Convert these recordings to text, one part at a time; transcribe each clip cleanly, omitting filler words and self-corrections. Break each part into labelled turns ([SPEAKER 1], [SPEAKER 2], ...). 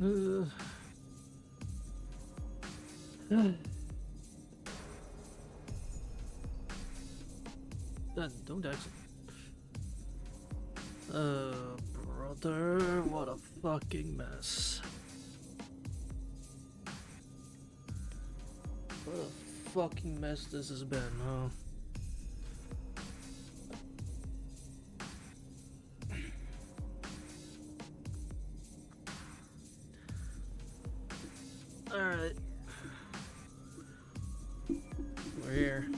[SPEAKER 1] Don't exit. Brother, what a fucking mess. What a fucking mess this has been, huh? Alright. We're here.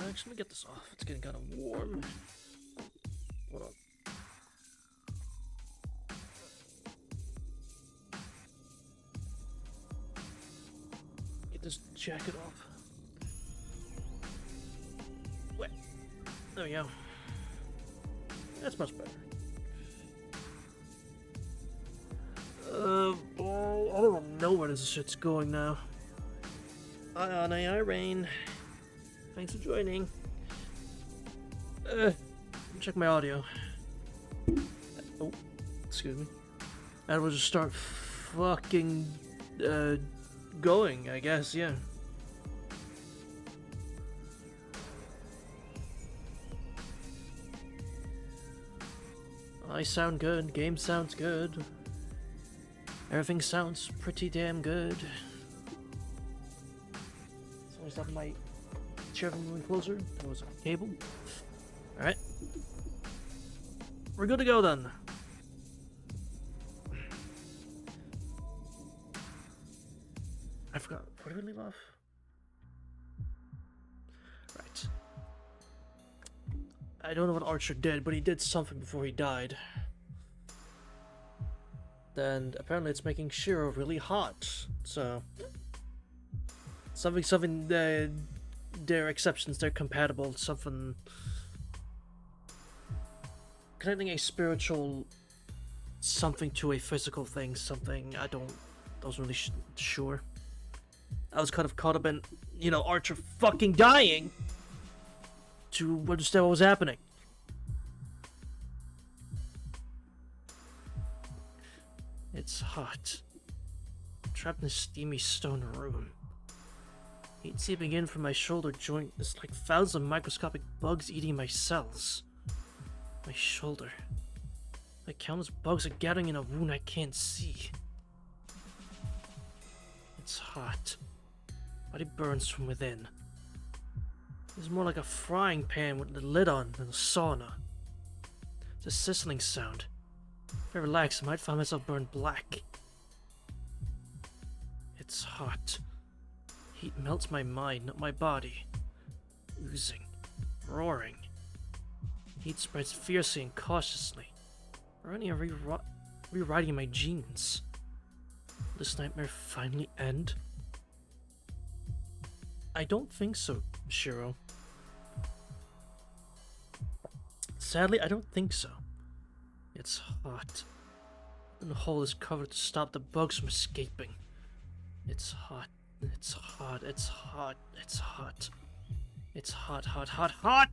[SPEAKER 1] Actually, let me get this off. It's getting kind of warm. Hold on. Get this jacket off. Wait. There we go. That's much better. Boy, I don't even know where this shit's going now. Hi, Anna. Hi, Rain. Thanks for joining. Check my audio. Oh, excuse me. And we'll just start fucking, going, I guess, yeah. I sound good, game sounds good. Everything sounds pretty damn good. Somebody stop my chair from moving closer. There was a cable. Alright. We're good to go then. I forgot. Where did we leave off? Right. I don't know what Archer did, but he did something before he died. And apparently it's making Shiro really hot. So something they're exceptions, they're compatible, something connecting a spiritual something to a physical thing, something I wasn't really sure. I was kind of caught up in, you know, Archer fucking dying to understand what was happening. It's hot. Trapped in a steamy stone room. Heat seeping in from my shoulder joint is like thousands of microscopic bugs eating my cells. My shoulder. Like countless bugs are gathering in a wound I can't see. It's hot. Body burns from within. It's more like a frying pan with the lid on than a sauna. It's a sizzling sound. If I relax, I might find myself burned black. It's hot. Heat melts my mind, not my body. Oozing. Roaring. Heat spreads fiercely and cautiously. Running and rewriting my genes. Will this nightmare finally end? I don't think so, Shiro. Sadly, I don't think so. It's hot. And the hole is covered to stop the bugs from escaping. It's hot. It's hot. It's hot. It's hot. It's hot, hot, hot, hot!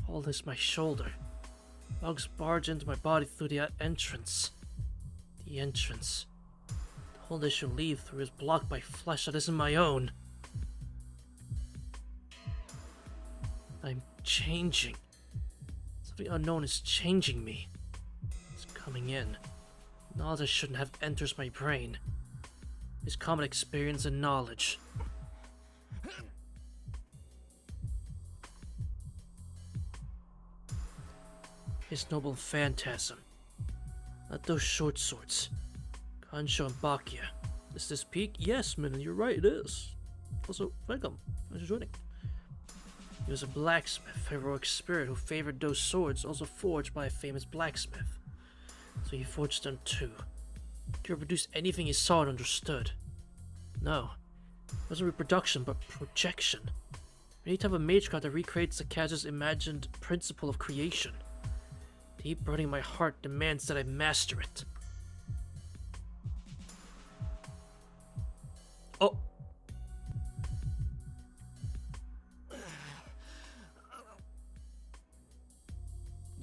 [SPEAKER 1] Hole is my shoulder. Bugs barge into my body through the entrance. The entrance. The hole they should leave through is blocked by flesh that isn't my own. I'm changing. Something unknown is changing me. It's coming in. Knowledge I shouldn't have enters my brain. His common experience and knowledge. His noble phantasm. Not those short swords. Kansho and Bakia. Is this peak? Yes, man, you're right, it is. Also, welcome. Thanks for joining. He was a blacksmith, a heroic spirit who favored those swords also forged by a famous blacksmith. So he forged them too. To reproduce anything he saw and understood. No. It wasn't reproduction, but projection. Any type of magecraft that recreates the catcher's imagined principle of creation. Deep burning in my heart demands that I master it. Oh!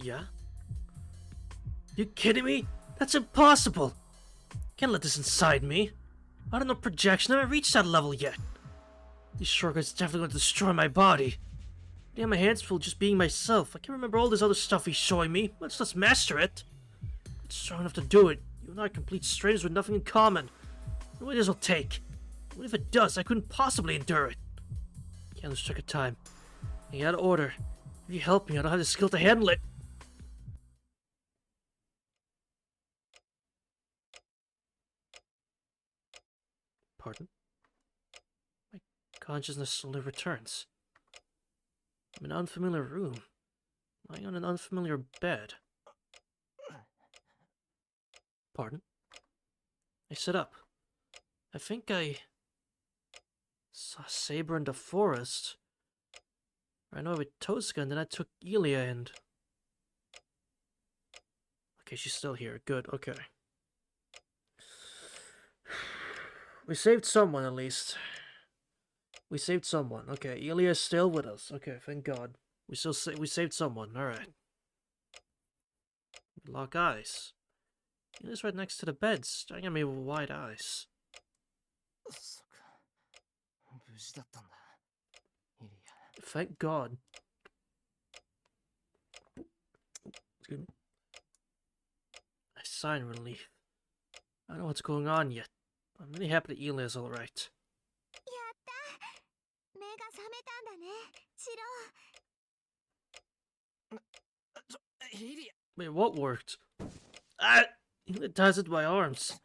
[SPEAKER 1] Yeah? You kidding me? That's impossible! Can't let this inside me. I don't know projection, I haven't reached that level yet. These shortcuts definitely going to destroy my body. Damn, my hands full just being myself. I can't remember all this other stuff he's showing me. Let's just master it. I'm strong enough to do it. You and I are complete strangers with nothing in common. No way this will take. What if it does? I couldn't possibly endure it. Can't lose track of time. I got order. If you help me, I don't have the skill to handle it. Pardon? My consciousness slowly returns. I'm in an unfamiliar room, lying on an unfamiliar bed. Pardon? I sit up. I think I saw Saber in the forest. I know with Tosca, and then I took Elia and... Okay, she's still here. Good, okay. We saved someone, at least. We saved someone. Okay, Elia's still with us. Okay, thank God. We saved someone. Alright. Lock eyes. Elia's right next to the bed, staring at me with wide eyes. Thank God. Excuse me. I sigh in relief. I don't know what's going on yet. I'm really happy that Elia's alright. Wait, what worked? Ah! Elia ties it to my arms.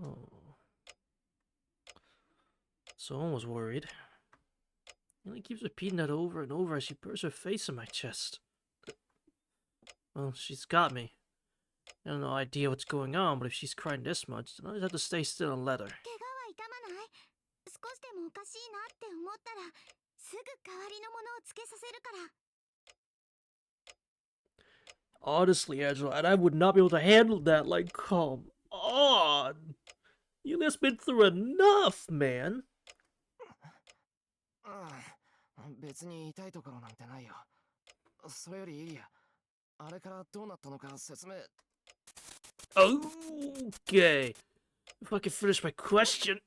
[SPEAKER 1] Oh. Someone was worried. Elia keeps repeating that over and over as she bursts her face in my chest. Well, she's got me. I have no idea what's going on, but if she's crying this much, then I just have to stay still and let her. Honestly, Angela, and I would not be able to handle that. Like, come on. Elia's been through enough, man. Okay. If I can finish my question.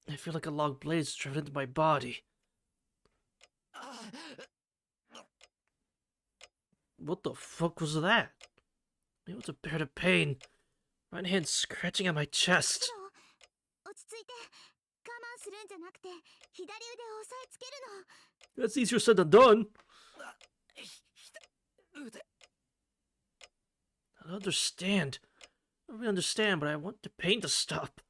[SPEAKER 1] I feel like a long blade is driven into my body. What the fuck was that? I'm able to bear the pain. Right hand scratching at my chest. That's easier said than done. I don't understand. I don't really understand, but I want the pain to stop.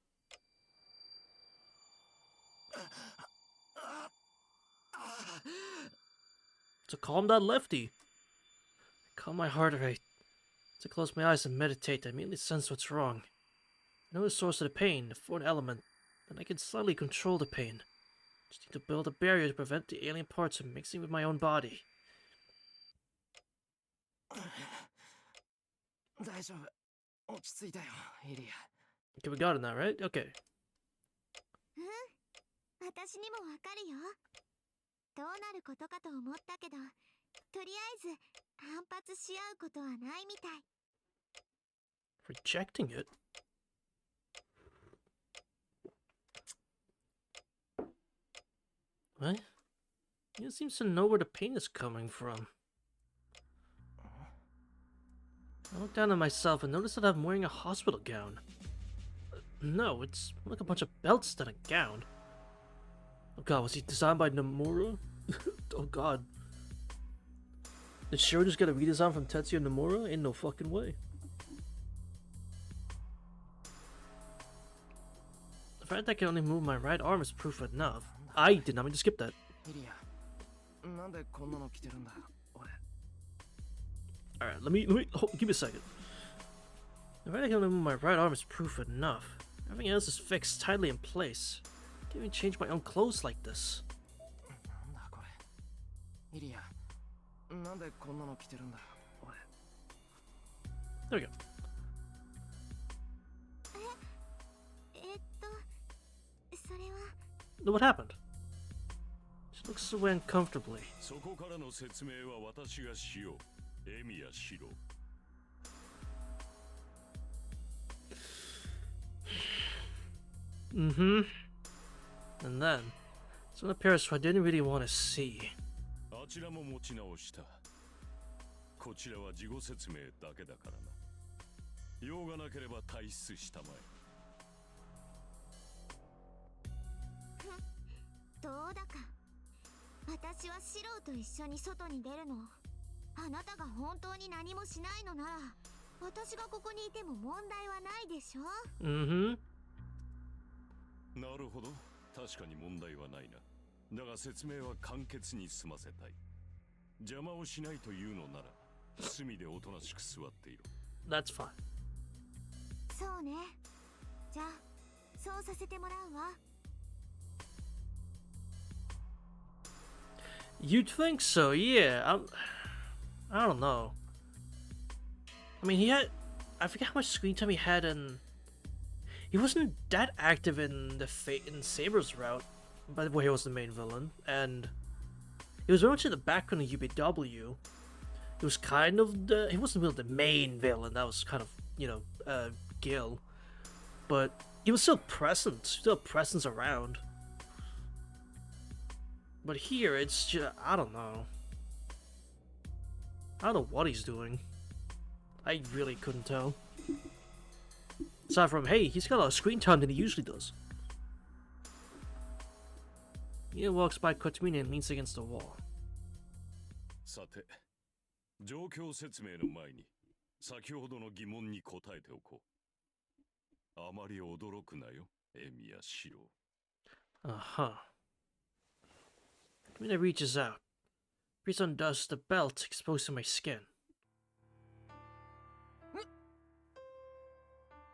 [SPEAKER 1] So calm that lefty. Calm my heart rate. To close my eyes and meditate, I immediately sense what's wrong. I know the source of the pain, the fourth element, and I can slightly control the pain. Just need to build a barrier to prevent the alien parts from mixing with my own body. Okay, we got it now, right? Okay. Rejecting it? What? He seems to know where the pain is coming from. I look down at myself and notice that I'm wearing a hospital gown. No, it's more like a bunch of belts than a gown. Oh god, was he designed by Nomura? Oh god. Did Shiro just get a redesign from Tetsuya Nomura? Ain't no fucking way. The fact that I can only move my right arm is proof enough. I did not mean to skip that. Alright, let me give me a second. The fact that I can only move my right arm is proof enough. Everything else is fixed tightly in place. I can't even change my own clothes like this. There we go. What happened? Looks away uncomfortably.
[SPEAKER 2] そこからの説明は私がしよう。エミヤシロ。
[SPEAKER 1] Mm-hmm. And then, it's an appearance who I didn't really want to see.
[SPEAKER 2] あちらも持ち直した。こちらは事後説明だけだからな。用がなければ退出したまえ。
[SPEAKER 3] どうだか。私はシロと一緒に外に出るの。あなたが本当に何もしないのなら、私がここにいても問題はないでしょ。
[SPEAKER 1] Mm-hmm.
[SPEAKER 2] なるほど。確かに問題はないな。だが説明は簡潔に済ませたい。邪魔をしないというのなら、隅でおとなしく座っている。
[SPEAKER 1] That's fine.
[SPEAKER 3] そうね。じゃあ、そうさせてもらうわ。
[SPEAKER 1] You'd think so, yeah. I don't know. I mean, I forget how much screen time he had in. He wasn't that active in in Saber's route, but he was the main villain, and he was very much in the background of UBW. He was kind of he wasn't really the main villain. That was kind of, you know, Gil, but he was still a presence around. But here, it's just, I don't know. I don't know what he's doing. I really couldn't tell. Aside from, hey, he's got a lot of screen time than he usually does. He walks by Kotsumine and leans against the wall.
[SPEAKER 2] さて、状況説明の前に、先ほどの疑問に答えておこう。あまり驚くなよ、エミヤシロ。
[SPEAKER 1] Uh-huh. Mina reaches out. Breeze undoes the belt exposed to my skin.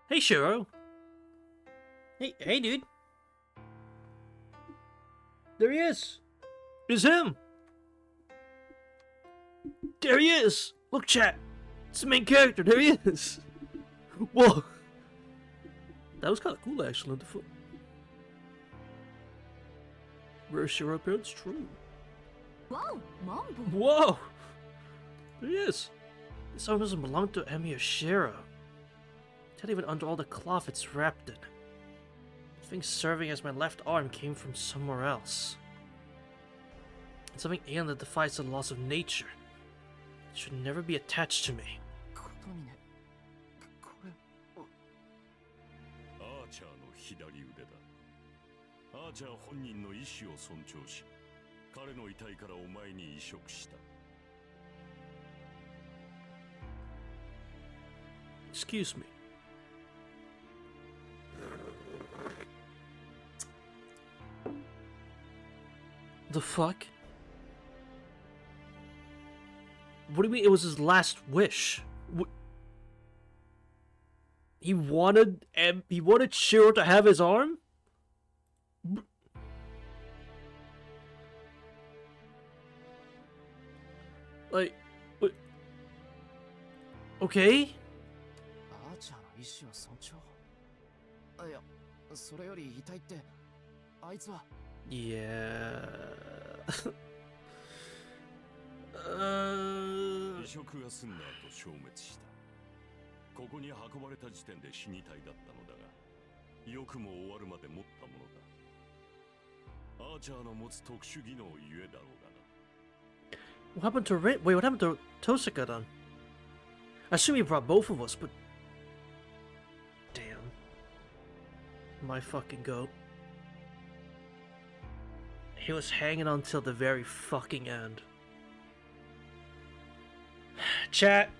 [SPEAKER 1] Hey, Shiro. Hey, dude. There he is. It's him. There he is. Look, chat. It's the main character. There he is. Whoa. That was kind of cool, actually. Rare Shiro appearance, true.
[SPEAKER 3] Whoa, Mambo.
[SPEAKER 1] Whoa! There he is. This arm doesn't belong to Emi or Shiro. Not even under all the cloth it's wrapped in. The thing serving as my left arm came from somewhere else. It's something alien that defies the laws of nature. It should never be attached to me.
[SPEAKER 2] アーチャーの左腕だ。アーチャー本人の意志を尊重し、彼の遺体からお前に移植した。
[SPEAKER 1] Excuse me. The fuck? What do you mean it was his last wish? He wanted Shiro to have his arm? Like, what? Okay?
[SPEAKER 4] アーチャーの意志を尊重。いや、それより遺体ってあいつは。
[SPEAKER 1] Yeah.
[SPEAKER 2] 移植が済んだ後消滅した。ここに運ばれた時点で死に体だったのだが、よくも終わるまで持ったものだ。アーチャーの持つ特殊技能ゆえだろうがな。
[SPEAKER 1] What happened to Wait, what happened to Tosaka then? I assume he brought both of us, but... Damn. My fucking goat. He was hanging on till the very fucking end. Chat.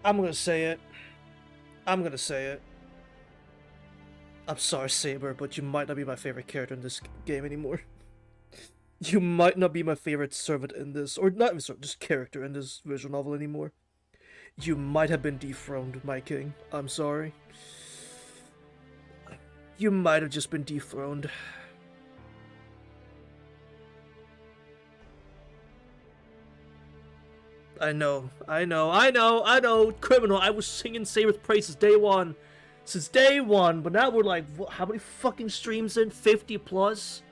[SPEAKER 1] I'm gonna say it. I'm sorry, Saber, but you might not be my favorite character in this game anymore. You might not be my favorite servant in this, or not even servant, just character in this visual novel anymore. You might have been dethroned, my king. I'm sorry. You might have just been dethroned. I know. Criminal, I was singing Saber's praises day one. Since day one, but now we're like, what, how many fucking streams in? 50 plus?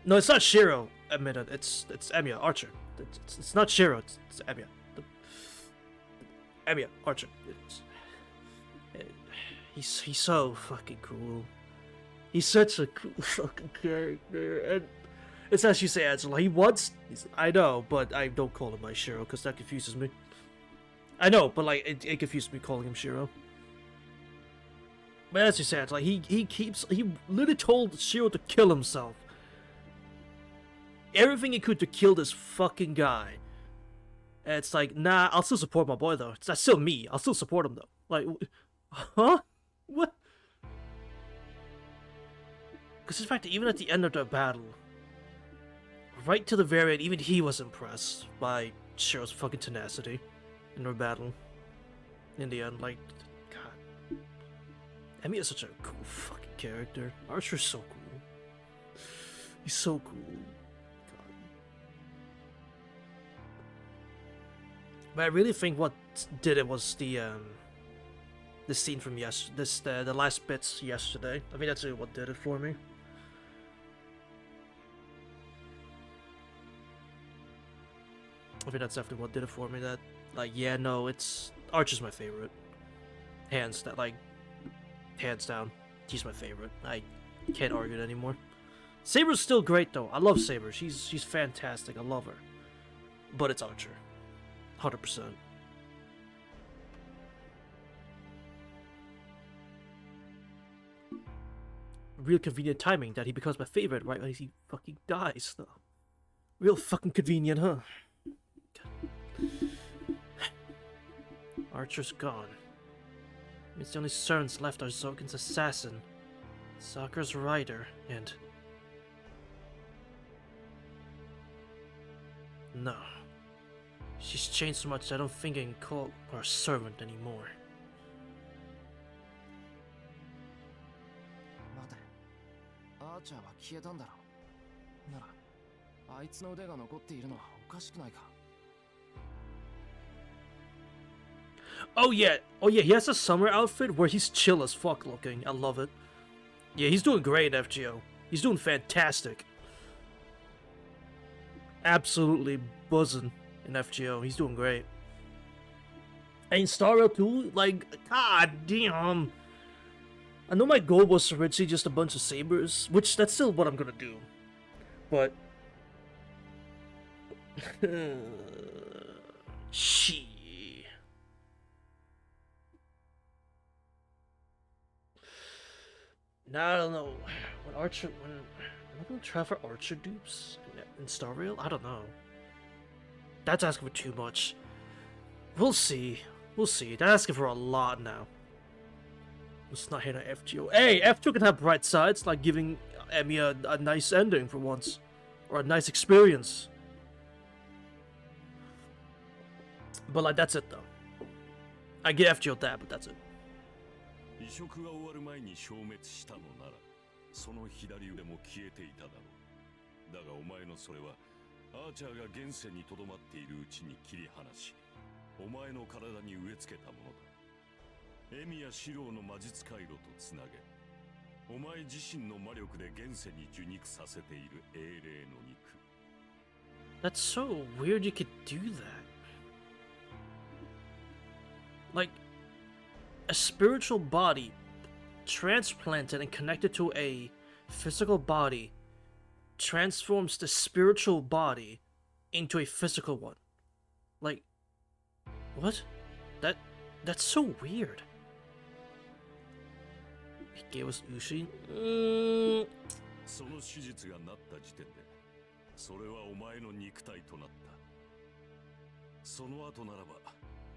[SPEAKER 1] No, it's not Shiro. Admitted, it's Emiya Archer. It's not Shiro. It's Emiya. Emiya Archer. He's so fucking cool. He's such a cool fucking character, and it's as you say, Angela. I know, but I don't call him my Shiro because that confuses me. I know, but like it confuses me calling him Shiro. But as you said, like he literally told Shiro to kill himself. Everything he could to kill this fucking guy. And it's like, nah, I'll still support my boy though. That's still me. I'll still support him though. Like, huh? What? Because in fact, even at the end of the battle, right to the very end, even he was impressed by Shiro's fucking tenacity in their battle. In the end, like, God. Emi is such a cool fucking character. Archer's so cool. He's so cool. God. But I really think what did it was the scene from the last bits yesterday. I think that's really what did it for me. I think that's definitely what did it for me. That, like, yeah, no, it's Archer's my favorite. Hands down. He's my favorite. I can't argue it anymore. Saber's still great though. I love Saber. She's fantastic. I love her. But it's Archer. 100%. Real convenient timing that he becomes my favorite right as he fucking dies though. Real fucking convenient, huh? Archer's gone. Means the only servants left are Zokin's assassin, Sakura's rider, and... No. She's changed so much I don't think I can call her a servant anymore.
[SPEAKER 4] 待て、アーチャーは消えたんだろう。なら、あいつの腕が残っているのはおかしくないか。
[SPEAKER 1] Oh yeah, he has a summer outfit where he's chill as fuck looking. I love it. Yeah, he's doing great in FGO. He's doing fantastic. Absolutely buzzing in FGO. He's doing great. And in Star Rail 2, like, god damn. I know my goal was originally just a bunch of sabers, which that's still what I'm gonna do. But... She. Now I don't know. When am I gonna try for Archer dupes in Star Rail? I don't know. That's asking for too much. We'll see. We'll see. That's asking for a lot now. Let's not hit on FGO. Hey, FGO can have bright sides, like giving Emiya a nice ending for once. Or a nice experience. But like, that's it though. I get FGO that, but that's it.
[SPEAKER 2] 移植が終わる前に消滅したのならその左腕も消えていただろう。だがお前のそれはアーチャーが現世にとどまっているうちに切り離しお前の体に植え付けたものだ。エミやシローの魔術回路とつなげお前自身の魔力で現世に受肉させている英霊の肉。
[SPEAKER 1] That's so weird you could do that. Like, a spiritual body transplanted and connected to a physical body transforms the spiritual body into a physical one. Like, what? That's so weird. He gave us Ushi.
[SPEAKER 2] その手術がなった時点でそれはお前の肉体となった。その後ならば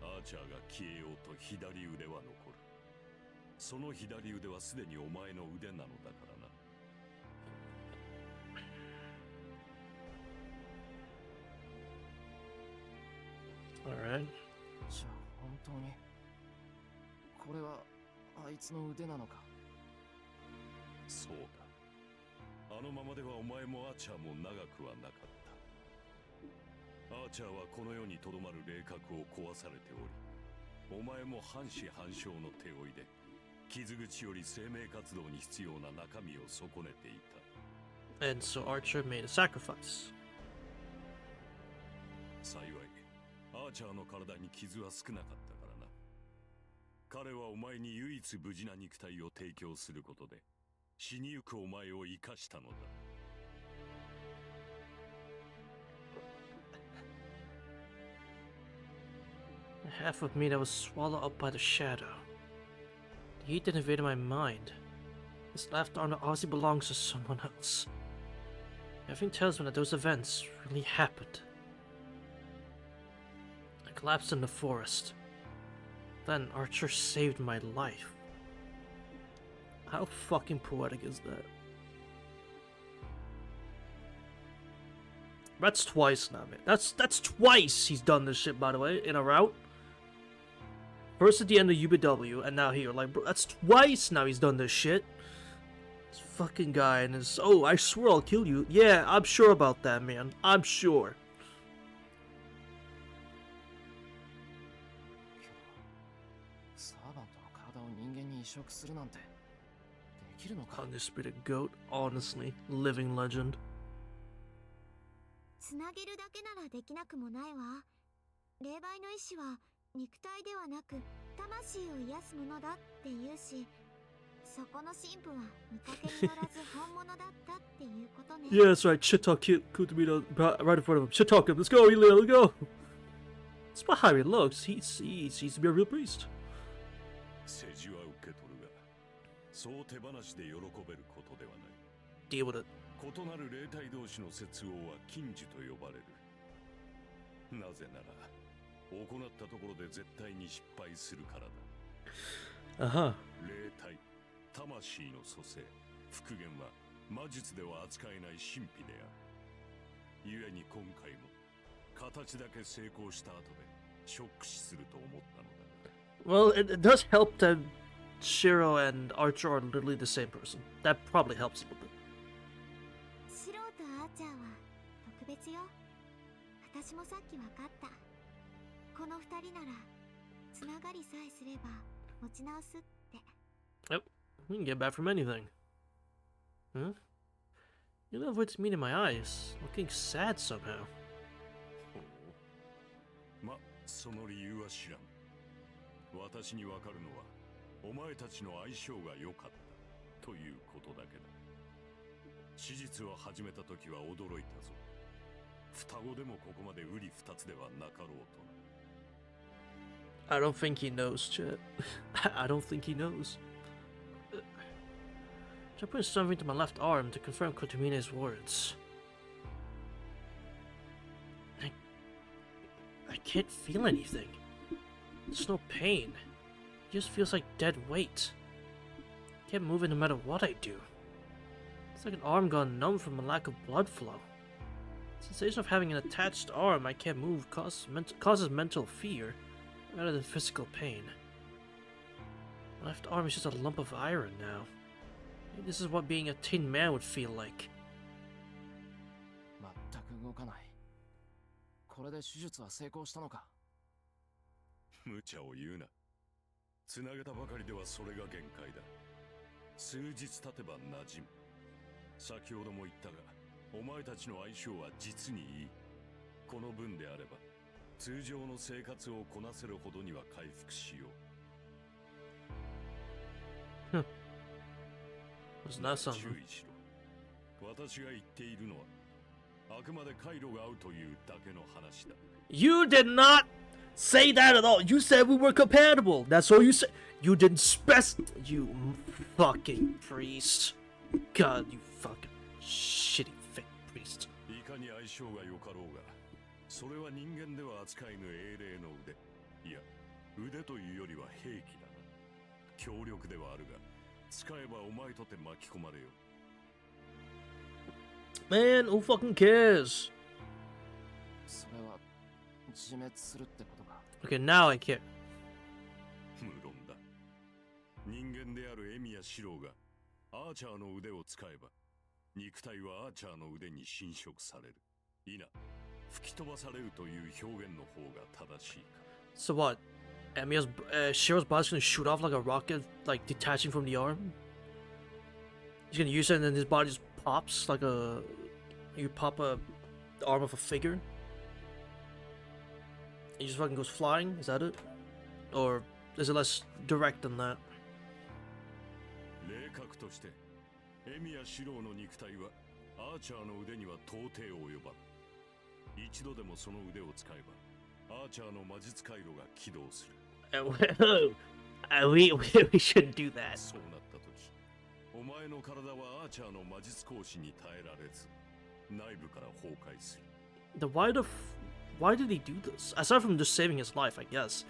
[SPEAKER 2] アーチャーが消えようと左腕は残る。その左腕はすでにお前の腕なのだからな。
[SPEAKER 1] Alright.
[SPEAKER 4] じゃあ本当にこれはあいつの腕なのか。
[SPEAKER 2] そうだ。あのままではお前もアーチャーも長くはなかった。アーチャーはこの世にとどまる霊核を壊されており、お前も半死半生の手負いで傷口より生命活動に必要な中身を損ねていた。
[SPEAKER 1] And so Archer made a sacrifice.
[SPEAKER 2] 幸いアーチャーの体に傷は少なかったからな。彼はお前に唯一無事な肉体を提供することで死にゆくお前を生かしたのだ。
[SPEAKER 1] Half of me that was swallowed up by the shadow. The heat that invaded my mind. This left arm obviously belongs to someone else. Everything tells me that those events really happened. I collapsed in the forest. Then Archer saved my life. How fucking poetic is that? That's twice now, man. That's twice he's done this shit, by the way, in a route. First at the end of UBW, and now here. Like, bro, that's twice now he's done this shit. This fucking guy and his, oh, I swear I'll kill you. Yeah, I'm sure about that, man. I'm sure.
[SPEAKER 4] サーバントの体を人間に移植するなんてできるのか。
[SPEAKER 1] Undisputed GOAT, honestly. Living legend.
[SPEAKER 3] つなげるだけならできなくもないわ。霊媒の意志は肉体ではなく魂を癒すものだって言うし、そこの神父は見かけによらず本物だったっていうことね。
[SPEAKER 1] Yeah, that's right. Shit talk Kutamino right in front of him. Shit talk him. Let's go, Elia, let's go. It's about how he looks. He seems to be a real priest.
[SPEAKER 2] 世辞は受け取るが、そう手放しで喜べることではない。
[SPEAKER 1] Deal with it.
[SPEAKER 2] 異なる霊体同士の接応は禁呪と呼ばれる。なぜなら行ったところで絶対に失敗するからだ。
[SPEAKER 1] Uh-huh.
[SPEAKER 2] 霊体、魂の蘇生、復元は魔術では扱えない神秘である。故に今回も形だけ成功した後でショック死すると思ったのだ。
[SPEAKER 1] Well, it does help that Shiro and Archer are literally the same person. That probably helps a little bit.
[SPEAKER 3] シロとアーチャーは特別よ。私もさっきわかった。この二人ならつながりさえすれば持ち直すって。
[SPEAKER 1] Yep, we can get back from anything. Huh? You know what's meeting my eyes, looking sad somehow.
[SPEAKER 2] ま、その理由は知らん。私にわかるのはお前たちの相性が良かったということだけだ。史実を始めた時は驚いたぞ。双子でもここまで瓜二つではなかろうとな。
[SPEAKER 1] I don't think he knows, chat. I don't think he knows. Try putting something to my left arm to confirm Kotomine's words. I can't feel anything. There's no pain. It just feels like dead weight. I can't move it no matter what I do. It's like an arm gone numb from a lack of blood flow. The sensation of having an attached arm I can't move causes mental fear rather than physical pain. My left arm is just a lump of iron now. Maybe this is what being a tin man would feel like.
[SPEAKER 4] 全く動かない。これで手術は成功したのか。
[SPEAKER 2] 無茶を言うな。つなげたばかりではそれが限界だ。数日経てば馴染む。先ほども言ったが、お前たちの相性は実にいい。この分であれば、通常の生活をこなせるほどには回復しよう。
[SPEAKER 1] Wasn't that
[SPEAKER 2] 注
[SPEAKER 1] something?
[SPEAKER 2] 意しろ。私が言っているのは、あくまで回路が合うというだけの話だ。
[SPEAKER 1] You did not say that at all. You said we were compatible. That's all you said. You didn't You fucking priest. God, you fucking shitty fake priest.
[SPEAKER 2] いかに相性が良かろうが、それは人間では扱えぬ英霊の腕。いや、腕というよりは兵器だな。強力ではあるが、使えばお前とて巻き込まれよ。
[SPEAKER 1] Man, who fucking cares?
[SPEAKER 4] それは自滅するってことか。
[SPEAKER 1] Okay, now I care.
[SPEAKER 2] 無論だ。人間であるエミやシローがアーチャーの腕を使えば、肉体はアーチャーの腕に侵食される。いな、吹き飛ばされるという表現の方が正しいか。
[SPEAKER 1] So what? Shiro's body's gonna shoot off like a rocket, like detaching from the arm? He's gonna use it and then his body just pops like a you pop the arm of a figure. He just fucking goes flying. Is that it, or is it less direct than that?
[SPEAKER 2] 霊格としてエミやシローの肉体はアーチャーの腕には到底及ばん。一度でもその腕を使えばアーチャーの魔術回路が起動する。
[SPEAKER 1] We shouldn't do that.
[SPEAKER 2] そうなった時、お前の体はアーチャーの魔術行使に耐えられず、内部から崩壊する。
[SPEAKER 1] Why did he do this? Aside from just saving his life, I guess.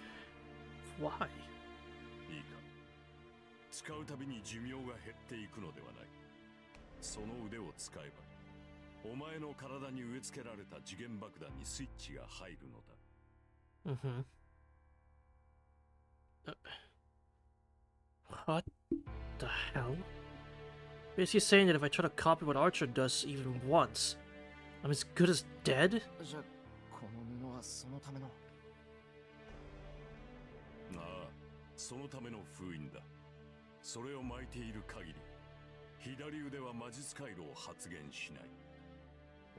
[SPEAKER 1] Why?
[SPEAKER 2] いいか。使うたびに寿命が減っていくのではない。その腕を使えば、お前の体に植え付けられた時限爆弾にスイッチが入るのだ。
[SPEAKER 1] Mm-hmm. What the hell? Basically saying that if I try to copy what Archer does even once, I'm as good as dead?
[SPEAKER 4] じゃあこの布はそのための。
[SPEAKER 2] ああ、そのための封印だ。それを巻いている限り、左腕は魔術回路を発現しない。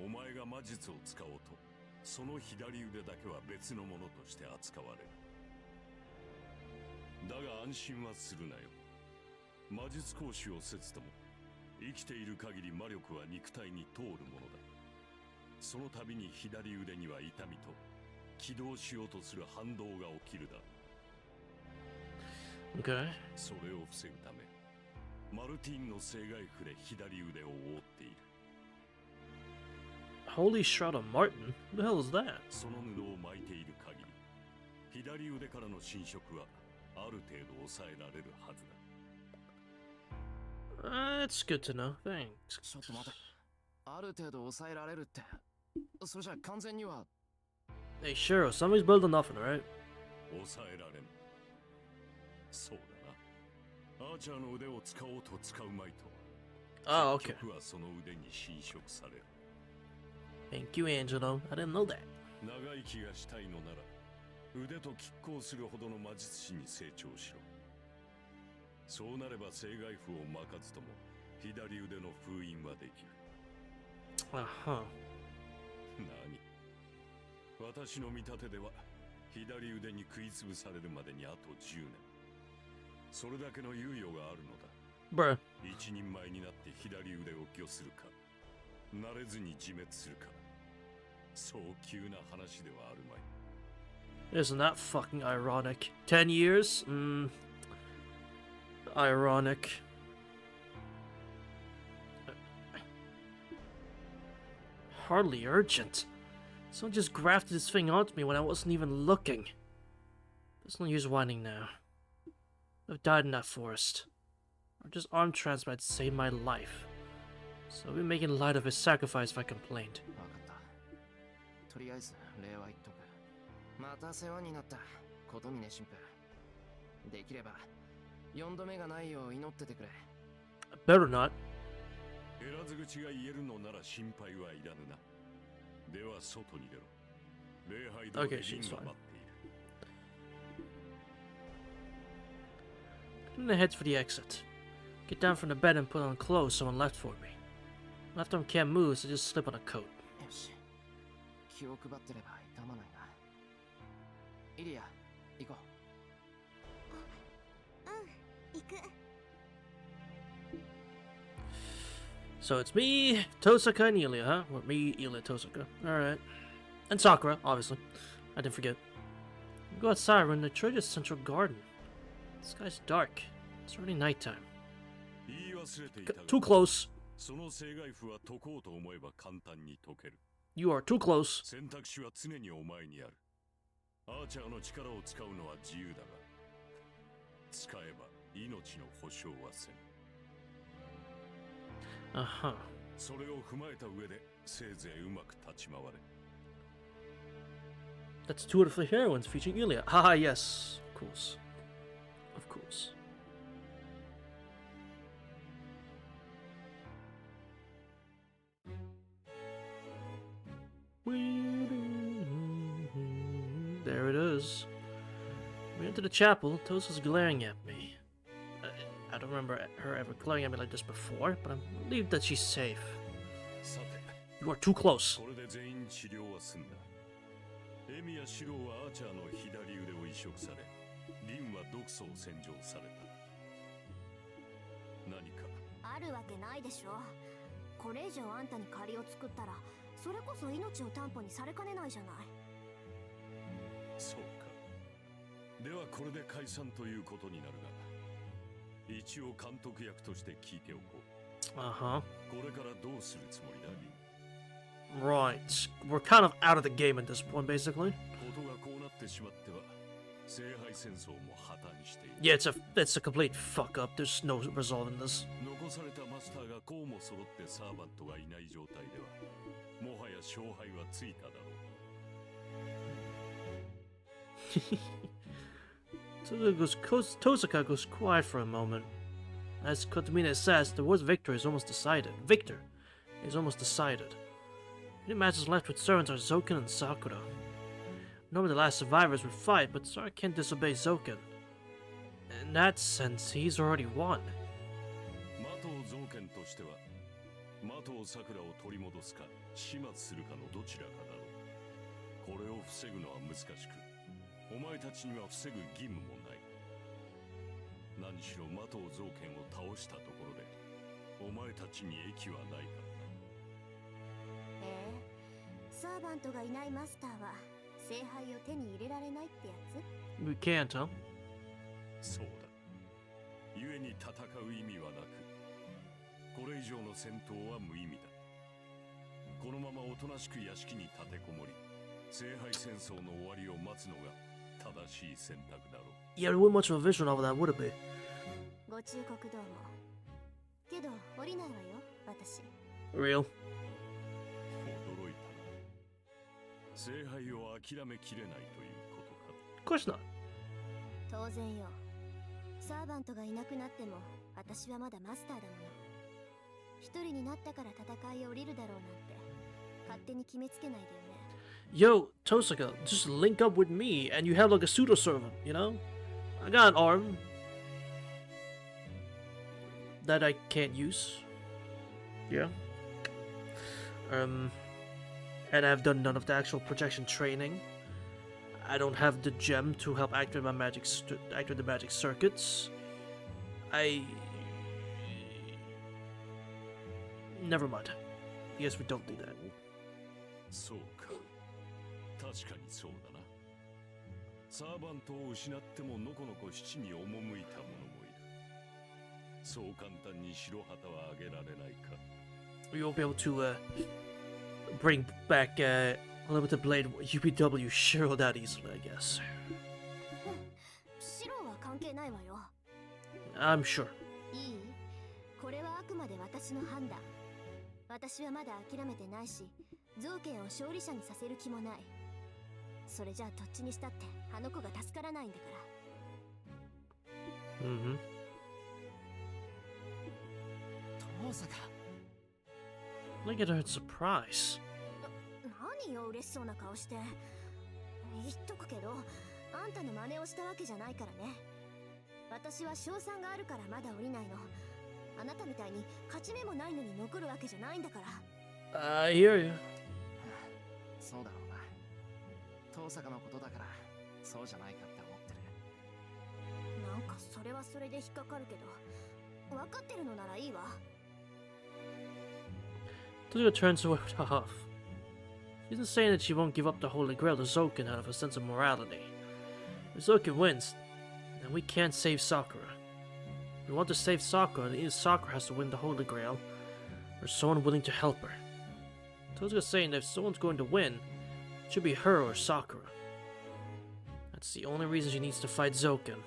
[SPEAKER 2] お前が魔術を使おうと、その左腕だけは別のものとして扱われる。だが安心はするなよ。魔術講師をせずとも、生きている限り魔力は肉体に通るものだ。その度に左腕には痛みと起動しようとする反動が起きるだ。
[SPEAKER 1] Okay.
[SPEAKER 2] それを防ぐため、マルティンの生涯符で左腕を覆っている。
[SPEAKER 1] Holy Shroud of Martin? Who the hell is that?
[SPEAKER 2] その布を巻いている限り、左腕からの侵食はある程度抑えられるはずだ。
[SPEAKER 1] That's good to know. Thanks.
[SPEAKER 4] ちょっと待て。ある程度抑えられるって。それじゃ完全には。
[SPEAKER 1] Hey, sure, somebody's building nothing, right?
[SPEAKER 2] 抑えられん。そうだな。アーチャーの腕を使おうと使うまいと。
[SPEAKER 1] Oh, okay.
[SPEAKER 2] 結局はその腕に侵食される。
[SPEAKER 1] Thank you, Angelo. I didn't know that.
[SPEAKER 2] 長生きがしたいのなら、腕と拮抗するほどの魔術師に成長しろ。そうなれば生涯符を巻かずとも左腕の封印はできる。
[SPEAKER 1] Uh-huh.
[SPEAKER 2] 何？私の見立てでは左腕に食いつぶされるまでにあと10年。それだけの猶予があるのだ。
[SPEAKER 1] Bruh.
[SPEAKER 2] 一人前になって左腕を御するか、慣れずに自滅するか。そう急な話ではあるまい。
[SPEAKER 1] Isn't that fucking ironic? 10 years? Ironic. Hardly urgent. Someone just grafted this thing onto me when I wasn't even looking. There's no use whining now. I've died in that forest. Or just arm transplant saved my life. So I'll be making light of his sacrifice if I complained.
[SPEAKER 4] わかった。とりあえず礼は言っとく。また世話になった琴峰神父。できれば4度目がないよう祈っててくれ。
[SPEAKER 1] Better not.
[SPEAKER 2] 選ず口が言えるのなら心配はいらぬな。では外に出ろ。礼拝堂で陣が待っている。
[SPEAKER 1] I'm gonna head for the exit. Get down from the bed and put on clothes someone left for me. Left arm can't move, so just slip on a coat.
[SPEAKER 4] よし。気を配ってれば痛まないな。イリア、行こう。
[SPEAKER 3] 行く。
[SPEAKER 1] So it's me, Tosaka, and Ilya, huh? Or me, Ilya, Tosaka. Alright. And Sakura, obviously. I didn't forget. We go outside, we're in the treasure's central garden. The sky's dark. It's already nighttime.
[SPEAKER 2] 言い忘れていたが、
[SPEAKER 1] Too close.
[SPEAKER 2] その生涯符は解こうと思えば簡単に解ける。
[SPEAKER 1] You are too close.
[SPEAKER 2] 選択肢は常にお前にある。アーチャーの力を使うのは自由だが、使えば命の保証はせん。
[SPEAKER 1] Uh-huh.
[SPEAKER 2] それを踏まえた上でせいぜいうまく立ち回れ。
[SPEAKER 1] That's two of the heroines featuring Ilya. Haha, yes. Of course. Of course. There it is. We enter the chapel. Tosa's glaring at me. At don't remember her ever glaring at me like this before, but I believe that she's safe.
[SPEAKER 2] さて
[SPEAKER 1] You are too close.
[SPEAKER 2] これで全員治療は済んだ。エミやシローはアーチャーの左腕を移植され、リンは毒素を洗浄された。何か
[SPEAKER 3] あるわけないでしょ。これ以上あんたに借りを作ったらそれこそ命を担保にされかねないじゃない。
[SPEAKER 2] そうか。ではこれで解散ということになるが、一応監督役として聞いておこう。
[SPEAKER 1] Uh-huh.
[SPEAKER 2] これからどうするつもりだ、リン。
[SPEAKER 1] Right. We're kind of out of the game at this point, basically.
[SPEAKER 2] ことがこうなってしまっては、聖杯戦争も破綻している。
[SPEAKER 1] Yeah, it's a complete fuck up. There's no resolving this.
[SPEAKER 2] 残されたマスターがこうも揃ってサーバントがいない状態では、もはや勝敗はついただろう。
[SPEAKER 1] Tosaka goes quiet for a moment. As Kotomine says, the word's victory is almost decided. Victor is almost decided. The matches left with servants are Zoken and Sakura. Normally the last survivors would fight, but Sakura can't disobey Zoken. In that sense, he's already won.
[SPEAKER 2] マトウ造剣としては、マトウサクラを取り戻すか始末するかのどちらかだろう。これを防ぐのは難しく、お前たちには防ぐ義務もない。何しろマトウ造剣を倒したところで、お前たちに益はないからな。
[SPEAKER 3] サーバントがいないマスターは聖杯を手に入れられないってやつ？
[SPEAKER 1] We can't, huh?
[SPEAKER 2] そうだ。故に戦う意味はなく、これ以上の戦闘は無意味だ。このままおとなしく屋敷に立てこもり、聖杯戦争の終わりを待つのが正しい選択だろう。
[SPEAKER 1] Yeah, there wasn't much of a visual novel that would it be.
[SPEAKER 3] ご忠告どうも。けど降りないわよ、私。
[SPEAKER 1] Real.
[SPEAKER 2] 驚いたな。聖杯を諦めきれないということか。
[SPEAKER 1] Of course not.
[SPEAKER 3] 当然よ。サーバントがいなくなっても私はまだマスターだもの。一人になったから戦いを降りるだろうなんて勝手に決めつけないでよね。
[SPEAKER 1] Yo, Tosaka, just link up with me and you have like a pseudo servant, you know? I got an arm that I can't use. Yeah. And I've done none of the actual projection training. I don't have the gem to help activate my activate the magic circuits. Never mind. Yes, we don't do that.
[SPEAKER 2] そうか。確かにそうだな。サーバントを失ってものこのこ七に赴いた者もいる。そう簡単に白旗はあげられないか。
[SPEAKER 1] We won't be able to bring back Unlimited Blade UPW Shiro that easily, I guess.
[SPEAKER 3] 白は関係ないわよ。
[SPEAKER 1] I'm sure.
[SPEAKER 3] いい？これはあくまで私の判断。私はまだ諦めてないし、造剣を勝利者にさせる気もない。それじゃあどっちにしたってあの子が助からないんだから。
[SPEAKER 1] Mm-hmm.
[SPEAKER 4] 遠坂。
[SPEAKER 1] Look at her in surprise.
[SPEAKER 3] 何よ嬉しそうな顔して。言っとくけど、あんたの真似をしたわけじゃないからね。私は賞賛があるからまだ降りないの。あなたみたいに勝ち目もないのに残るわけじゃないんだから。
[SPEAKER 1] I hear you.
[SPEAKER 4] そうだろうな。遠坂のことだからそうじゃないかって思ってる。
[SPEAKER 3] なんかそれはそれで引っかかるけど、分かってるのならいいわ。
[SPEAKER 1] Tozuka turns to her huff. She isn't saying that she won't give up the Holy Grail to Zoken out of a sense of morality. If Zoken wins, then we can't save Sakura. If we want to save Sakura, then either Sakura has to win the Holy Grail, or someone willing to help her. Tozuka's saying that if someone's going to win, it should be her or Sakura. That's the only reason she needs to fight Zoken.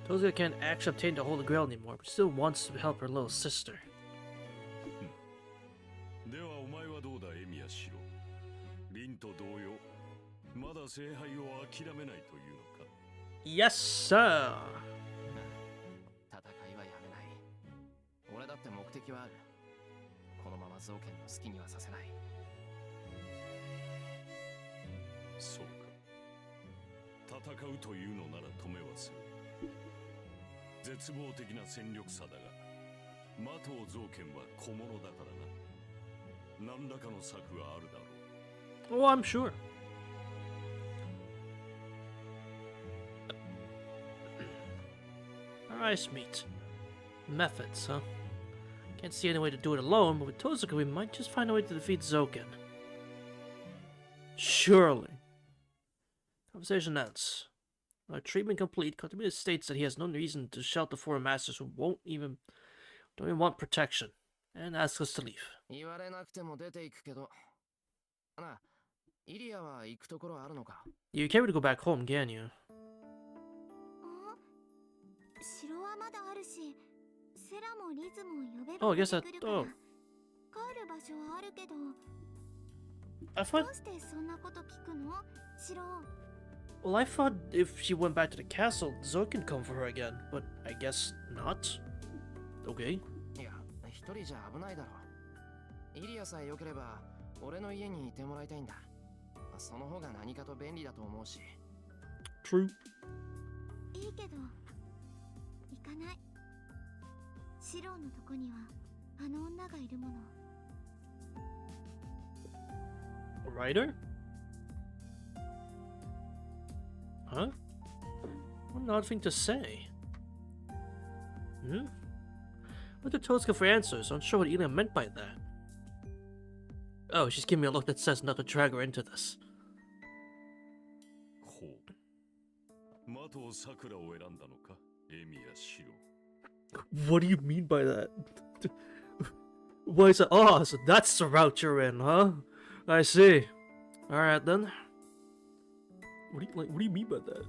[SPEAKER 1] Tozuka can't actually obtain the Holy Grail anymore, but still wants to help her little sister.
[SPEAKER 2] ではお前はどうだ、エミヤシロ。リンと同様、まだ聖杯を諦めないというのか。
[SPEAKER 1] Yes, sir.
[SPEAKER 4] 戦いはやめない。俺だって目的はある。このまま造剣の好きにはさせない。
[SPEAKER 2] そうか。戦うというのなら止めはする。絶望的な戦力差だが、魔頭造剣は小物だからな。何らかの策があるだろう。
[SPEAKER 1] Oh, I'm sure. Ice meat. Methods, huh? Can't see any way to do it alone, but with Tozuka we might just find a way to defeat Zoken. Surely. Conversation ends. Our treatment complete, Kotomine states that he has no reason to shelter foreign masters who don't even want protection, and asks us to leave.
[SPEAKER 4] 言われなくても出ていくけど。な、イリアは行くところあるのか？
[SPEAKER 1] You can't really go back home, can you?
[SPEAKER 3] 城はまだあるし、セラもリズも呼べ
[SPEAKER 1] Oh,
[SPEAKER 3] ば
[SPEAKER 1] I
[SPEAKER 3] 出
[SPEAKER 1] guess
[SPEAKER 3] て
[SPEAKER 1] that.
[SPEAKER 3] くるから、
[SPEAKER 1] Oh,
[SPEAKER 3] 帰る場所はあるけど、
[SPEAKER 1] I
[SPEAKER 3] ど
[SPEAKER 1] thought.
[SPEAKER 3] うしてそんなこと聞くの？シロ。
[SPEAKER 1] Well, I thought if she went back to the castle, Zoe can come for her again, but I guess not. Okay.
[SPEAKER 4] いや、一人じゃ危ないだろう。イリアさえ良ければ、俺の家にいてもらいたいんだ。その方が何かと便利だと思うし。
[SPEAKER 1] True.
[SPEAKER 3] いいけど、行かない。シロのとこにはあの女がいるもの。
[SPEAKER 1] Writer? Huh? What an odd thing to say. Hmm? Look at Tozuka for answers. Unsure what Ina meant by that. Oh, she's giving me a look that says not to drag her into this.
[SPEAKER 2] ほう。魔頭さくらを選んだのか、エミやシロ。
[SPEAKER 1] What do you mean by that? What is it? Oh, so that's the route you're in, huh? I see. Alright then. What do you mean by that?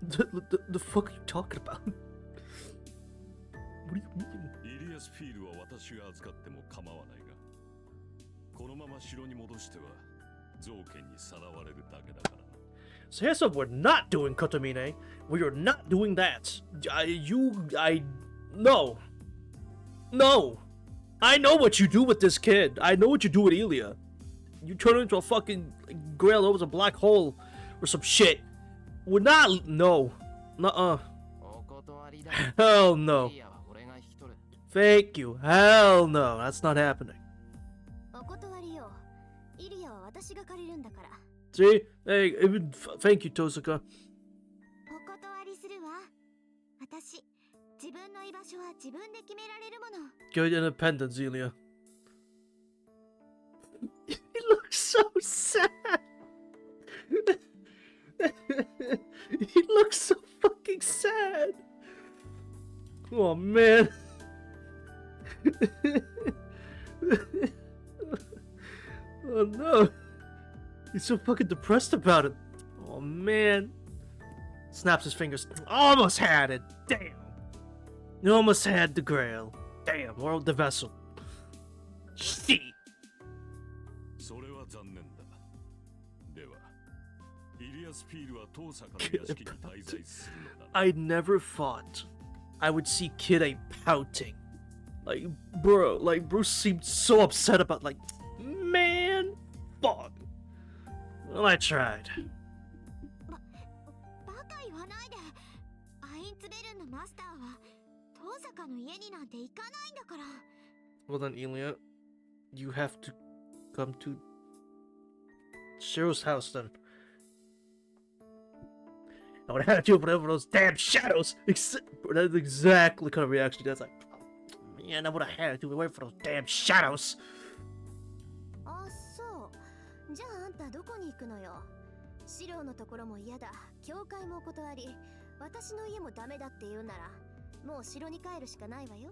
[SPEAKER 4] 琴峰？
[SPEAKER 1] The fuck are you talking about? What do you mean?
[SPEAKER 2] イリアスフィールは私が預かっても構わないが、このまま城に戻しては造剣にさらわれるだけだからな。
[SPEAKER 1] So here's what we're not doing, Kotomine. We are not doing that. No. No. I know what you do with this kid. I know what you do with Elia. You turn her into a fucking grail over a black hole or some shit. We're not. No. Nuh-uh.
[SPEAKER 4] お断りだ。
[SPEAKER 1] Hell no.
[SPEAKER 4] イリアは俺が引き取る。
[SPEAKER 1] Thank you. Hell no. That's not happening.
[SPEAKER 3] お断りよ。イリアは私が借りるんだから。
[SPEAKER 1] See? Hey, even thank you, Tozuka.
[SPEAKER 3] お断りするわ。私、自分の居場所は自分で決められるもの。
[SPEAKER 1] Good independence, Elia. He looks so sad. He looks so fucking sad. Oh man. Oh no. He's so fucking depressed about it. Oh man. Snaps his fingers. Almost had it. Damn. You almost had the grail. Damn, or the vessel. Shit.
[SPEAKER 2] それは残念だ。では、イリアスフィールは遠坂の屋敷に滞在するのだ。
[SPEAKER 1] I never thought I would see Kid A pouting. Like, bro, like, Bruce seemed so upset about, like, man, fuck. Well, I tried.
[SPEAKER 3] バカ言わないで。アインツベルンのマスターは遠坂の家になんて行かないんだから。
[SPEAKER 1] Well then, Elia, you have to come to Shiro's house then. I would have to do whatever those damn shadows. That's exactly the kind of reaction that's like, oh, man, I would have had to wait for those damn shadows.
[SPEAKER 3] あ、そう。じゃああんたどこに行くのよ。シロのところも嫌だ。教会もお断り。私の家もダメだって言うなら、もう城に帰るしかないわよ。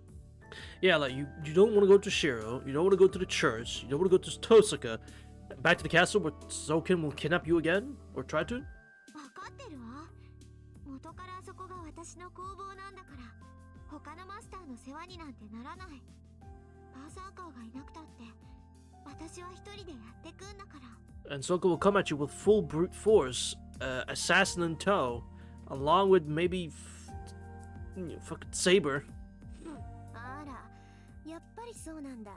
[SPEAKER 1] Yeah, like you don't want to go to Shiro, you don't want to go to the church, you don't want to go to Tosuka, back to the castle where Zoken will kidnap you again, or try to?
[SPEAKER 3] わかってるわ。元からあそこが私の工房なんだから、他のマスターの世話になんてならない。バーサーカーがいなくたって、私は一人でやってくんだから。
[SPEAKER 1] And Zoken will come at you with full brute force, assassin in tow, along with maybe fucking Saber.
[SPEAKER 3] あら、やっぱりそうなんだ。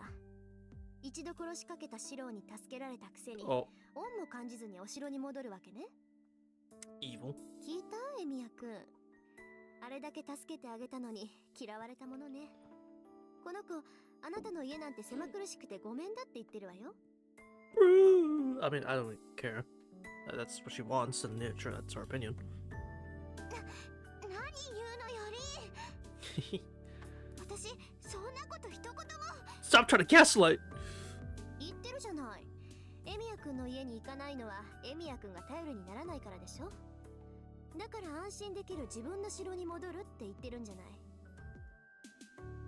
[SPEAKER 3] 一度殺しかけたシロに助けられたくせに、
[SPEAKER 1] Oh,
[SPEAKER 3] 恩も感じずにお城に戻るわけね。
[SPEAKER 1] evil.
[SPEAKER 3] 聞いたエミヤくん。あれだけ助けてあげたのに嫌われたものね。この子、あなたの家なんて狭苦しくてごめんだって言ってるわよ。
[SPEAKER 1] I mean, I don't care. That's what she wants, and yeah, sure, that's her opinion.
[SPEAKER 3] 何言うのより私、そんなこと一言も
[SPEAKER 1] Stop trying to gaslight!
[SPEAKER 3] 言ってるじゃない。エミヤくんの家に行かないのはエミヤくんが頼りにならないからでしょ。だから安心できる自分の城に戻るって言ってるんじゃない。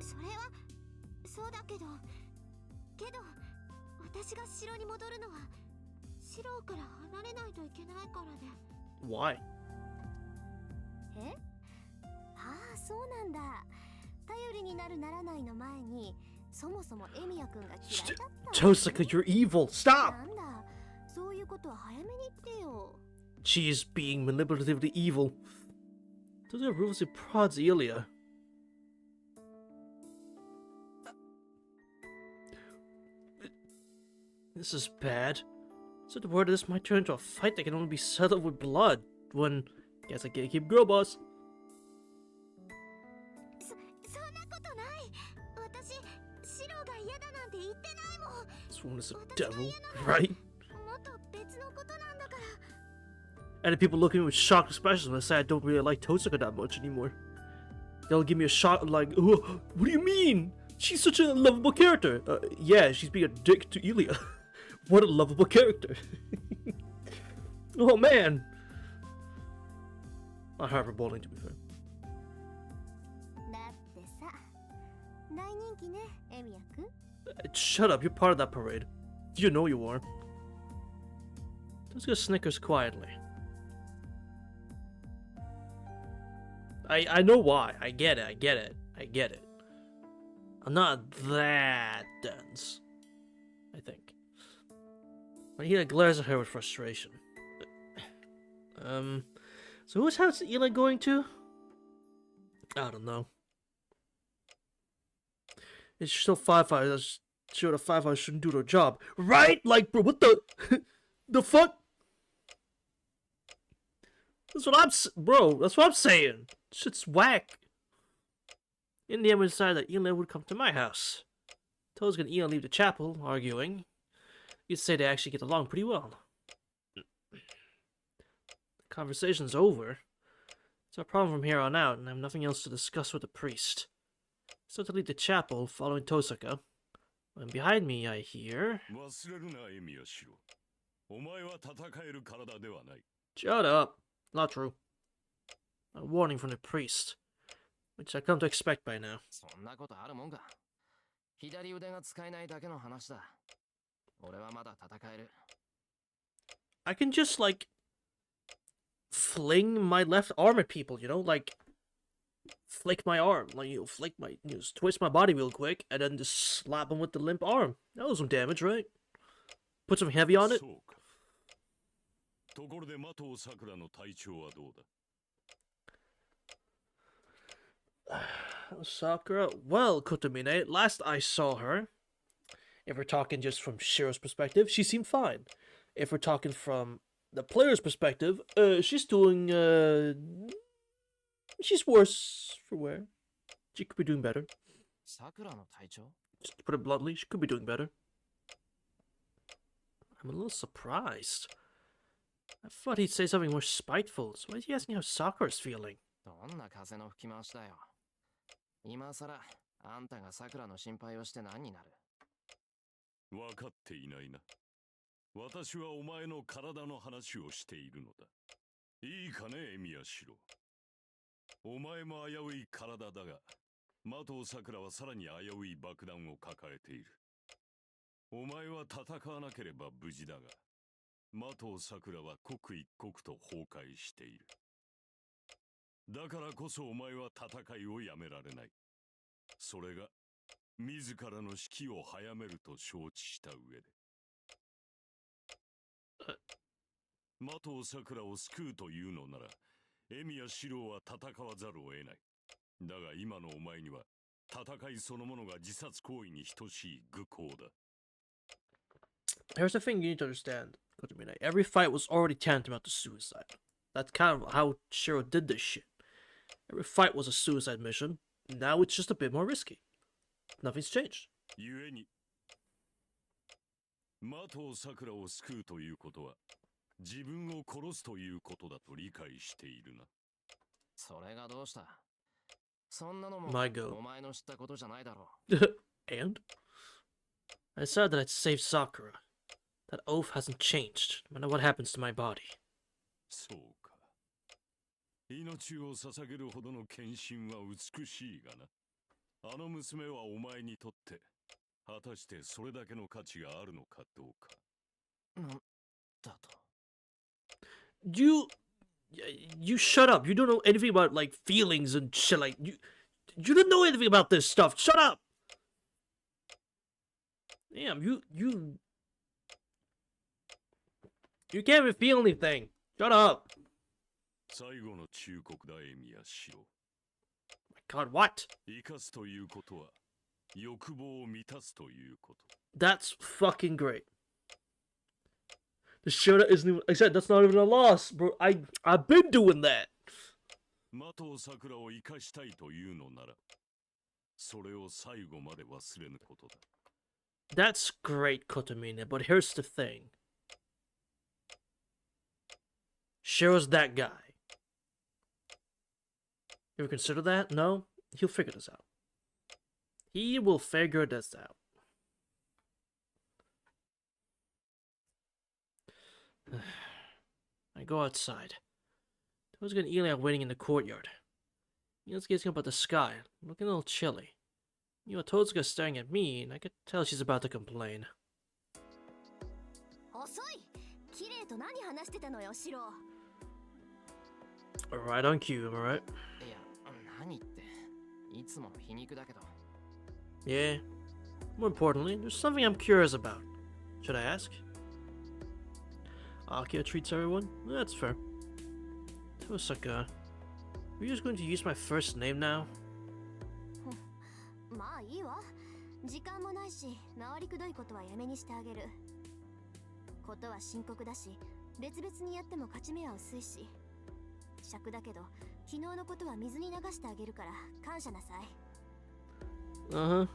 [SPEAKER 3] それはそうだけど私が城に戻るのは城から離れないといけないからで。
[SPEAKER 1] Why?
[SPEAKER 3] え？ああ、そうなんだ。頼りになるならないの前にそもそもエミヤくんが嫌いだった。
[SPEAKER 1] Tosaka, you're evil! Stop!
[SPEAKER 3] なんだ、そういうことは早めに言ってよ。
[SPEAKER 1] She's being manipulatively evil. Tosaka ruthlessly prods Ilya. This is bad. So the word of this might turn into a fight that can only be settled with blood. When guess I can't keep girl boss.
[SPEAKER 3] そんなことない。私、シロが嫌だなんて言ってないもん。
[SPEAKER 1] This woman is a devil, right?
[SPEAKER 3] もっと別のことなんだから。
[SPEAKER 1] And then people look at me with shock, especially when I say I don't really like Tosaka that much anymore. They'll give me a shock like, oh, what do you mean? She's such a lovable character. Yeah, she's being a dick to Ilya. What a lovable character. Oh man. Not hyperbole, to be fair.
[SPEAKER 3] だってさ、大人気ね、エミヤくん。
[SPEAKER 1] Shut up, you're part of that parade. You know you are. Tosaka snickers quietly. I know why. I get it. I'm not that dense, I think. Ila glares at her with frustration. So whose house is Ila going to? I don't know. It's still firefighters. Sure, the firefighters shouldn't do their job, right? Like, bro, what the, the fuck? That's what I'm saying. Shit's whack. In the end, we decided that Ila would come to my house. Toad's gonna Ila leave the chapel, arguing. You'd say they actually get along pretty well. The conversation's over. It's our problem from here on out, and I have nothing else to discuss with the priest. So to leave the chapel, following Tosaka. When behind me, I hear... Shut up. Not true. A warning from the priest, which I come to expect by now.
[SPEAKER 4] そんなことあるもんか。左腕が使えないだけの話だ。俺はまだ戦える。
[SPEAKER 1] I can just, like, fling my left arm at people, you know? Like, flick my arm. Like, just twist my body real quick, and then just slap them with the limp arm. That was some damage, right? Put some heavy on it.
[SPEAKER 2] そうか。ところで麻藤さくらの体調はどうだ?
[SPEAKER 1] Sakura, well, Kotomine, last I saw her, if we're talking just from Shiro's perspective, she seemed fine. If we're talking from the player's perspective, she's doing, she's worse for wear. She could be doing better.
[SPEAKER 4] さくらの体調?
[SPEAKER 1] Just to put it bluntly, she could be doing better. I'm a little surprised. I thought he'd say something more spiteful, so why is he asking how Sakura's feeling?
[SPEAKER 4] どんな風の吹き回しだよ。今さらあんたがさくらの心配をして何になる？
[SPEAKER 2] 分かっていないな。私はお前の体の話をしているのだ。いいかね、エミヤシロ。お前も危うい体だが、麻藤さくらはさらに危うい爆弾を抱えている。お前は戦わなければ無事だが、麻藤さくらは刻一刻と崩壊している。だからこそお前は戦いをやめられない。それが自らの死期を早めると承知した上で。麻藤さくらを救うというのなら、エミやシロは戦わざるを得ない。だが今のお前には、戦いそのものが自殺行為に等しい愚行だ。
[SPEAKER 1] Here's the thing you need to understand, Kotomine. Every fight was already tantamount to suicide. That's kind of how Shiro did this shit. Every fight was a suicide mission. Now it's just a bit more risky. Nothing's changed.
[SPEAKER 2] 故に的藤さくらを救うということは自分を殺すということだと理解しているな。
[SPEAKER 4] それがどうした？そんなのも
[SPEAKER 1] My go.
[SPEAKER 4] お前の知ったことじゃないだろ
[SPEAKER 1] And? I said that I'd save Sakura. That oath hasn't changed, no matter what happens to my body.
[SPEAKER 2] そうか。命を捧げるほどの献身は美しいがな。あの娘はお前にとって果たしてそれだけの価値があるのかどうか。
[SPEAKER 4] なんだと。
[SPEAKER 1] You shut up. You don't know anything about like feelings and shit. Like you don't know anything about this stuff. Shut up. Damn, you can't even feel anything. Shut up.
[SPEAKER 2] 最後の忠告だ、エミヤシロ。
[SPEAKER 1] My God, what?
[SPEAKER 2] 生かすということは欲望を満たすということ。
[SPEAKER 1] That's fucking great. The shooter isn't even. I said that's not even a loss, bro. I've been doing that.
[SPEAKER 2] 的を桜を生かしたいというのなら、それを最後まで忘れぬことだ。
[SPEAKER 1] That's great, Kotomine, but here's the thing. Shiro's that guy. You ever consider that? No? He'll figure this out. He will figure this out. I go outside. Toad's and Eli are waiting in the courtyard. Eli's gazing up at the sky, looking a little chilly. You know, Toad's staring at me, and I could tell she's about to complain.
[SPEAKER 3] 遅い。綺麗と何話してたのよ、シロ。
[SPEAKER 1] Alright on cue, alright?
[SPEAKER 4] いや、何って。いつもの皮肉だけど。
[SPEAKER 1] Yeah. More importantly, there's something I'm curious about. Should I ask? Akio treats everyone? That's fair. Tosaka, are you just going to use my first name now?
[SPEAKER 3] まあいいわ。時間もないし、回りくどいことはやめにしてあげる。ことは深刻だし、別々にやっても勝ち目は薄いし。尺だけど、昨日のことは水に流してあげるから感謝なさい。
[SPEAKER 1] Uh-huh.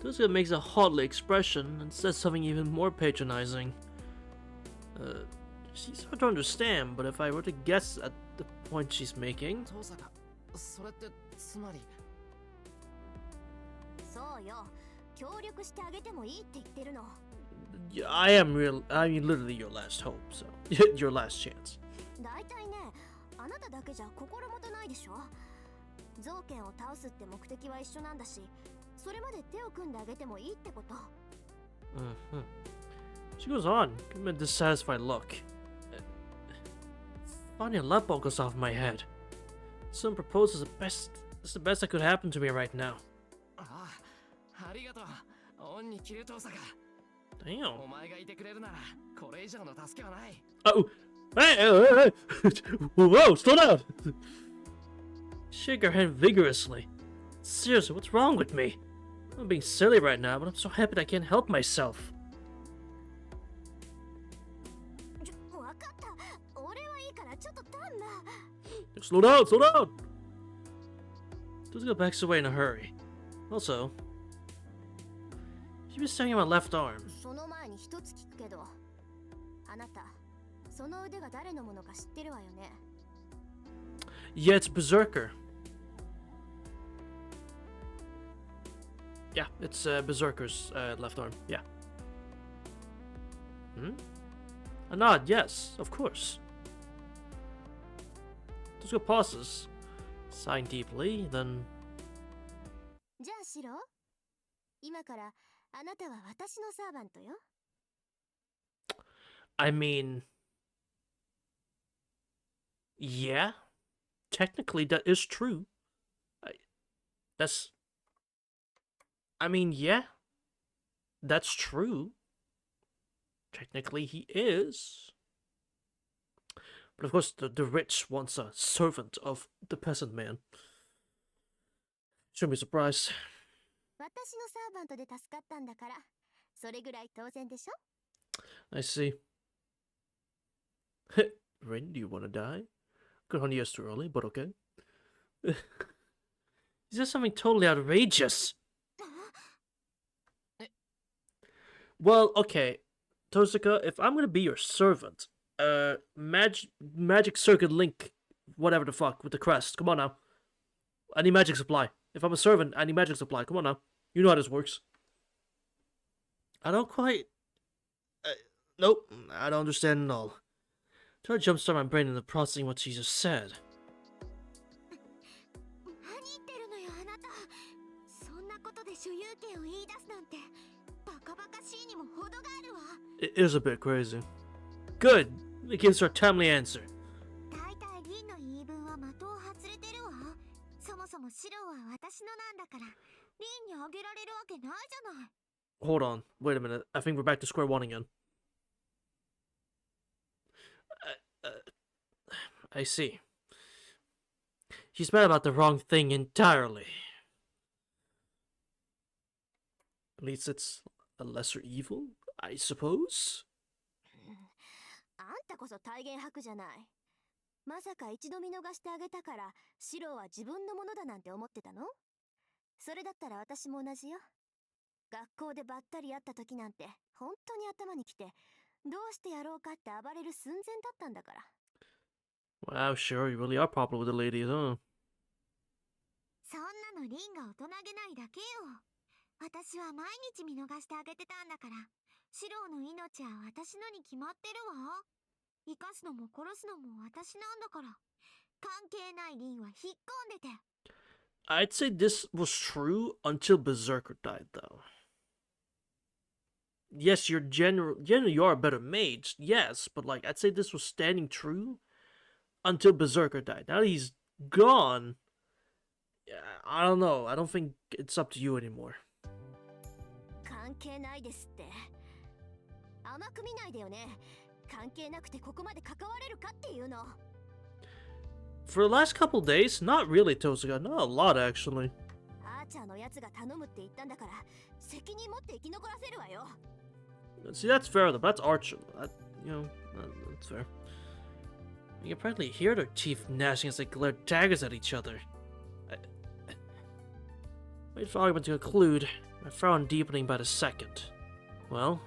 [SPEAKER 1] Tosaka makes a haughty expression and says something even more patronizing. She's hard to understand, but if I were to guess at the point she's making...
[SPEAKER 4] 父さんが、それってつまり。
[SPEAKER 3] そうよ。協力してあげてもいいって言ってるの。
[SPEAKER 1] Yeah, I mean literally your last hope, so your last chance.
[SPEAKER 3] だいたいね、あなただけじゃ心もとないでしょ。造剣を倒すって目的は一緒なんだし、それまで手を組んであげてもいいってこと。
[SPEAKER 1] Mm-hmm. She goes on, giving a dissatisfied look. Finally, a light bulb goes off my head. Someone proposes that's the best that could happen to me right now.
[SPEAKER 4] ああ、ありがとう。恩に着る父さんが。
[SPEAKER 1] Damn.
[SPEAKER 4] お前がいてくれるなら、これ以上の助けはない。
[SPEAKER 1] Oh, hey! Whoa, slow down! Shake her head vigorously. Seriously, what's wrong with me? I'm being silly right now, but I'm so happy that I can't help myself.
[SPEAKER 3] わかった。俺はいいからちょっとタンな。
[SPEAKER 1] Slow down, slow down! Suzuka backs away in a hurry. Also, she was staring at my left arm.
[SPEAKER 3] その前に一つ聞くけど、あなた、その腕が誰のものか知ってるわよね。
[SPEAKER 1] Yeah, it's Berserker. Yeah, it's Berserker's left arm. Yeah. Hmm? A nod, yes, of course. Suzuka pauses, sighing deeply, then...
[SPEAKER 3] じゃあシロ、今からあなたは私のサーバントよ。
[SPEAKER 1] I mean... Yeah. Technically, that is true. I mean, yeah. That's true. Technically, he is. But of course, the rich wants a servant of the peasant man. Shouldn't be surprised.
[SPEAKER 3] 私のサーバントで助かったんだから、それぐらい当然でしょ。
[SPEAKER 1] I see. Rin, do you want to die? Good on you, it's too early, but okay. Is this something totally outrageous? Well, okay, Tosaka, if I'm gonna be your servant, magic circuit link, whatever the fuck, with the crest. Come on now. I need magic supply. If I'm a servant, I need magic supply. Come on now. You know how this works. I don't quite... nope, I don't understand at all. Try to jumpstart my brain into processing what she just said.
[SPEAKER 3] 何言ってるのよあなた。そんなことで所有権を言い出すなんてバカバカしいにも程があるわ。
[SPEAKER 1] It is a bit crazy. Good. It gives her a timely answer.
[SPEAKER 3] 大体リンの言い分は的を外れてるわ。そもそも白は私のなんだからリンにあげられるわけないじゃない。
[SPEAKER 1] Hold on. Wait a minute. I think we're back to square one again. I see. She's mad about the wrong thing entirely. At least it's a lesser evil, I suppose?
[SPEAKER 5] あんたこそ体現博じゃない。まさか一度見逃してあげたから白は自分のものだなんて思ってたの？それだったら私も同じよ。学校でばったり会った時なんて本当に頭にきてどうしてやろうかって暴れる寸前だったんだから。
[SPEAKER 1] Wow, sure, you really are popular with the ladies, huh?
[SPEAKER 3] そんなのリンが大人げないだけよ。私は毎日見逃してあげてたんだからシロの命は私のに決まってるわ。生かすのも殺すのも私なんだから関係ないリンは引っ込んでて。
[SPEAKER 1] I'd say this was true until Berserker died, though. Yes, generally you are a better mage, yes, but like I'd say this was standing true until Berserker died. Now that he's gone, I don't know. I don't think it's up to you anymore.
[SPEAKER 5] 関係ないですって。甘く見ないでよね。関係なくてここまで関われるかっていうの。
[SPEAKER 1] For the last couple days, not really, Tosaka. Not a lot, actually.
[SPEAKER 5] アーチャーのやつが頼むって言ったんだから責任持って生き残らせるわよ。
[SPEAKER 1] See, that's fair, though. That's Archer. That's fair. You can practically hear their teeth gnashing as they glare daggers at each other. Wait for argument to conclude, my frown deepening by the second. Well,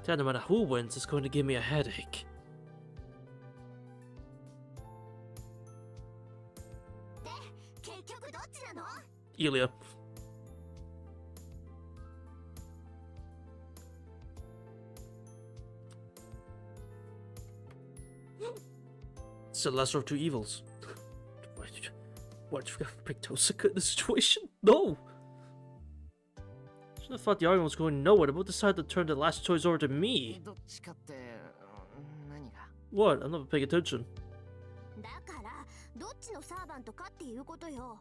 [SPEAKER 1] no matter who wins, it's going to give me a headache.
[SPEAKER 3] で、結局どっちなの？
[SPEAKER 1] Ilya. It's the lesser of two evils. What, you gotta pick Tosaka in this situation? No! I thought the argument was going nowhere. They both decided to turn the last choice over to me.
[SPEAKER 4] どっちかって何が？
[SPEAKER 1] What? I'm not paying attention.
[SPEAKER 5] だからどっちのサーバントかっていうことよ。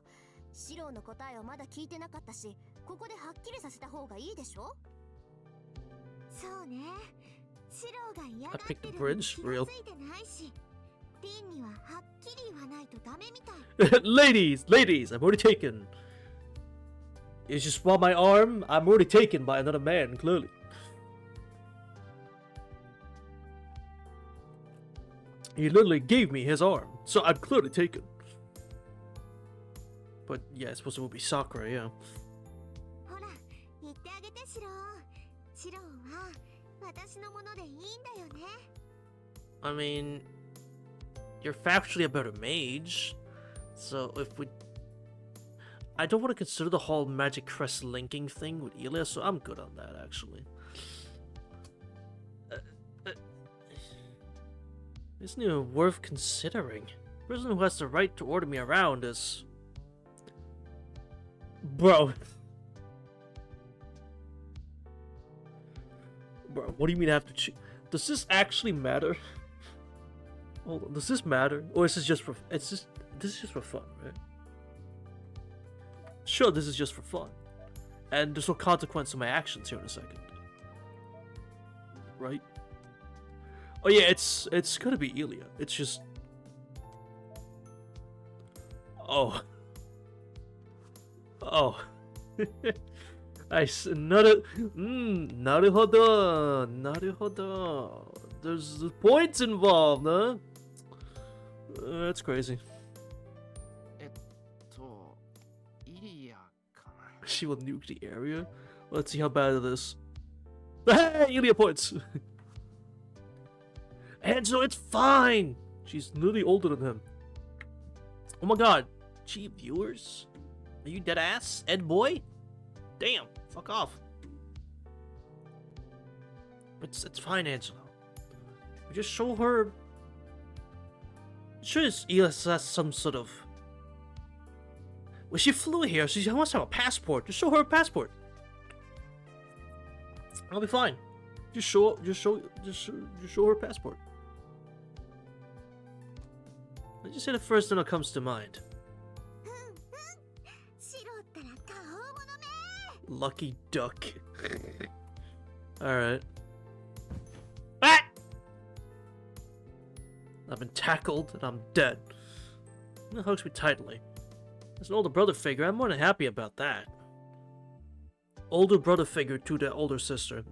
[SPEAKER 5] 白の答えをまだ聞いてなかったし、ここではっきりさせた方がいいでしょ？
[SPEAKER 3] そうね。シロが嫌が
[SPEAKER 1] I
[SPEAKER 3] っ
[SPEAKER 1] picked
[SPEAKER 3] て
[SPEAKER 1] the
[SPEAKER 3] るのに
[SPEAKER 1] bridge,
[SPEAKER 3] 気
[SPEAKER 1] real.
[SPEAKER 3] がついてないし、リンにははっきり言わないとダメみたい。
[SPEAKER 1] Ladies, I'm already taken. It's just while my arm, I'm already taken by another man, clearly. He literally gave me his arm, so I'm clearly taken. But yeah, I suppose it would be Sakura, yeah.
[SPEAKER 3] ほら、言ってあげてシロ。シロは私のものでいいんだよね。
[SPEAKER 1] I mean, you're factually a better mage, so if we... I don't want to consider the whole magic crest linking thing with Ilya, so I'm good on that, actually. Isn't even worth considering. The person who has the right to order me around is... Bro. Bro, what do you mean I have to choose? Does this actually matter? Hold on, does this matter? Or is this just for... this is just for fun, right? Sure, this is just for fun. And there's no consequence to my actions here in a second. Right? Oh yeah, it's gonna be Ilya. It's just... Oh. Oh. Nice. Naruhodo. Naruhodo. There's points involved, huh? That's crazy.
[SPEAKER 4] イリアかな。
[SPEAKER 1] She will nuke the area? Let's see how bad it is. Hey, Ilya points! And so it's fine! She's literally older than him. Oh my god. Cheap viewers? Are you dead ass, Ed boy? Damn, fuck off. It's fine, Angelo. We just show her. Sure, Elias has some sort of. Well, she flew here, so she must have a passport. Just show her a passport. I'll be fine. Just show her a passport. I just say the first thing that comes to mind. Lucky duck. Alright. Ah! I've been tackled and I'm dead. That hugs me tightly. As an older brother figure, I'm more than happy about that. Older brother figure to the older sister.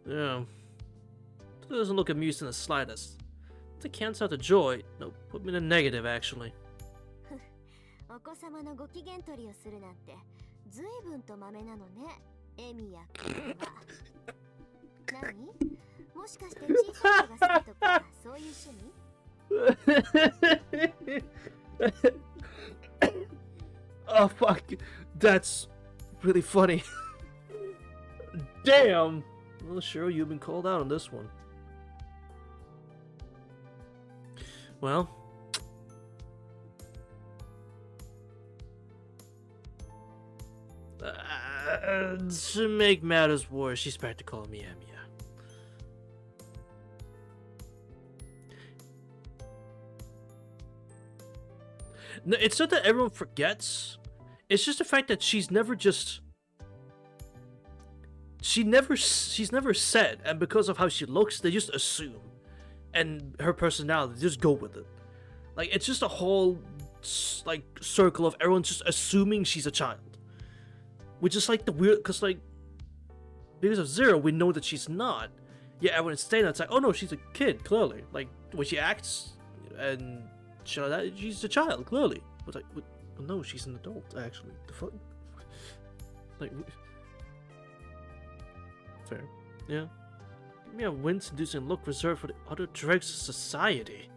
[SPEAKER 1] Yeah. It doesn't look amused in the slightest. To cancel out the joy, no, put me in the negative actually.
[SPEAKER 5] お子様のご機嫌取りをするなんて随分とマメなのね、エミやクリは。何？もしかして小さい子が好きとかそういう趣味？
[SPEAKER 1] Oh fuck, that's really funny. Damn. Well, sure, you've been called out on this one. Well. To make matters worse, she's back to call me Emiya. No, it's not that everyone forgets. It's just the fact that she's never said, and because of how she looks, they just assume, and her personality, just go with it. Like, it's just a whole like circle of everyone just assuming she's a child, which is like the weird, because like because of Zero, we know that she's not. Yeah, everyone's saying that it's like, oh no, she's a kid, clearly. Like when she acts and shit like that, she's a child, clearly. But like, well, no, she's an adult, actually. The fuck? Like, fair. Yeah. Give me a wince-inducing look reserved for the other dregs of society.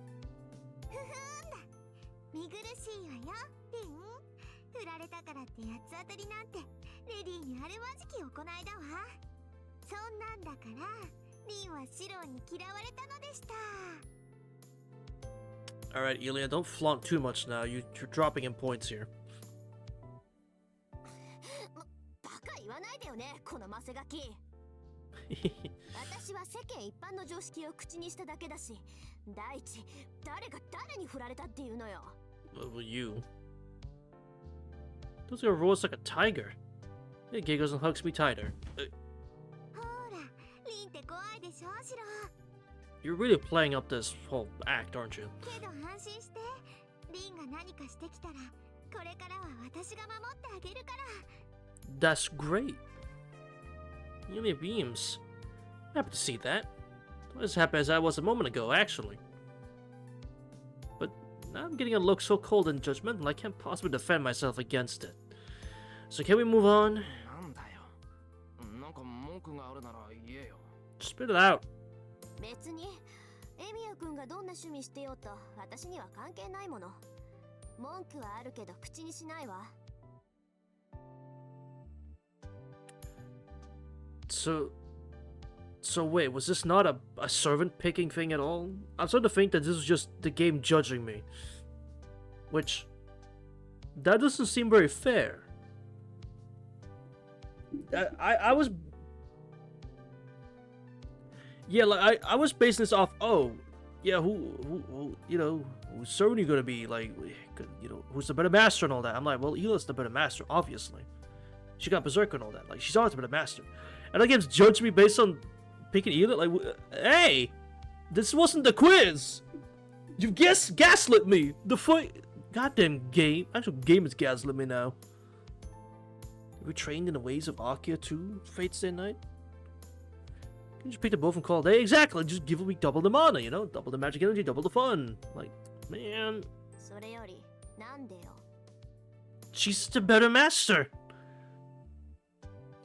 [SPEAKER 3] 見苦しいわよ、リン。振られたからって八つ当たりなんてレディーにあるまじき行いだわ。そんなんだからリンはシロに嫌われたのでした。
[SPEAKER 1] Alright, Ilya, don't flaunt too much now. You're dropping in points here.
[SPEAKER 5] バカ言わないでよね、このマセガキ。私は世間一般の常識を口にしただけだし、第一、誰が誰に振られたっていうのよ。
[SPEAKER 1] Well, you. Those are roars like a tiger. It giggles and hugs me tighter.
[SPEAKER 3] ほら、リンって怖いでしょ、シロ。
[SPEAKER 1] You're really playing up this whole act, aren't you?
[SPEAKER 3] けど安心して、リンが何かしてきたら、これからは私が守ってあげるから。
[SPEAKER 1] That's great. Ilya beams. Happy to see that. As happy as I was a moment ago, actually. But now I'm getting a look so cold and judgmental I can't possibly defend myself against it. So can we move on?
[SPEAKER 4] なんだよ。なんか文句があるなら言えよ。
[SPEAKER 1] Spit it out.
[SPEAKER 5] 別にエミヤ君がどんな趣味してようと私には関係ないもの。文句はあるけど口にしないわ。
[SPEAKER 1] So wait, was this not a servant picking thing at all? I'm starting to think that this was just the game judging me. Which, that doesn't seem very fair. I was... Yeah, like, I was basing this off, oh, yeah, who you know, who's servant you gonna be, like, you know, who's the better master and all that. I'm like, well, Eli's the better master, obviously. She got Berserker and all that, like, she's always the better master. And the game's judging me based on picking Eli, like, hey, this wasn't the quiz! You gaslit me! The fuck? Goddamn game. Actual game is gaslit me now. we trained in the ways of Akia too, Fate's Day Night? You just pick them both and call it a day? Exactly, just give me double the mana, you know? Double the magic energy, double the fun. Like, man.
[SPEAKER 5] それよりなんでよ。
[SPEAKER 1] She's the better master!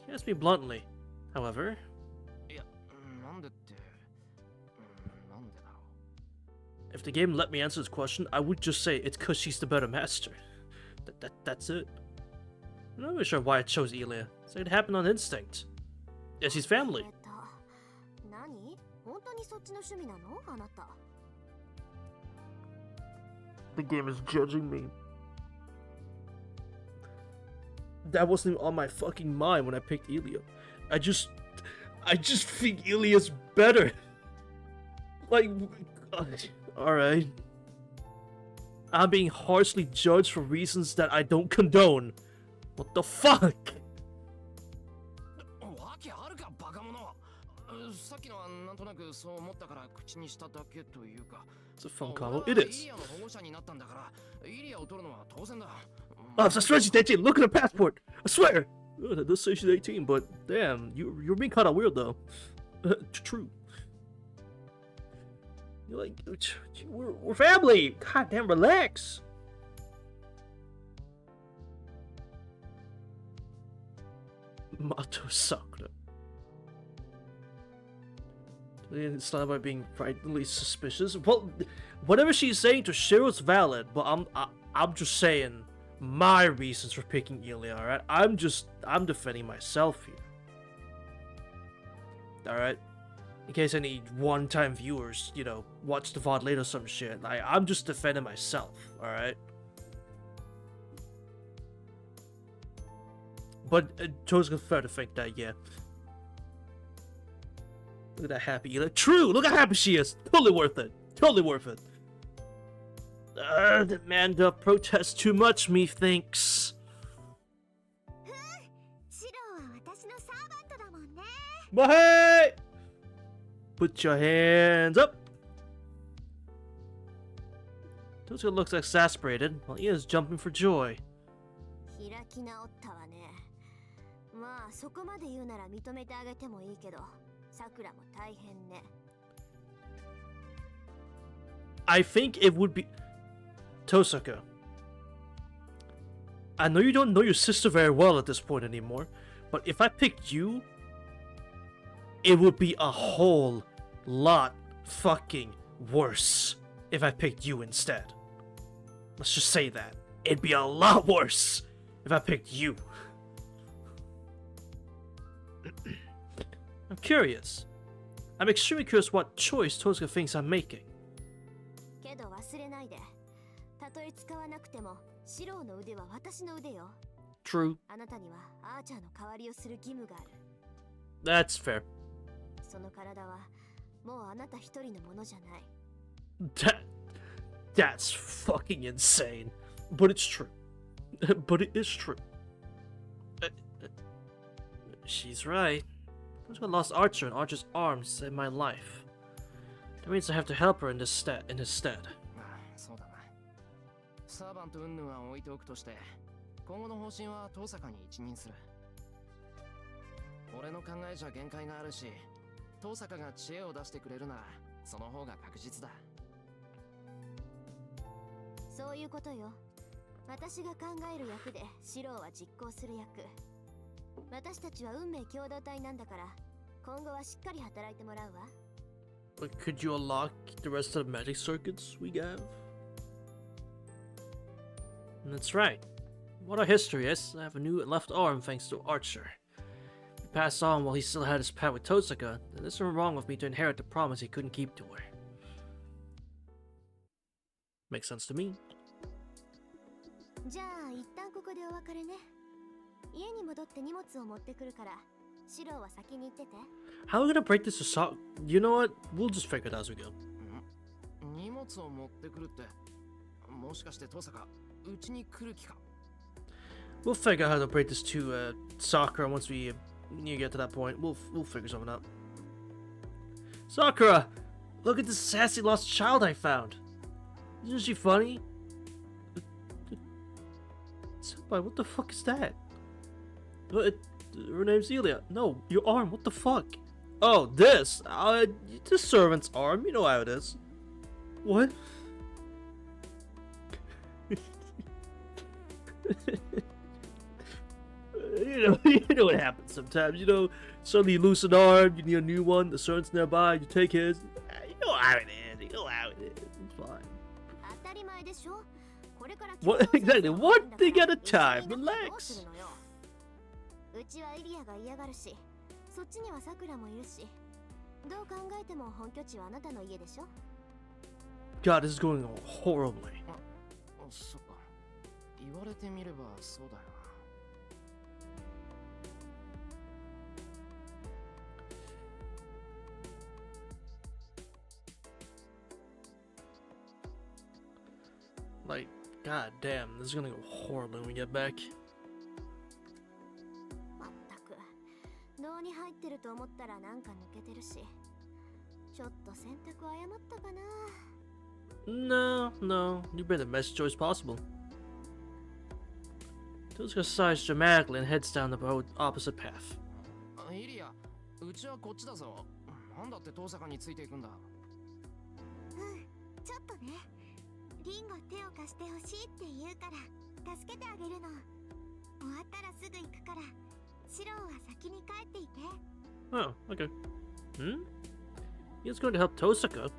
[SPEAKER 1] He asked me bluntly. However,
[SPEAKER 4] いや、なんでって、なんでだろう。
[SPEAKER 1] if the game let me answer this question, I would just say it's because she's the better master. That's it. I'm not really sure why I chose Elia. So it happened on instinct. Yeah, she's family.
[SPEAKER 5] 何？本当にそっちの趣味なの？あなた。
[SPEAKER 1] The game is judging me. That wasn't even on my fucking mind when I picked Elia. I just think Elia's better. Like, alright. I'm being harshly judged for reasons that I don't condone. What the fuck?
[SPEAKER 4] わけあるかバカ者。さっきのはなんとなくそう思ったから口にしただけというか。
[SPEAKER 1] It's a fun combo. It is.
[SPEAKER 4] イリアの保護者になったんだからイリアを取るのは当然だ。
[SPEAKER 1] Oh, I swear she's 18. Look at her passport. I swear. Oh, that does say she's 18, but damn, you're being kind of weird though. True. You're like, we're family. God damn, relax. Mato Sakura. It's not about being frightfully suspicious. Well, whatever she's saying to Shiro's valid, but I'm just saying my reasons for picking Elia, alright? I'm defending myself here. Alright? In case any one-time viewers, you know, watch the VOD later or some shit. I'm just defending myself, alright? But totally fair to think that, yeah. Look at that happy Elia. True! Look how happy she is! Totally worth it. Totally worth it. The man doth protest too much, methinks.
[SPEAKER 3] シロは私のサーバントだもんね。
[SPEAKER 1] But hey! Put your hands up! Tosuka looks exasperated, while Ian's jumping for joy.
[SPEAKER 5] 開き直ったわね。まあそこまで言うなら認めてあげてもいいけど、さくらも大変ね。
[SPEAKER 1] I think it would be... Tosuka. I know you don't know your sister very well at this point anymore, but if I picked you, it would be a whole lot fucking worse if I picked you instead. Let's just say that. It'd be a lot worse if I picked you. I'm curious. I'm extremely curious what choice Tosuka thinks I'm making.
[SPEAKER 5] けど忘れないで。たとえ使わなくても、シロの腕は私の腕よ。
[SPEAKER 1] True.
[SPEAKER 5] あなたにはアーチャーの代わりをする義務がある。
[SPEAKER 1] That's fair.
[SPEAKER 5] その体はもうあなた一人のものじゃない。
[SPEAKER 1] That's fucking insane. But it's true. But it is true. She's right. I lost Archer and Archer's arms saved my life. That means I have to help her in his stead.
[SPEAKER 4] まあそうだな。サーバント云々は置いておくとして、今後の方針は遠坂に一任する。俺の考えじゃ限界があるし、遠坂が知恵を出してくれるなら、その方が確実だ。
[SPEAKER 5] そういうことよ。私が考える役でシローは実行する役。私たちは運命共同体なんだから、今後はしっかり働いてもらうわ。
[SPEAKER 1] But could you unlock the rest of the magic circuits we have? That's right. What our history is, I have a new left arm thanks to Archer. He passed on while he still had his pet with Tosuka, and there's nothing wrong with me to inherit the promise he couldn't keep to her. Makes sense to me.
[SPEAKER 5] じゃあ一旦ここでお別れね。家に戻って荷物を持ってくるから、シローは先に行ってて。
[SPEAKER 1] How are we gonna break this to solve? You know what? We'll just figure it out as we go.
[SPEAKER 4] 荷物を持ってくるって、もしかして遠坂、うちに来る気か。
[SPEAKER 1] We'll figure out how to break this to Sakura once we get to that point. We'll figure something out. Sakura, look at this sassy lost child I found. Isn't she funny? Senpai, what the fuck is that? What? Her name's Elia. No, your arm. What the fuck? Oh, this. The servant's arm. You know how it is. What? you know what happens sometimes. You know, suddenly you lose an arm. You need a new one. The servant's nearby. You take his. You know how it is. You know how it is. It's fine.
[SPEAKER 5] 当たり前でしょ。これから
[SPEAKER 1] What
[SPEAKER 5] 共同生活
[SPEAKER 1] exactly?
[SPEAKER 5] を
[SPEAKER 1] One
[SPEAKER 5] するんだ
[SPEAKER 1] thing
[SPEAKER 5] から
[SPEAKER 1] at a
[SPEAKER 5] 一緒
[SPEAKER 1] time.
[SPEAKER 5] になってどう
[SPEAKER 1] Relax.
[SPEAKER 5] するのよ。うちはイリアが嫌がるし、そっちにはサクラもいるし、どう考えても本拠地はあなたの家でしょ。
[SPEAKER 1] God, this is going horribly.
[SPEAKER 4] そっか。言われてみればそうだよな。
[SPEAKER 1] Like, god damn, this is gonna go horribly when we get back.
[SPEAKER 5] まったく、脳に入ってると思ったらなんか抜けてるし、ちょっと選択誤ったかな。
[SPEAKER 1] No, no, you made the best choice possible. Tuska sighs dramatically and heads down the opposite path.
[SPEAKER 4] イリア、うちはこっちだぞ。なんだって遠坂についていくんだ。
[SPEAKER 3] ちょっとね。リンゴ手を貸してほしいって言うから助けてあげるの。終わったらすぐ行くからシローは先に帰っていて。
[SPEAKER 1] Oh, okay. He was going to help Tosaka.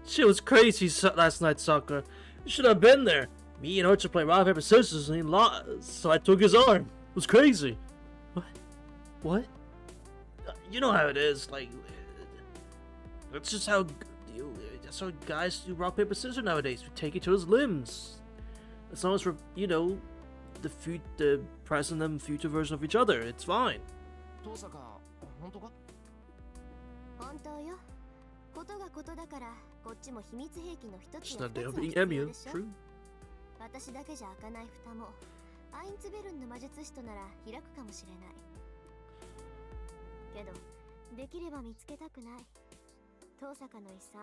[SPEAKER 1] She was crazy last night, Sakura. You should have been there. Me and Archer played rock, paper, scissors, and he lost, so I took his arm. It was crazy. What? What? You know how it is, like... That's just how... That's how guys do rock, paper, scissors nowadays. We take each other's limbs. As long as we're, you know, the present and future version of each other, it's fine.
[SPEAKER 4] 遠坂、本当か？
[SPEAKER 5] 本当よ。ことがことだから、こっちも秘密兵器の一つ
[SPEAKER 1] It's
[SPEAKER 5] や
[SPEAKER 1] not
[SPEAKER 5] 二つは
[SPEAKER 1] being
[SPEAKER 5] 必要
[SPEAKER 1] Emu.
[SPEAKER 5] でしょ。
[SPEAKER 1] True.
[SPEAKER 5] 私だけじゃ開かない蓋も、アインツベルンの魔術師となら開くかもしれない。けど、できれば見つけたくない。遠坂の遺産、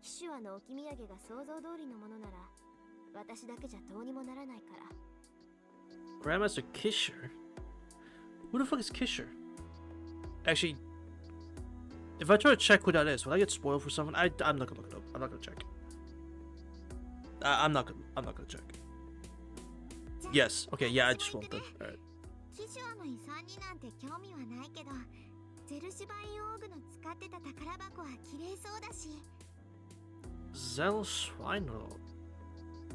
[SPEAKER 5] 騎手話の置き土産が想像通りのものなら、私だけじゃどうにもならないから。
[SPEAKER 1] Grandmaster Kisher? Who the fuck is Kisher? Actually, if I try to check who that is, will I get spoiled for someone? I'm not gonna look it up. I'm not gonna check. I'm not gonna check. Yes. Okay. Yeah. I just won't. Then. All right.
[SPEAKER 3] 騎士王の遺産になんて興味はないけど、ゼルシュバインオーグの使ってた宝箱は綺麗そうだし。
[SPEAKER 1] Zell Schweinorg.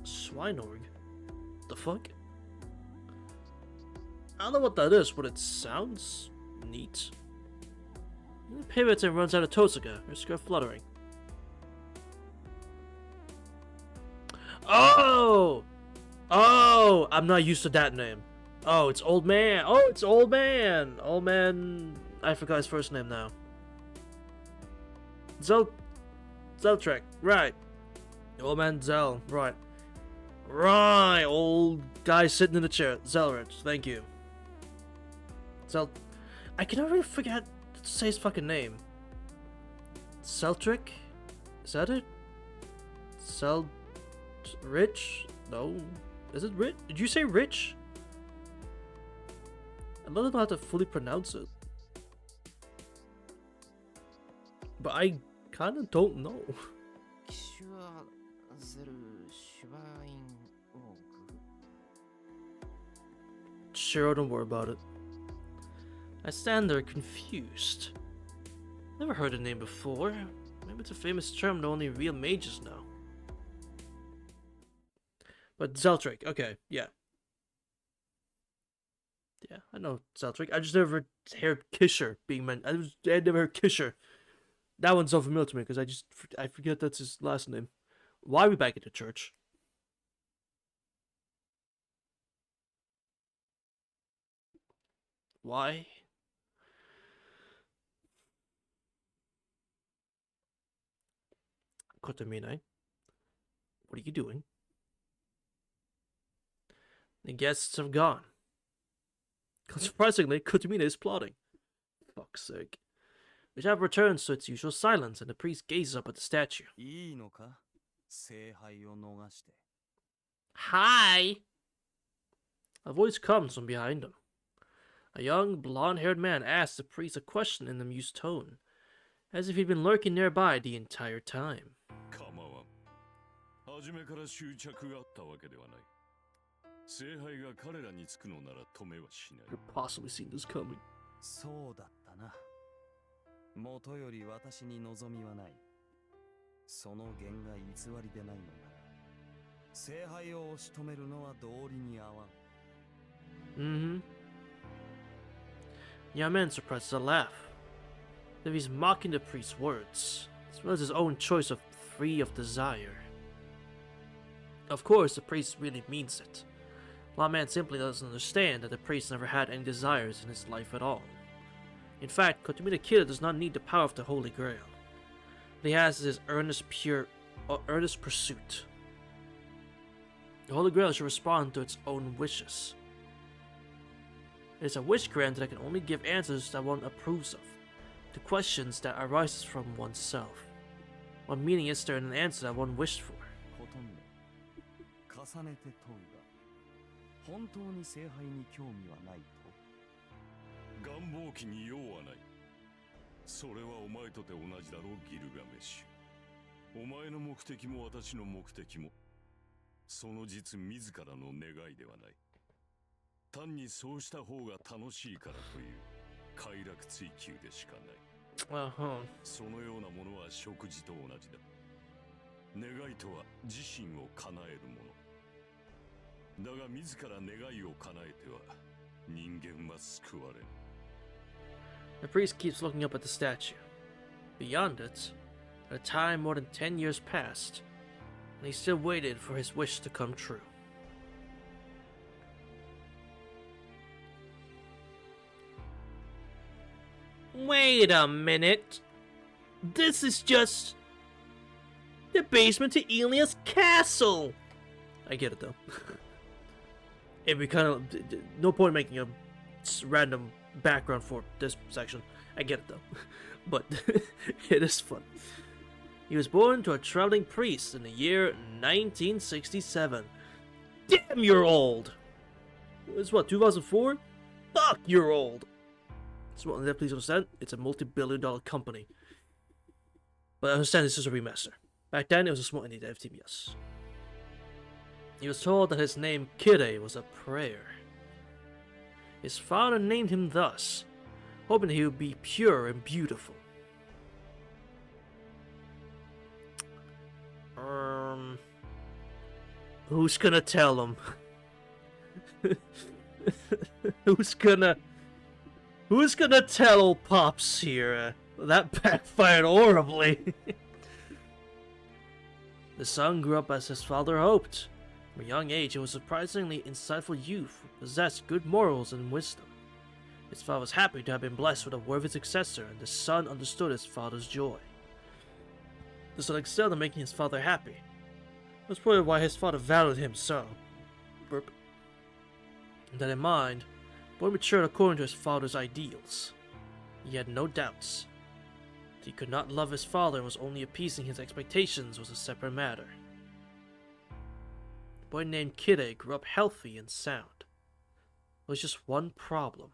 [SPEAKER 1] Schweinorg? The fuck? I don't know what that is, but it sounds neat. Pivots and runs out of Tosaka, her skirt fluttering. Oh! Oh! I'm not used to that name. Oh, it's Old Man. Oh, it's Old Man. Old Man. I forgot his first name now. Zeltrek. Right. Old Man Zell. Right. Right. Old guy sitting in the chair. Zelrich. Thank you. I can never forget to say his fucking name. Celtric? Is that it? Rich? No. Is it Rich? Did you say Rich? I don't know how to fully pronounce it. But I kinda don't know.
[SPEAKER 4] 騎手はゼルシュバインオーグ。
[SPEAKER 1] Sure, don't worry about it. I stand there confused. Never heard the name before. Maybe it's a famous term that only real mages know. But Zeltric, okay, yeah. Yeah, I know Zeltric. I just never heard Kisher being mentioned. I never heard Kisher. That one's so familiar to me because I forget that's his last name. Why are we back at the church? Why? Kotomine, what are you doing? The guests have gone. Surprisingly, Kotomine is plotting. Fuck's sake. The shop returns to its usual silence, and the priest gazes up at the statue.
[SPEAKER 6] いいのか聖杯を逃して
[SPEAKER 1] Hi! A voice comes from behind him. A young, blonde-haired man asked the priest a question in an amused tone, as if he'd been lurking nearby the entire time.
[SPEAKER 2] 構わん。初めから執着があったわけではない。聖杯が彼らにつくのなら止めはしない。
[SPEAKER 1] Could have possibly seen this coming.
[SPEAKER 6] そうだったな。もとより私に望みはない。その言が偽りでないのなら、聖杯を押し止めるのは道理に合わん。
[SPEAKER 1] Mm-hmm. Young man suppresses a laugh. If he's mocking the priest's words, as well as his own choice of free of desire. Of course, the priest really means it. Blonde man simply doesn't understand that the priest never had any desires in his life at all. In fact, Kotomita Kida does not need the power of the Holy Grail. What he has is his earnest pursuit. The Holy Grail should respond to its own wishes. It is a wish granted that can only give answers that one approves of, to questions that arises from oneself. What meaning is there in an answer that one wished for?
[SPEAKER 6] 重ねて問うが、本当に聖杯に興味はないと？
[SPEAKER 2] 願望期に用はない。それはお前とて同じだろう、ギルガメシュ。お前の目的も私の目的も、その実自らの願いではない。単にそうした方が楽しいからという快楽追求でしかない。そのようなものは食事と同じだ。願いとは自身を叶えるもの。だが自ら願いを叶えては人間は救われる。
[SPEAKER 1] The priest keeps looking up at the statue. Beyond it, at a time more than 10 years passed, and he still waited for his wish to come true. Wait a minute. This is just the basement to Elia's castle. I get it though. It'd be kind of no point making a random background for this section. I get it though, but it is fun. He was born to a traveling priest in the year 1967. Damn, you're old. It's what, 2004? Fuck, you're old. So please understand, it's a multi-billion-dollar company. But I understand this is a remaster. Back then, it was a small indie dev team, yes. He was told that his name, Kide, was a prayer. His father named him thus, hoping that he would be pure and beautiful. Who's gonna tell him? Who's gonna tell old Pops here? That backfired horribly. The son grew up as his father hoped. From a young age, he was a surprisingly insightful youth who possessed good morals and wisdom. His father was happy to have been blessed with a worthy successor, and the son understood his father's joy. The son excelled in making his father happy. That's probably why his father valued him so. Burp. With that in mind, the boy matured according to his father's ideals. He had no doubts. That he could not love his father and was only appeasing his expectations was a separate matter. The boy named Kide grew up healthy and sound. There was just one problem.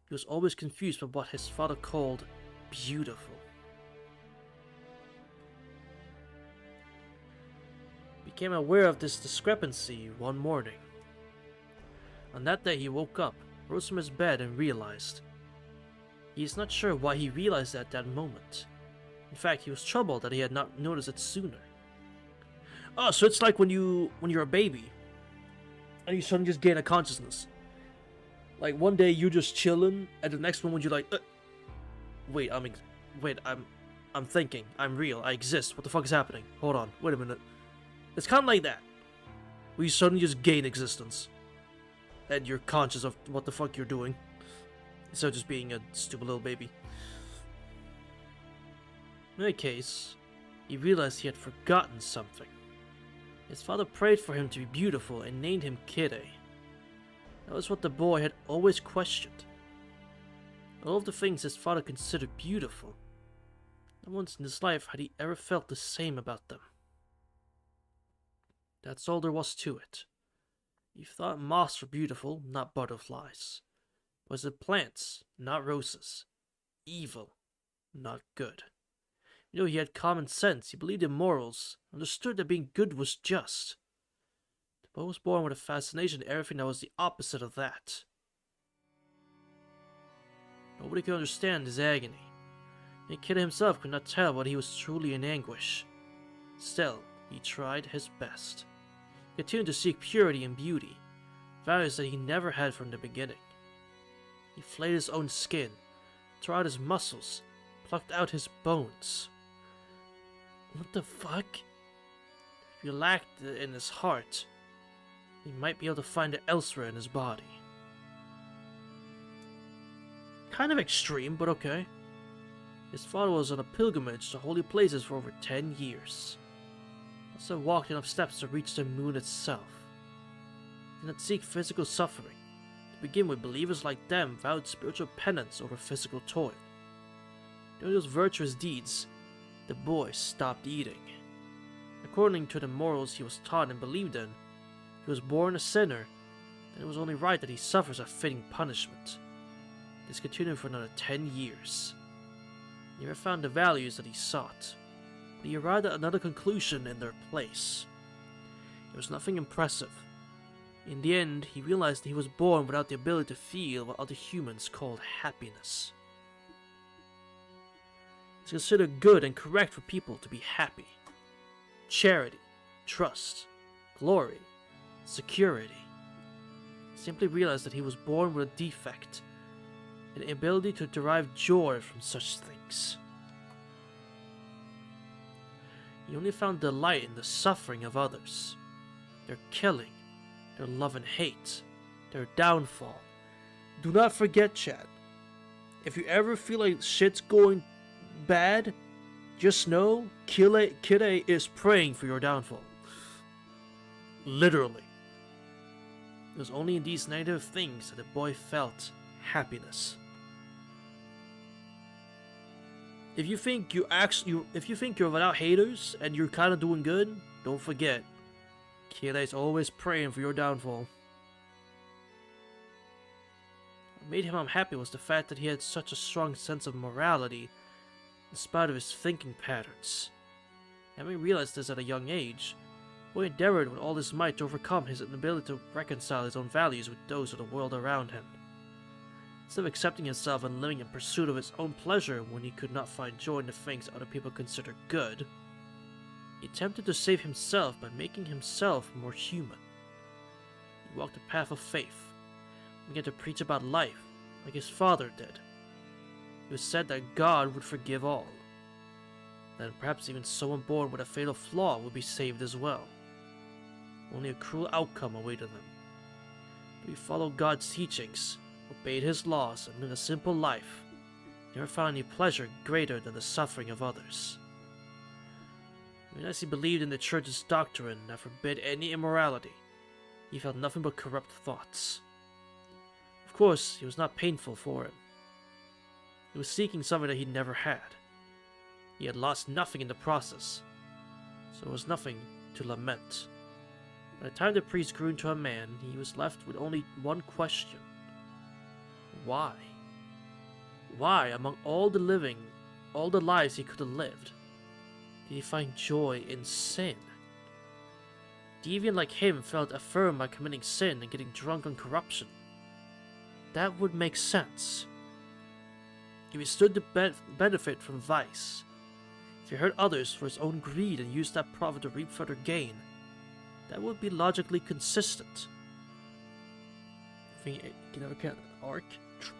[SPEAKER 1] He was always confused by what his father called beautiful. He became aware of this discrepancy one morning. On that day he woke up, rose from his bed and realized. He is not sure why he realized at that moment. In fact, he was troubled that he had not noticed it sooner. Oh, so it's like when you're a baby and you suddenly just gain a consciousness. Like one day you're just chilling, and the next moment you're like, I'm thinking, I'm real, I exist. What the fuck is happening? Hold on, wait a minute. It's kind of like that. Where you suddenly just gain existence, and you're conscious of what the fuck you're doing, instead of just being a stupid little baby. In any case, he realized he had forgotten something. His father prayed for him to be beautiful and named him Kide. That was what the boy had always questioned. All of the things his father considered beautiful, not once in his life had he ever felt the same about them. That's all there was to it. He thought moths were beautiful, not butterflies. Poison plants, not roses. Evil, not good. You know, he had common sense, he believed in morals, understood that being good was just. The boy was born with a fascination with everything that was the opposite of that. Nobody could understand his agony. The kid himself could not tell whether he was truly in anguish. Still, he tried his best. He continued to seek purity and beauty, values that he never had from the beginning. He flayed his own skin, tore out his muscles, plucked out his bones. What the fuck? If he lacked it in his heart, he might be able to find it elsewhere in his body. Kind of extreme, but okay. His father was on a pilgrimage to holy places for over 10 years. Also walked enough steps to reach the moon itself. He did not seek physical suffering. To begin with, believers like them vowed spiritual penance over physical toil. Doing those virtuous deeds, the boy stopped eating. According to the morals he was taught and believed in, if he was born a sinner, then it was only right that he suffers a fitting punishment. This continued for another 10 years. He never found the values that he sought, but he arrived at another conclusion in their place. It was nothing impressive. In the end, he realized that he was born without the ability to feel what other humans called happiness. It's considered good and correct for people to be happy. Charity, trust, glory, security. He simply realized that he was born with a defect, an ability to derive joy from such things. He only found delight in the suffering of others, their killing, their love and hate, their downfall. Do not forget, Chad, if you ever feel like shit's going bad, just know Kire is praying for your downfall. Literally. It was only in these negative things that the boy felt happiness. If you think you're without haters and you're kind of doing good, don't forget, Kira is always praying for your downfall. What made him unhappy was the fact that he had such a strong sense of morality, in spite of his thinking patterns. Having realized this at a young age, Boy endeavored with all his might to overcome his inability to reconcile his own values with those of the world around him. Instead of accepting himself and living in pursuit of his own pleasure when he could not find joy in the things other people consider good, he attempted to save himself by making himself more human. He walked the path of faith, and began to preach about life, like his father did. It was said that God would forgive all, then perhaps even someone born with a fatal flaw would be saved as well. Only a cruel outcome awaited them. If we followed God's teachings, obeyed his laws, and lived a simple life, he never found any pleasure greater than the suffering of others. Even as he believed in the church's doctrine that forbid any immorality, he felt nothing but corrupt thoughts. Of course, it was not painful for him. He was seeking something that he never had. He had lost nothing in the process, so there was nothing to lament. By the time the priest grew into a man, he was left with only one question. Why? Why, among all the living, all the lives he could have lived, did he find joy in sin? Deviant like him felt affirmed by committing sin and getting drunk on corruption. That would make sense. If he stood to benefit from vice, if he hurt others for his own greed and used that profit to reap further gain, that would be logically consistent. I think it can never count an arc. True.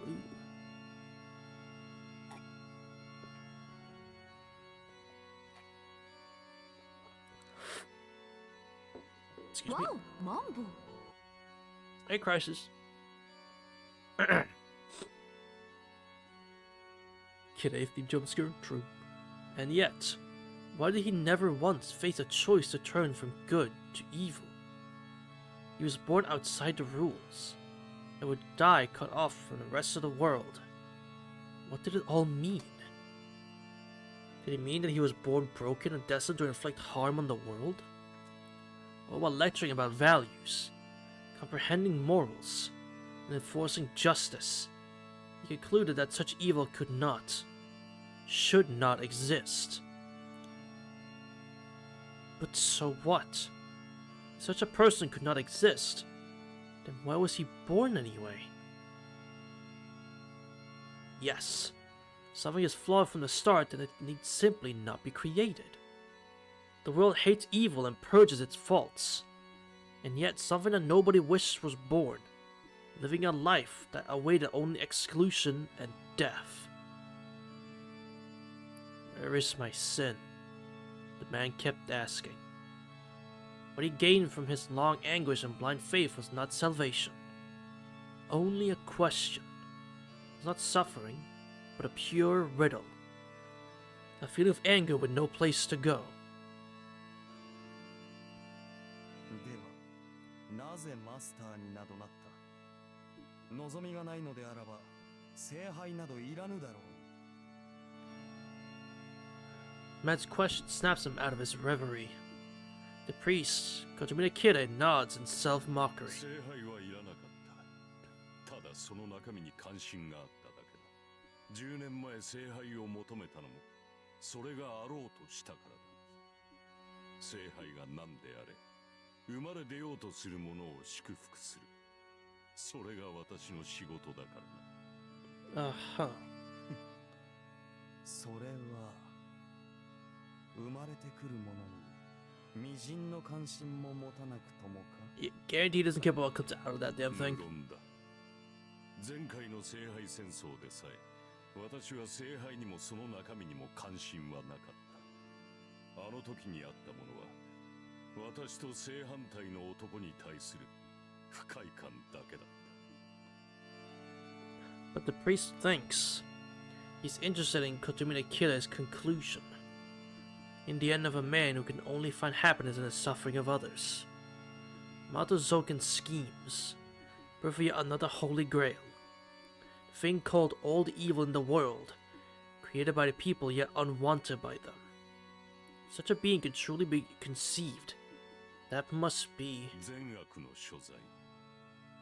[SPEAKER 1] Excuse me.
[SPEAKER 5] Wow, Mambo.
[SPEAKER 1] Hey, Crisis. Kid 8th jump scare? True. And yet, why did he never once face a choice to turn from good to evil? He was born outside the rules, and would die cut off from the rest of the world. What did it all mean? Did it mean that he was born broken and destined to inflict harm on the world? What about lecturing about values, comprehending morals, and enforcing justice He concluded that such evil could not, should not exist. But so what? If such a person could not exist, then why was he born anyway? Yes, something is flawed from the start and it need simply not be created. The world hates evil and purges its faults, and yet something that nobody wished was born, living a life that awaited only exclusion and death. Where is my sin? The man kept asking. What he gained from his long anguish and blind faith was not salvation, only a question. It was not suffering, but a pure riddle. A feeling of anger with no place to go.
[SPEAKER 6] では、なぜマスターになどなった？望みがないのであらば、聖杯などいらぬだろう。
[SPEAKER 1] Man's question snaps him out of his reverie. The priest, Kotomine Kide, nods in self-mockery.
[SPEAKER 2] 聖杯はいらなかった。ただその中身に関心があっただけだ。10年前聖杯を求めたのも、それがあろうとしたからだ。聖杯が何であれ、生まれ出ようとする者を祝福する。それが私の仕事だからな。
[SPEAKER 1] Uh-huh.
[SPEAKER 6] それは生まれてくる者に微塵の関心も持たなくともか。
[SPEAKER 1] Guarantee he doesn't care about what comes out of that damn thing.
[SPEAKER 2] 無論だ。前回の聖杯戦争でさえ、私は聖杯にもその中身にも関心はなかった。あの時にあったものは、私と正反対の男に対する不快感だけだった。
[SPEAKER 1] But the priest thinks he's interested in Kotomine Kide's conclusion. In the end of a man who can only find happiness in the suffering of others. Matozokan schemes, birth of yet another holy grail. The thing called all the evil in the world, created by the people yet unwanted by them. If such a being can truly be conceived, that must be...
[SPEAKER 2] 善悪の所在。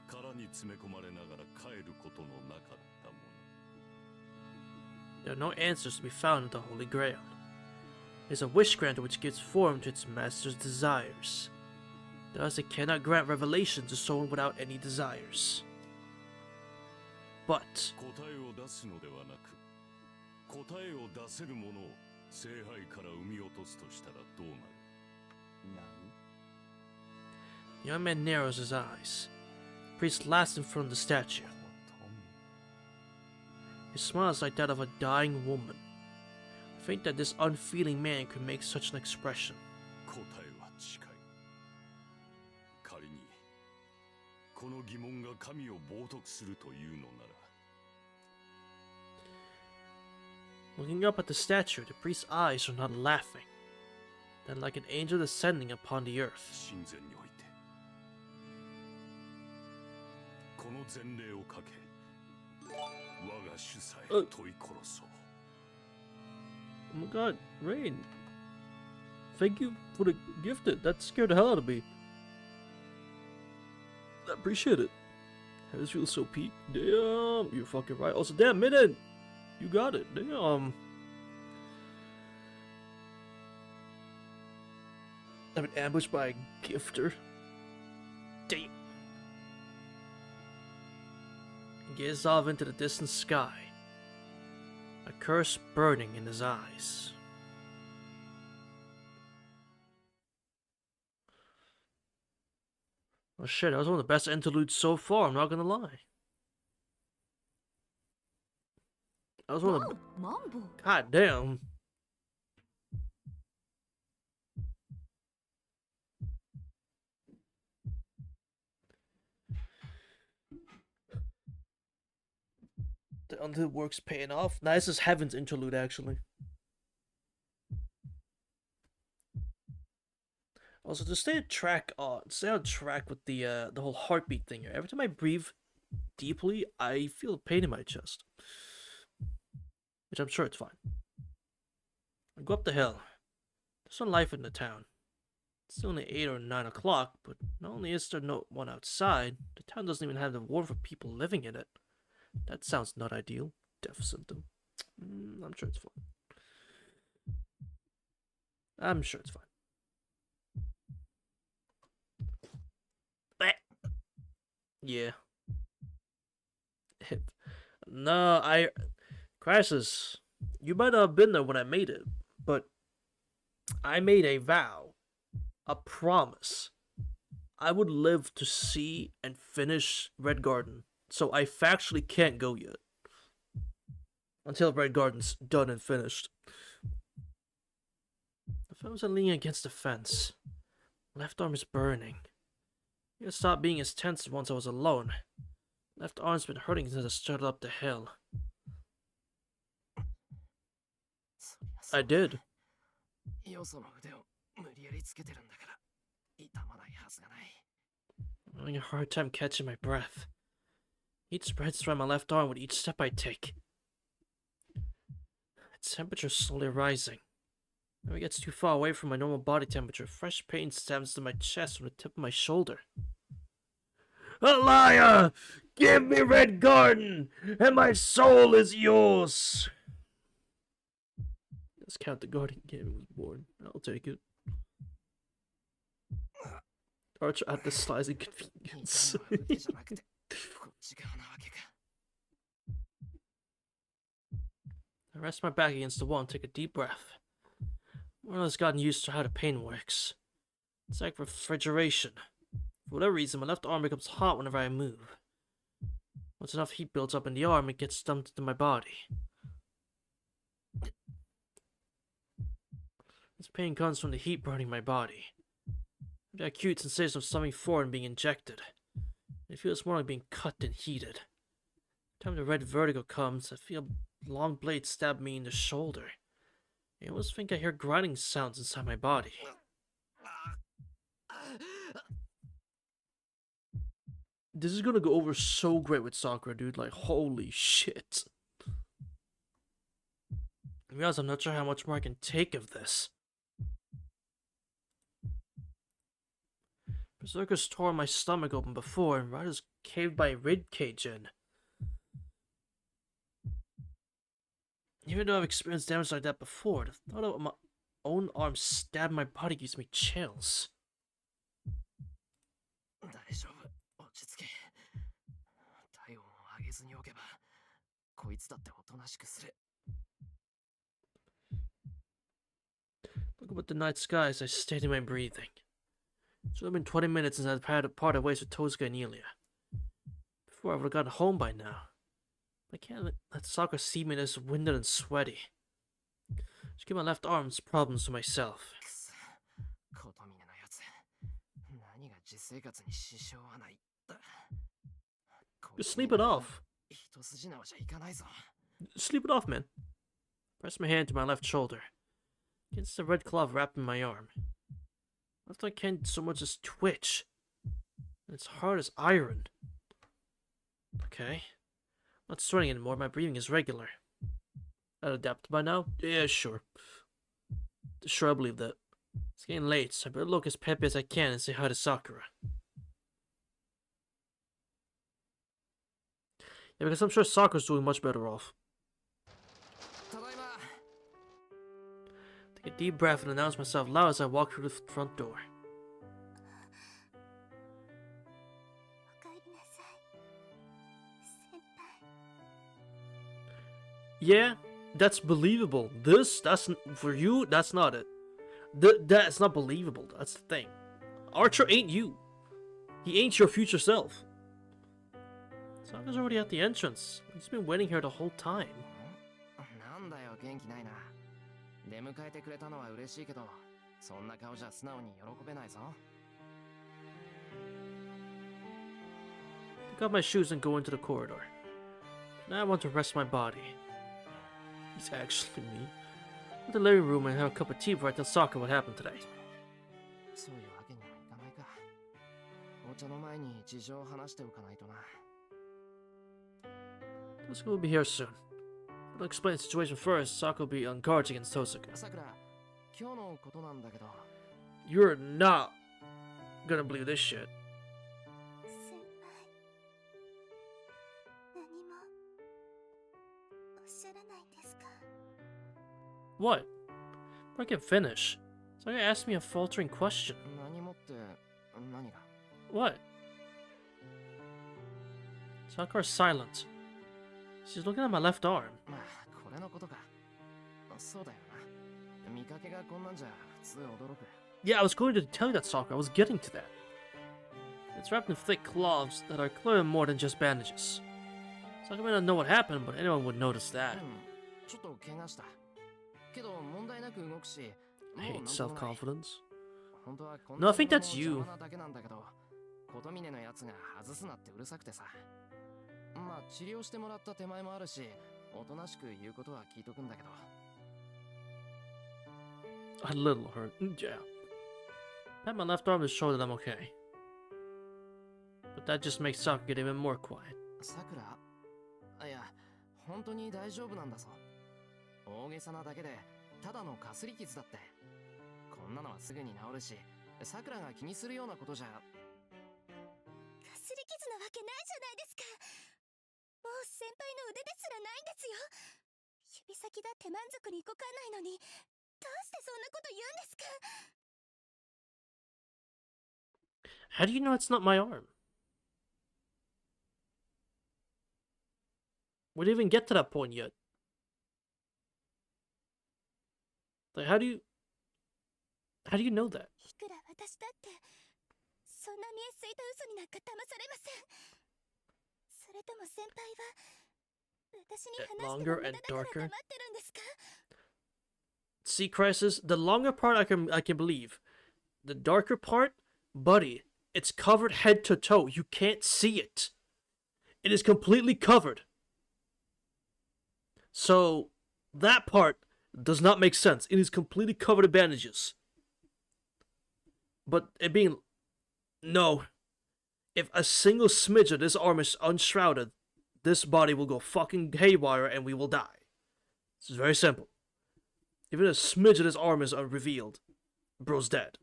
[SPEAKER 2] 殻に詰め込まれながら帰ることのなかったもの。
[SPEAKER 1] There are no answers to be found in the Holy Grail. It is a wish granter which gives form to its master's desires. Thus it cannot grant revelation to someone without any desires. But
[SPEAKER 2] 答えを出すのではなく、答えを出せるものを聖杯から生み落とすとしたらどうなる？
[SPEAKER 1] the young man narrows his eyes. The priest laughs in front of the statue. His smile is like that of a dying woman. I think that this unfeeling man could make such an expression.
[SPEAKER 2] 答えは近い。仮にこの疑問が神を冒涜するというのなら。
[SPEAKER 1] Looking up at the statue, the priest's eyes are not laughing. Then like an angel descending upon the earth.
[SPEAKER 2] 神前においてこの前例をかけ我が主さえ問い殺そう。
[SPEAKER 1] Oh my god, Rain. Thank you for the gifted. That scared the hell out of me. I appreciate it. I just feel so peak. Damn, you're fucking right. Also, damn, Midden. You got it. Damn. I've been ambushed by a gifter. Damn. He gazes off into the distant sky. A curse burning in his eyes. Oh shit, that was one of the best interludes so far, I'm not gonna lie. That was one of the...
[SPEAKER 5] Mambo.
[SPEAKER 1] God damn. The until work's paying off. Nah, this is Heaven's interlude, actually. Also, to stay on track with the whole heartbeat thing here. Every time I breathe deeply, I feel a pain in my chest, which I'm sure it's fine. I go up the hill. There's no life in the town. It's only 8 or 9 o'clock, but not only is there no one outside, the town doesn't even have the warmth of people living in it. That sounds not ideal. Death symptom. I'm sure it's fine. I'm sure it's fine. Yeah. No, Crisis, you might not have been there when I made it, but I made a vow, a promise. I would live to see and finish Red Garden, so I factually can't go yet. Until Red Garden's done and finished. The thumbs are leaning against the fence. Left arm is burning. It stopped being as tense once I was alone. Left arm's been hurting since I started up the hill. I did. I'm having a hard time catching my breath. Heat spreads around my left arm with each step I take. The temperature's slowly rising. When it gets too far away from my normal body temperature, fresh pain stabs to my chest from the tip of my shoulder. Alaya! Give me Red Garden, and my soul is yours! Let's count the Garden game was born. I'll take it. Archer at the slice inconvenience. I rest my back against the wall and take a deep breath. More or less gotten used to how the pain works. It's like refrigeration. For whatever reason, my left arm becomes hot whenever I move. Once enough heat builds up in the arm, it gets dumped into my body. This pain comes from the heat burning my body. The acute sensation of something foreign being injected. It feels more like being cut than heated. Every time the red vertigo comes, I feel a long blade stab me in the shoulder. I almost think I hear grinding sounds inside my body. This is gonna go over so great with Sakura, dude. Like, holy shit. I realize I'm not sure how much more I can take of this. Berserker's tore my stomach open before, and Ryder's caved by a rib cage in. Even though I've experienced damage like that before, the thought of my own arm stab my body gives me chills. Look up at the night sky as I steady my breathing. It's only been 20 minutes since I've parted ways with Tozuka and Elia. Before I would have gotten home by now. I can't let Sakura see me this winded and sweaty. Just give my left arm's problems to myself. Just sleep it off. Sleep it off, man. Press my hand to my left shoulder. Against the red glove wrapping my arm. Left I can't so much as twitch. And it's hard as iron. Okay. I'm not sweating anymore, my breathing is regular. I'd adapt by now? Yeah, sure. Sure, I believe that. It's getting late, so I better look as peppy as I can and say hi to Sakura. Yeah, because I'm sure Sakura's doing much better off. Take a deep breath and announce myself loud as I walk through the front door. Yeah, that's believable. That's for you, that's not it. That's not believable, that's the thing. Archer ain't you. He ain't your future self. Sakura's already at the entrance. He's been waiting here the whole time. Pick up my shoes and go into the corridor. Now I want to rest my body. He's actually me. In the living room and have a cup of tea before I tell Sakura what happened today. Tozuka will be here soon. I'll explain the situation first. Sakura will be on guard against Tozuka. You're not gonna believe this shit.
[SPEAKER 5] しゃらないんですか？
[SPEAKER 1] What? I can finish. So you asked me a faltering question.
[SPEAKER 4] 何もって何が？
[SPEAKER 1] What? Sakura's silent. She's looking at my left arm.
[SPEAKER 4] まあこれのことか。そうだよな。見かけがこんなんじゃ普通驚く。
[SPEAKER 1] Yeah, I was going to tell you that, Sakura. I was getting to that. It's wrapped in thick cloths that are clearly more than just bandages. Sakura may not know what happened, but anyone would notice that.
[SPEAKER 4] ちょっと怪我した。けど問題なく動くし。
[SPEAKER 1] I hate self-confidence.
[SPEAKER 4] 本当はこん
[SPEAKER 1] No,
[SPEAKER 4] な
[SPEAKER 1] I think that's
[SPEAKER 4] も
[SPEAKER 1] you.
[SPEAKER 4] の邪魔なだけなんだけど、琴峰のやつが外すなってうるさくてさ。まあ治療してもらった手前もあるし、おとなしく言うことは聞いとくんだけど。
[SPEAKER 1] A little hurt. Yeah. Pat my left arm to show that I'm okay. But that just makes Sakura get even more quiet.
[SPEAKER 4] さくら？いや、本当に大丈夫なんだぞ。大げさなだけで、ただのかすり傷だって。こんなのはすぐに治るし、さくらが気にするようなことじゃ。
[SPEAKER 5] かすり傷なわけないじゃないですか。もう先輩の腕ですらないんですよ。指先だって満足に動かないのに、どうしてそんなこと言うんですか？
[SPEAKER 1] How do you know it's not my arm? We didn't even get to that point yet. Like, how do you know that?
[SPEAKER 5] いくら私だって、そんな見えすいた嘘になんか騙されません。それとも先輩は、私に話しても無駄だから黙ってるんですか？
[SPEAKER 1] See, Crisis, the longer part I can believe. The darker part, buddy, it's covered head to toe. You can't see it. It is completely covered. So, that part does not make sense. It is completely covered in bandages. But it being... No. If a single smidge of this arm is unshrouded, this body will go fucking haywire and we will die. It's very simple. Even a smidge of this arm is unrevealed, bro's dead.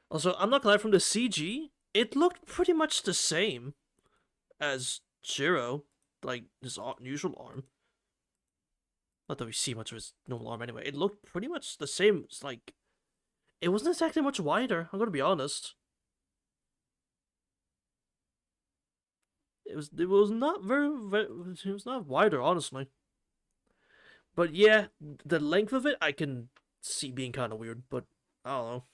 [SPEAKER 1] Also, I'm not gonna lie, from the CG, it looked pretty much the same as Shiro, like his usual arm. Not that we see much of his normal arm anyway. It looked pretty much the same. It's like, it wasn't exactly much wider, I'm gonna be honest. It was not it was not wider, honestly. But yeah, the length of it I can see being kind of weird, but I don't know.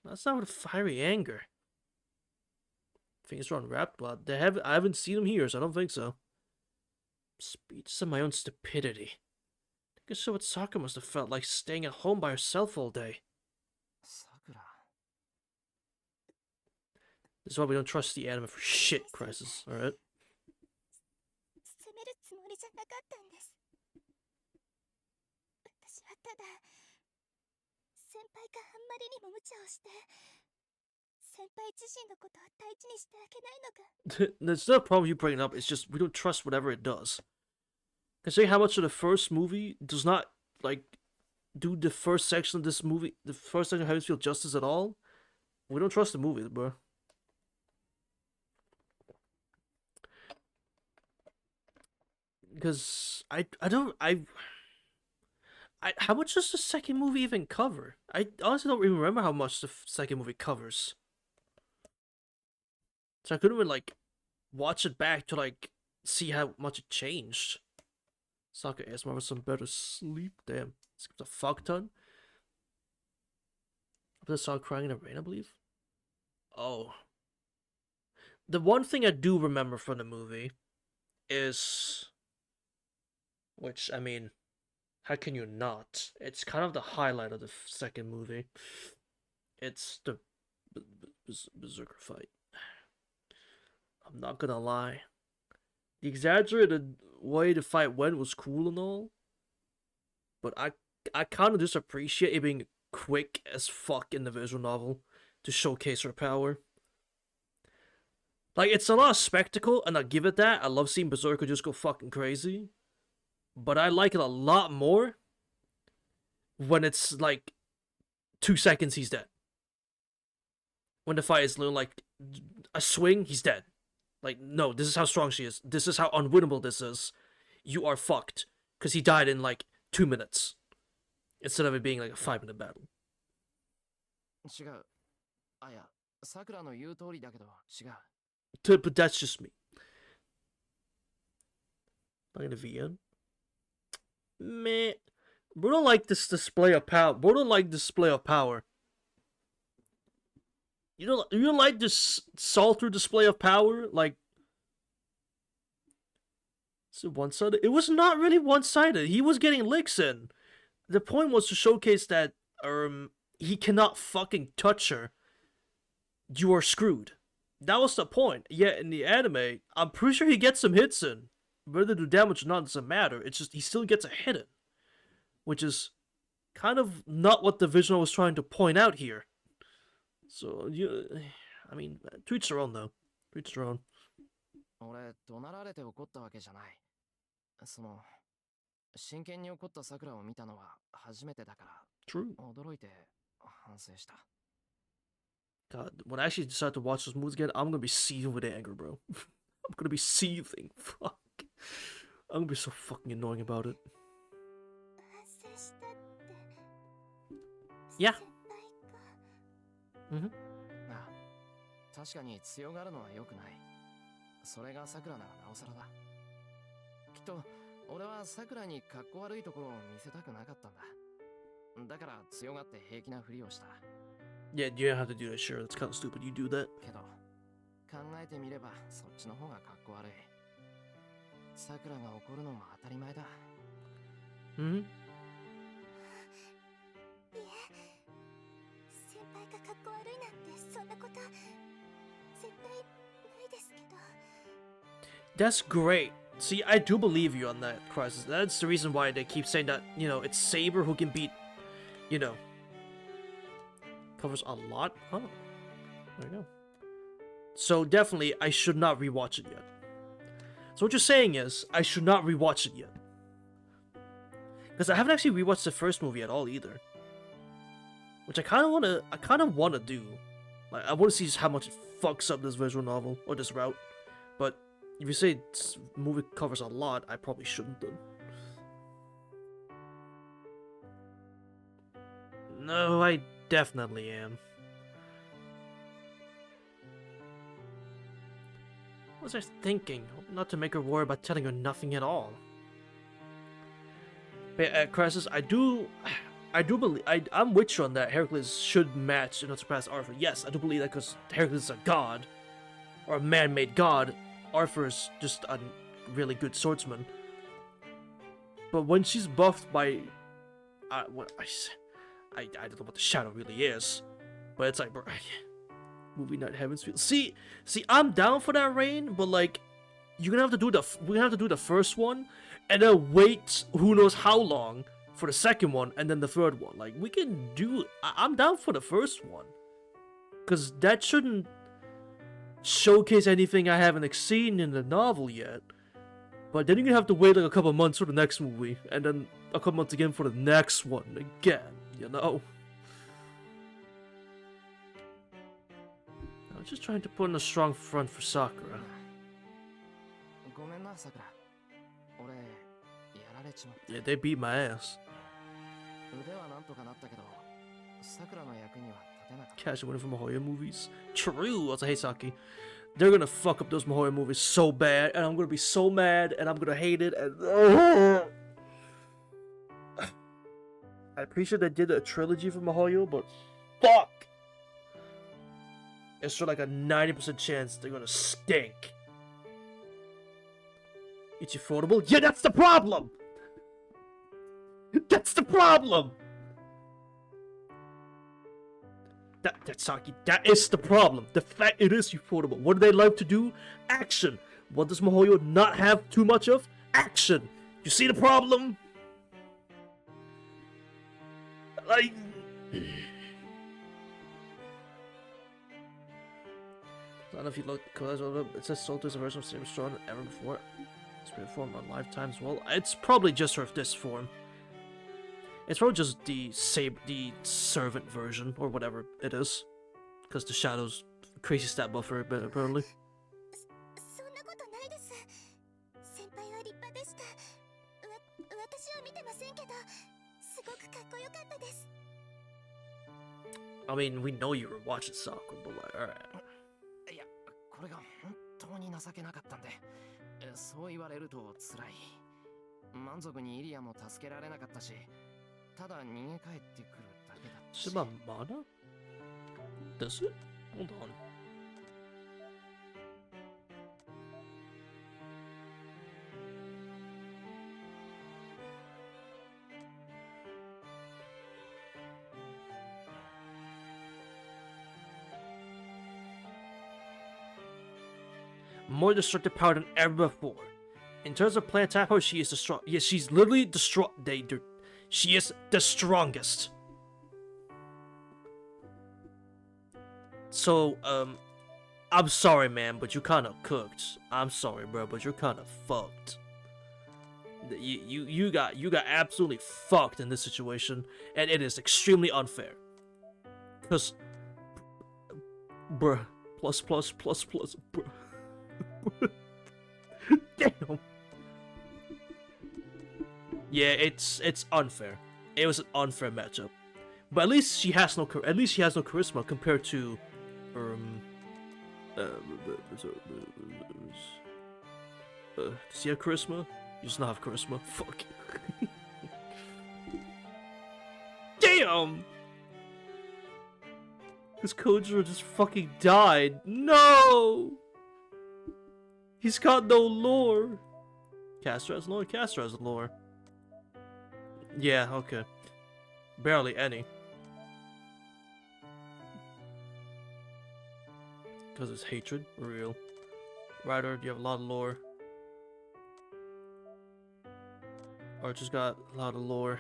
[SPEAKER 1] That's not with fiery anger. Things are unwrapped. Well, I haven't seen them here, so I don't think so. Speechless of my own stupidity. I guess so what Sakura must have felt like staying at home by herself all day.
[SPEAKER 4] さくら。
[SPEAKER 1] This is why we don't trust the anime for shit, Crisis, alright?
[SPEAKER 5] 責めるつもりじゃなかったんです。私はただ、先輩があんまりにも無茶をして、先輩自身のことを大事にしてあげないのが。
[SPEAKER 1] That's not a problem you bring it up, it's just we don't trust whatever it does. Considering how much of the first movie does not, like, do the first section of this movie, the first section of Heaven's Feel justice at all, we don't trust the movie, bro. Because how much does the second movie even cover? I honestly don't even remember how much the second movie covers. So I couldn't even, like, watch it back to, like, see how much it changed. Sokka asked me for some better sleep. Damn. Skipped a fuck ton. After I saw crying in the rain, I believe. Oh. The one thing I do remember from the movie is... Which, I mean, how can you not? It's kind of the highlight of the second movie. It's the Berserker fight. I'm not gonna lie. The exaggerated way the fight went was cool and all, but I kind of just appreciate it being quick as fuck in the visual novel to showcase her power. Like, it's a lot of spectacle, and I give it that. I love seeing Berserker just go fucking crazy. But I like it a lot more when it's like 2 seconds he's dead. when the fight is like a swing, he's dead. Like, no, this is how strong she is. This is how unwinnable this is. You are fucked. Because he died in like 2 minutes. Instead of it being like a 5-minute battle.
[SPEAKER 4] 違う。あ、いや、さくらの言う通りだけど、違う。
[SPEAKER 1] But that's just me. Not gonna VN. Meh. Bro don't like this display of power. Bro don't like display of power. You don't like this Salter display of power? Like, is it one-sided? It was not really one-sided. He was getting licks in. The point was to showcase that he cannot fucking touch her. You are screwed. That was the point. Yet in the anime, I'm pretty sure he gets some hits in. Whether they do damage or not doesn't matter. It's just he still gets a hit in. Which is kind of not what the visual was trying to point out here. So, I mean, to each their own though. To each their own.
[SPEAKER 4] 俺、怒鳴られて怒ったわけじゃない。真剣に怒ったさくらを見たのは初めてだから、
[SPEAKER 1] True.
[SPEAKER 4] 驚いて反省した。
[SPEAKER 1] God, when I actually decide to watch those movies again, I'm gonna be seething with anger, bro. I'm gonna be seething. Fuck. I'm gonna be so fucking annoying about it.
[SPEAKER 3] 反省したって。
[SPEAKER 1] Yeah.
[SPEAKER 3] 先輩か。
[SPEAKER 1] Mm-hmm.
[SPEAKER 4] ああ、確かに強がるのは良くない。それがさくらならなおさらだ。きっと俺はさくらにかっこ悪いところを見せたくなかったんだ。だから強がって平気なふりをした。
[SPEAKER 1] Yeah, you don't have to do that, sure. That's kind of stupid. You do that.
[SPEAKER 4] けど、考えてみればそっちの方がかっこ悪い。さくらが怒るのも当たり前だ。
[SPEAKER 1] Mm-hmm.
[SPEAKER 3] いえ、先輩がかっこ悪いなんてそんなこと絶対ないですけど。
[SPEAKER 1] That's great. See, I do believe you on that, Crisis. That's the reason why they keep saying that, it's Saber who can beat, covers a lot. Oh, there you go. So definitely, I should not rewatch it yet. So what you're saying is, I should not rewatch it yet. Because I haven't actually rewatched the first movie at all either. Which I kind of wanna do. Like, I wanna see just how much it fucks up this visual novel, or this route. But if you say this movie covers a lot, I probably shouldn't then. No, I definitely am. What was I thinking? Not to make her worry about telling her nothing at all. But Crisis, I do believe I'm with you on that. Heracles should match and not surpass Arthur. Yes, I do believe that because Heracles is a god, or a man-made god. Arthur is just a really good swordsman. But when she's buffed by, I don't know what the shadow really is, but it's like, bro, movie night heavens feel. See, I'm down for that rain, but like, we're gonna have to do the first one, and then wait who knows how long for the second one, and then the third one. Like, we can do. I'm down for the first one, cause that shouldn't showcase anything I haven't seen in the novel yet. But then you're gonna have to wait like a couple months for the next movie, and then a couple months again for the next one again, you know? I was just trying to put in a strong front for Sakura.
[SPEAKER 4] ごめんな、さくら。俺、やられちまった。
[SPEAKER 1] Yeah, they beat my ass.
[SPEAKER 4] 腕はなんとかなったけど、さくらの役には立てなかった。
[SPEAKER 1] Catch winning from Mahoya movies. True, I was like, hey Saki. They're gonna fuck up those Mahoya movies so bad, and I'm gonna be so mad, and I'm gonna hate it, and I appreciate they did a trilogy for Mahoyo, but fuck! It's sort of like a 90% chance they're gonna stink. It's affordable? Yeah, that's the problem! That's the problem! That's Saki. That is the problem. The fact it is affordable. What do they like to do? Action. What does Mahoyo not have too much of? Action. You see the problem? Like... I don't know if you look, because it says Salter is a version of Saber Strong than ever before. It's been formed on Lifetime as well. It's probably just sort of this form. It's probably just the servant version, or whatever it is. Because the shadows crazy stat buffer apparently.
[SPEAKER 3] そんなことないです。先輩は立派でした。私は見てませんけど、すごくかっこよかったです。
[SPEAKER 1] I mean, we know you were watching Sakura, but like, alright.
[SPEAKER 4] いや、これが本当に情けなかったんで、そう言われると辛い。満足にイリアも助けられなかったし、ただ逃げ帰ってくるだけだったし。
[SPEAKER 1] Is it about mana? Does it? Hold on. More destructive power than ever before. In terms of plant attack power, she is the strong. Yes, she's literally she is the strongest. So, I'm sorry, man, but you kind of cooked. I'm sorry, bro, but you're kind of fucked. You got absolutely fucked in this situation, and it is extremely unfair. Cause, bruh, plus, bruh. Damn. Yeah, it's unfair. It was an unfair matchup, but at least she has no charisma compared to, does he have charisma? He does not have charisma. Fuck. Damn. This Kojiro just fucking died. No. He's got no lore. Castor has lore? Castor has lore. Yeah, okay. Barely any. Because it's hatred? Real. Ryder, you have a lot of lore. Archer's got a lot of lore.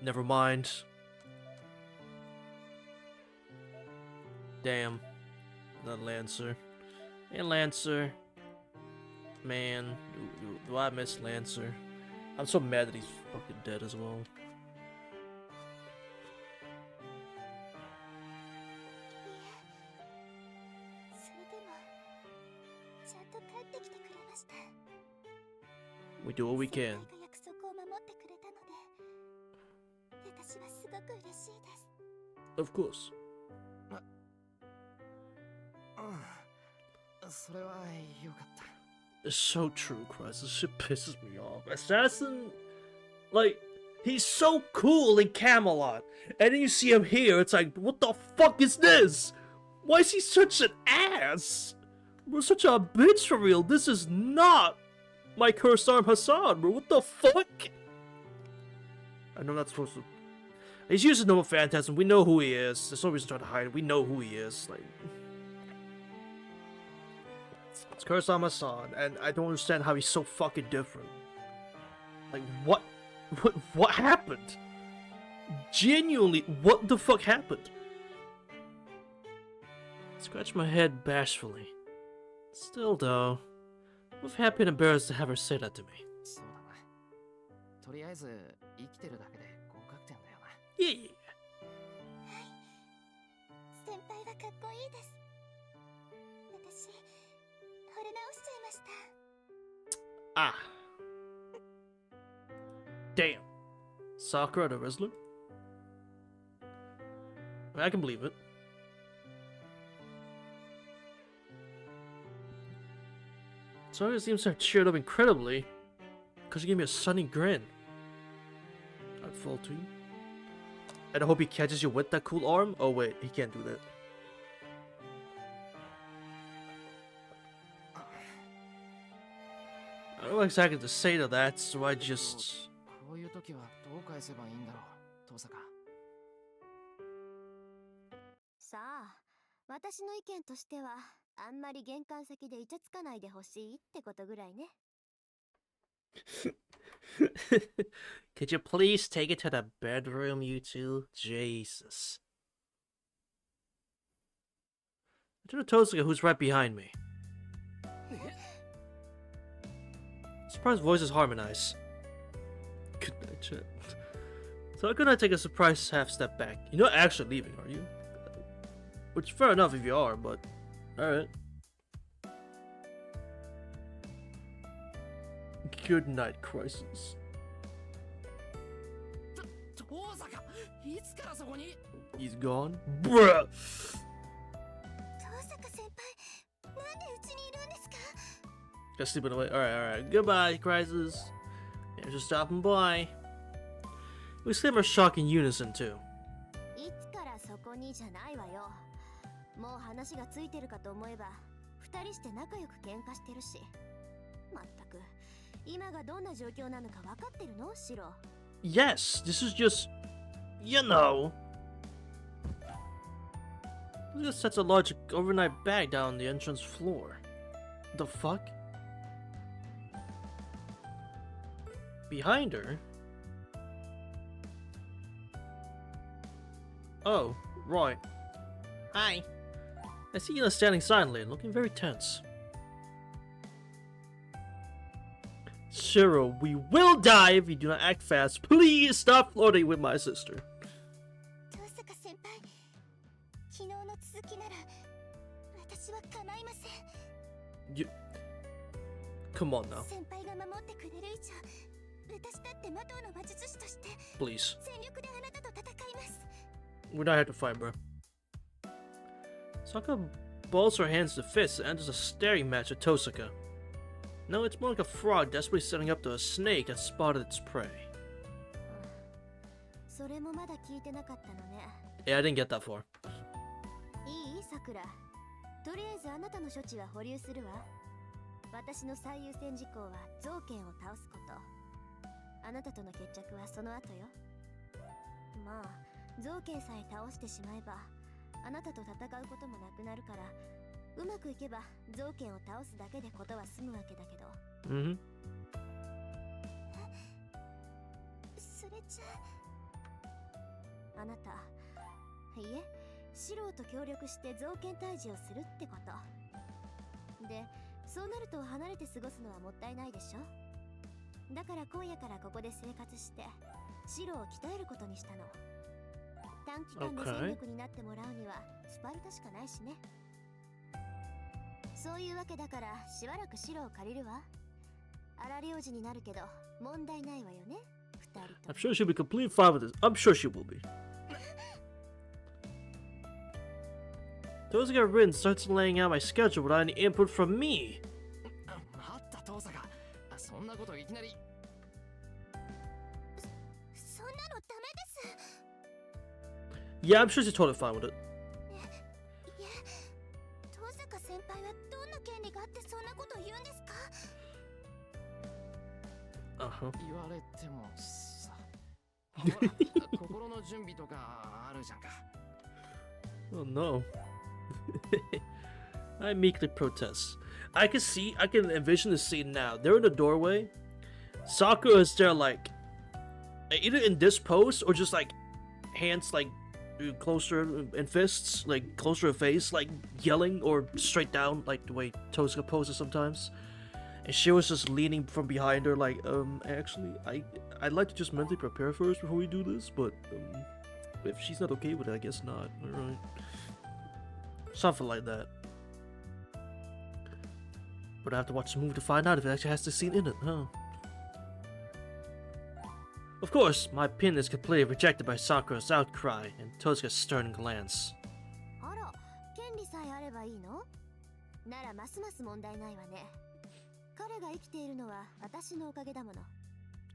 [SPEAKER 1] Never mind. Damn. Not Lancer. And Lancer. Man, do I miss Lancer? I'm so mad that he's fucking dead as well. We do what we can. Of course. It's so true, Christ. This shit pisses me off. Assassin, like, he's so cool in Camelot, and then you see him here, it's like, what the fuck is this? Why is he such an ass? We're such a bitch for real. This is not my cursed arm Hassan, bro. What the fuck? I know that's supposed to. He's using Noble Phantasm. We know who he is. There's no reason to try to hide it. We know who he is. Like, it's cursed arm Hassan, and I don't understand how he's so fucking different. Like, what happened? Genuinely, what the fuck happened? Scratch my head bashfully. Still, though, I'm happy and embarrassed to have her say that to me. Yeah. Ah. Damn. Sakura the wrestler? I can believe it. Sakura seems to have cheered up incredibly because she gave me a sunny grin. I'd fall to you. And I hope he catches you with that cool arm. Oh wait, he can't do that. I don't know exactly to say to that, so I just... Could you please take it to the bedroom, you two? Jesus. I turn to Tosaka, who's right behind me. Surprised voices harmonize. Good night, chat. So how can I take a surprise half step back? You're not actually leaving, are you? Which fair enough if you are, but alright. Good night, Crisis.
[SPEAKER 4] 遠坂、いつからそこに？
[SPEAKER 1] He's gone? Bruh!
[SPEAKER 3] 遠坂先輩、なんでうちにいるんですか？
[SPEAKER 1] Just sleeping away. Alright. Goodbye, Crisis. Thanks for stopping by. We exclaim our shock in unison, too.
[SPEAKER 5] いつからそこにじゃないわよ。もう話がついてるかと思えば、二人して仲良く喧嘩してるし。まったく、今がどんな状況なのか分かってるの？シロ。
[SPEAKER 1] Yes, this is just, you know. It just sets a large overnight bag down on the entrance floor. The fuck? Behind her? Oh, right. Hi. I see you standing silently and looking very tense. Shiro, we will die if you do not act fast. Please stop flirting with my sister.
[SPEAKER 3] 遠坂先輩、昨日の続きなら私は構いません。
[SPEAKER 1] You... Come on now,
[SPEAKER 3] 先輩が守ってくれる以上、私だって魔導の魔術師として
[SPEAKER 1] please.
[SPEAKER 3] 全力であなたと戦います。
[SPEAKER 1] We're not here to fight, bro. Sokka balls her hands to fists and enters a staring match with Tosaka. No, it's more like a frog desperately setting up to a snake that spotted its prey.
[SPEAKER 5] それもまだ聞いてなかったのね。
[SPEAKER 1] Yeah, I didn't get that far.
[SPEAKER 5] いい？さくら。とりあえずあなたの処置は保留するわ。私の最優先事項は造剣を倒すこと。あなたとの決着はその後よ。まあ、造剣さえ倒してしまえば、あなたと戦うこともなくなるから、うまくいけば造剣を倒すだけでことは済むわけだけど。
[SPEAKER 1] Mm-hmm.
[SPEAKER 3] それじゃ
[SPEAKER 5] あなた、いえ、シローと協力して造剣退治をするってこと。で、そうなると離れて過ごすのはもったいないでしょ。だから今夜からここで生活して、シローを鍛えることにしたの。短期間で戦力になってもらうにはスパルタしかないしね。そういうわけだからしばらくシローを借りるわ。荒領事になるけど問題ないわよね、二人と。
[SPEAKER 1] I'm sure she'll be completely fine with this. I'm sure she will be. Tosaka Rin starts laying out my schedule without any input from me.
[SPEAKER 4] 待った遠坂、そんなこといきなり。
[SPEAKER 3] そんなのダメです。
[SPEAKER 1] Yeah, I'm sure she's totally fine with it.
[SPEAKER 3] いえ、遠坂先輩はどんな権利があってそんなこと言うんですか？
[SPEAKER 1] Uh-huh.
[SPEAKER 4] 言われてもさ。ほら、心の準備とかあるじゃんか。
[SPEAKER 1] Oh no. I meekly protest. I can envision the scene now. They're in the doorway. Sakura is there like either in this pose or just like hands like closer and fists, like closer to face, like yelling or straight down like the way Tosaka poses sometimes. And she was just leaning from behind her like, actually I'd like to just mentally prepare first before we do this, but if she's not okay with it, I guess not. Alright. Something like that. But I have to watch the movie to find out if it actually has the scene in it, huh? Of course, my opinion is completely rejected by Sakura's outcry and Tosaka's stern glance.
[SPEAKER 5] あら、権利さえあればいいの？ならますます問題ないわね。彼が生きているのは私のおかげだもの。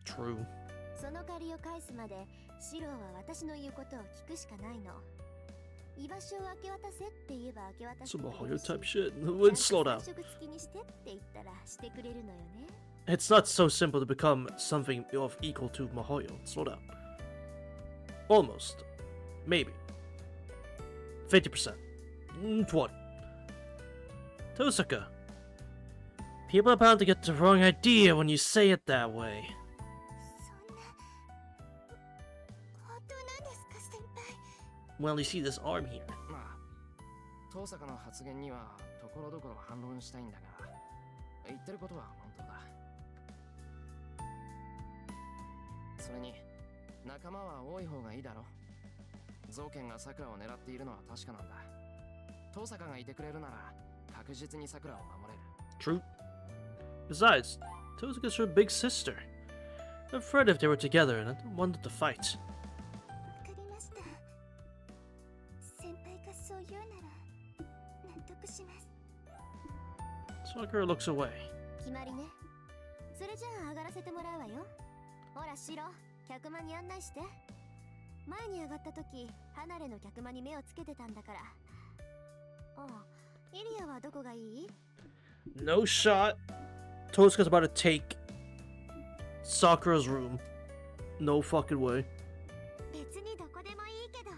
[SPEAKER 1] True.
[SPEAKER 5] その借りを返すまで、シローは私の言うことを聞くしかないの。居場所を明け渡せって言えば明け渡してくれ
[SPEAKER 1] Some
[SPEAKER 5] る
[SPEAKER 1] Mahoyo
[SPEAKER 5] し、
[SPEAKER 1] type shit. Let's slow down.
[SPEAKER 5] ちゃんと三色付きにしてって言ったらしてくれるのよね。
[SPEAKER 1] It's not so simple to become something of equal to Mahoyo. Slow down. Almost. Maybe. 50%. 20. Tosaka. People are bound to get the wrong idea when you say it that way.
[SPEAKER 3] そんな、本当なんですか先輩？
[SPEAKER 1] Well, you see this arm here.
[SPEAKER 4] まあ、遠坂の発言にはところどころ反論したいんだが、言ってることは本当だ。それに、仲間は多い方がいいだろう。造剣が桜を狙っているのは確かなんだ。遠坂がいてくれるなら確実に桜を守れる。
[SPEAKER 1] True. Besides, Tozuka's her big sister. I'm afraid if they were together and I don't want them to fight.
[SPEAKER 3] わかりました。先輩がそう言うなら納得します。
[SPEAKER 1] Sakura looks away.
[SPEAKER 5] 決まりね。それじゃあ上がらせてもらうわよ。ほらシロ、客間に案内して。前に上がった時離れの客間に目をつけてたんだから。ああ、イリアはどこがいい？
[SPEAKER 1] No shot. Tozuka's about to take Sakura's room. No fucking way.
[SPEAKER 3] 別にどこでもいいけど、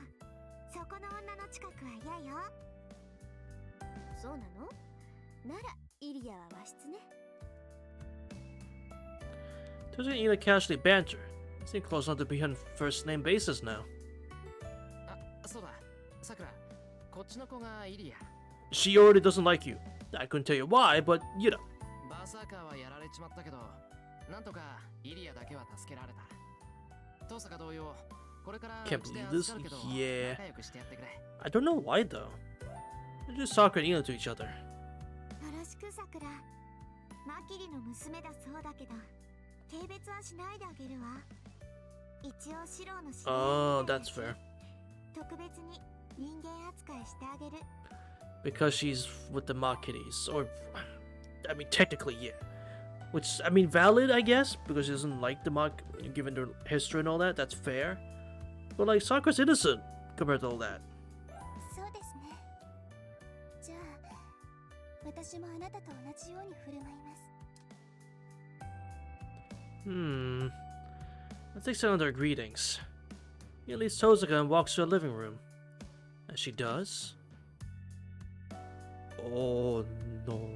[SPEAKER 3] そこの女の近くは嫌よ。
[SPEAKER 5] そうなの？ならイリアは和室ね。
[SPEAKER 1] Tozuka and Ina casually banter. They seem close enough to be on first name basis now.
[SPEAKER 4] あ、そうだ。桜、こっちの子がイリア。
[SPEAKER 1] She already doesn't like you. I couldn't tell you why, but you know.
[SPEAKER 4] バーサーカーはやられちまったけど、なんとかイリアだけは助けられた。遠坂同様、これからう
[SPEAKER 1] Can't
[SPEAKER 4] ちで
[SPEAKER 1] believe
[SPEAKER 4] 預
[SPEAKER 1] this.
[SPEAKER 4] かるけど、
[SPEAKER 1] Yeah.
[SPEAKER 4] 仲良くしてやってくれ。
[SPEAKER 1] I don't know why though. They're just Sakura and Ina to each other.
[SPEAKER 3] よろしくさくら。マキリの娘だそうだけど、軽蔑はしないであげるわ。一応シロの知り合い
[SPEAKER 1] Oh,
[SPEAKER 3] みたいだ
[SPEAKER 1] that's
[SPEAKER 3] し
[SPEAKER 1] fair.
[SPEAKER 3] 特別に人間扱いしてあげる。
[SPEAKER 1] Because she's with the Makiris. Or, I mean, technically, yeah. Which, I mean, valid, I guess, because she doesn't like the Mak, given their history and all that. That's fair. But, like, Sakura's innocent compared to all that.
[SPEAKER 3] そうですね。じゃあ、私もあなたと同じように振る舞います。
[SPEAKER 1] Hmm. Let's take some of their greetings. He leaves Tozuka and walks to the living room. As she does. Oh no.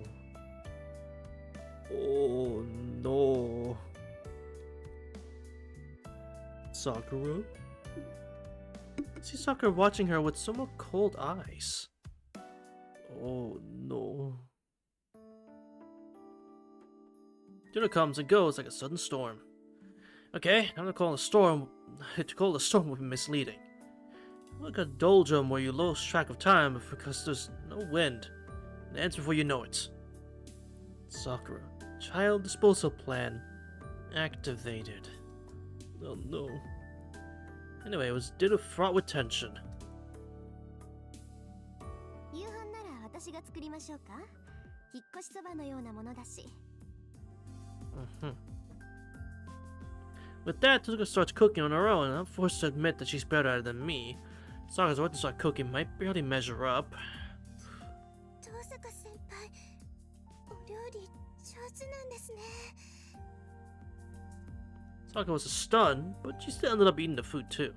[SPEAKER 1] Oh no. Sakura? I see Sakura watching her with somewhat cold eyes. Oh no. Dinner comes and goes like a sudden storm. Okay, I'm gonna call a storm. To call a storm would be misleading. Like a doldrum where you lose track of time because there's no wind. It ends before you know it. Sakura, child disposal plan activated. Oh no. Anyway, it was dinner fraught with tension.
[SPEAKER 5] 夕飯なら私が作りましょうか。引っ越しそばのようなものだし。
[SPEAKER 1] With that, Tozuka starts cooking on her own, and I'm forced to admit that she's better at it than me. Sakura's about to start cooking might barely measure up.
[SPEAKER 3] 遠坂先輩、お料理上手なんですね。
[SPEAKER 1] Sakura was stunned, but she still ended up eating the food too.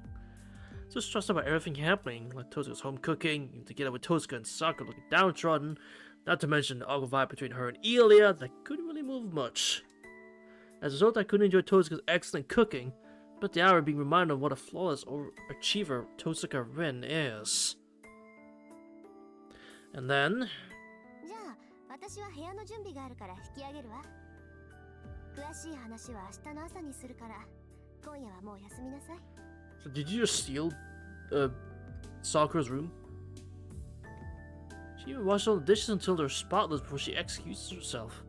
[SPEAKER 1] So stressed about everything happening, like Tozuka's home cooking, together with Tozuka and Sakura looking downtrodden, not to mention the awkward vibe between her and Elia that couldn't really move much. As a result, I couldn't enjoy Tozuka's excellent cooking, but the hour being reminded of what a flawless achiever Tozuka Rin is. And then...
[SPEAKER 5] じゃあ私は部屋の準備があるから引き上げるわ。詳しい話は明日の朝にするから今夜はもう休みなさい。
[SPEAKER 1] So did you just steal Sakura's room? She even washed all the dishes until they're spotless before she executes herself.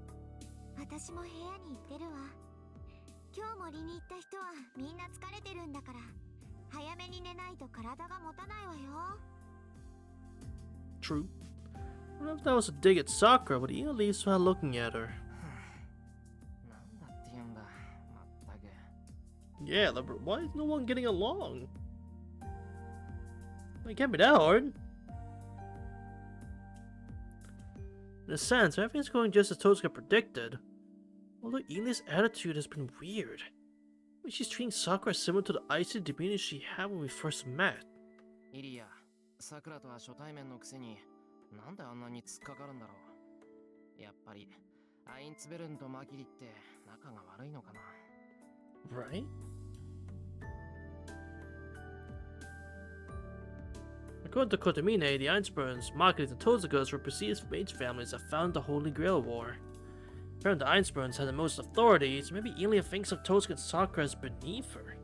[SPEAKER 3] 私も部屋に行ってるわ。今日森に行った人はみんな疲れてるんだから、早めに寝ないと体が持たないわよ。
[SPEAKER 1] True. I don't know if that was a dig at Sakura, but Ina leaves without looking at her.
[SPEAKER 4] なんだって言うんだ。まったく。
[SPEAKER 1] Yeah, why is no one getting along? It can't be that hard. In a sense, everything's going just as Tozuka predicted. Although Ina's attitude has been weird. I mean, she's treating Sakura similar to the icy demeanor she had when we first met.
[SPEAKER 4] イリア、桜とは初対面のくせに、なんであんなに突っかかるんだろう。やっぱり、アインツベルンとマキリって仲が悪いのかな。
[SPEAKER 1] Right? According to Kotomine, the Einsburns, Makiris, and Tozukas were perceived as mage families that founded the Holy Grail War. Apparently, the Einsburns had the most authority, so maybe Ilia thinks of Tozuka and Sakura as beneath her.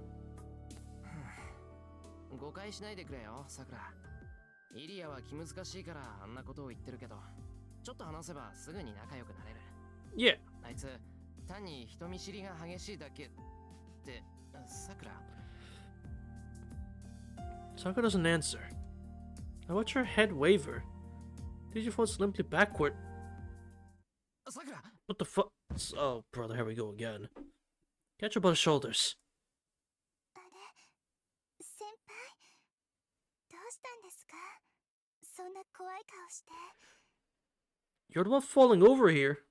[SPEAKER 4] 誤解しないでくれよ、さくら。イリアは気難しいからあんなことを言ってるけど、ちょっと話せばすぐに仲良くなれる。
[SPEAKER 1] Yeah.
[SPEAKER 4] あいつ、単に人見知りが激しいだけって、さくら。
[SPEAKER 1] Saka doesn't answer. I watch her head waver. Did falls limply backward.
[SPEAKER 4] さくら
[SPEAKER 1] What the fuck? Oh, brother, here we go again. Catch her by the shoulders.
[SPEAKER 3] あれ先輩どうしたんですかそんな怖い顔して。
[SPEAKER 1] You're the one falling over here.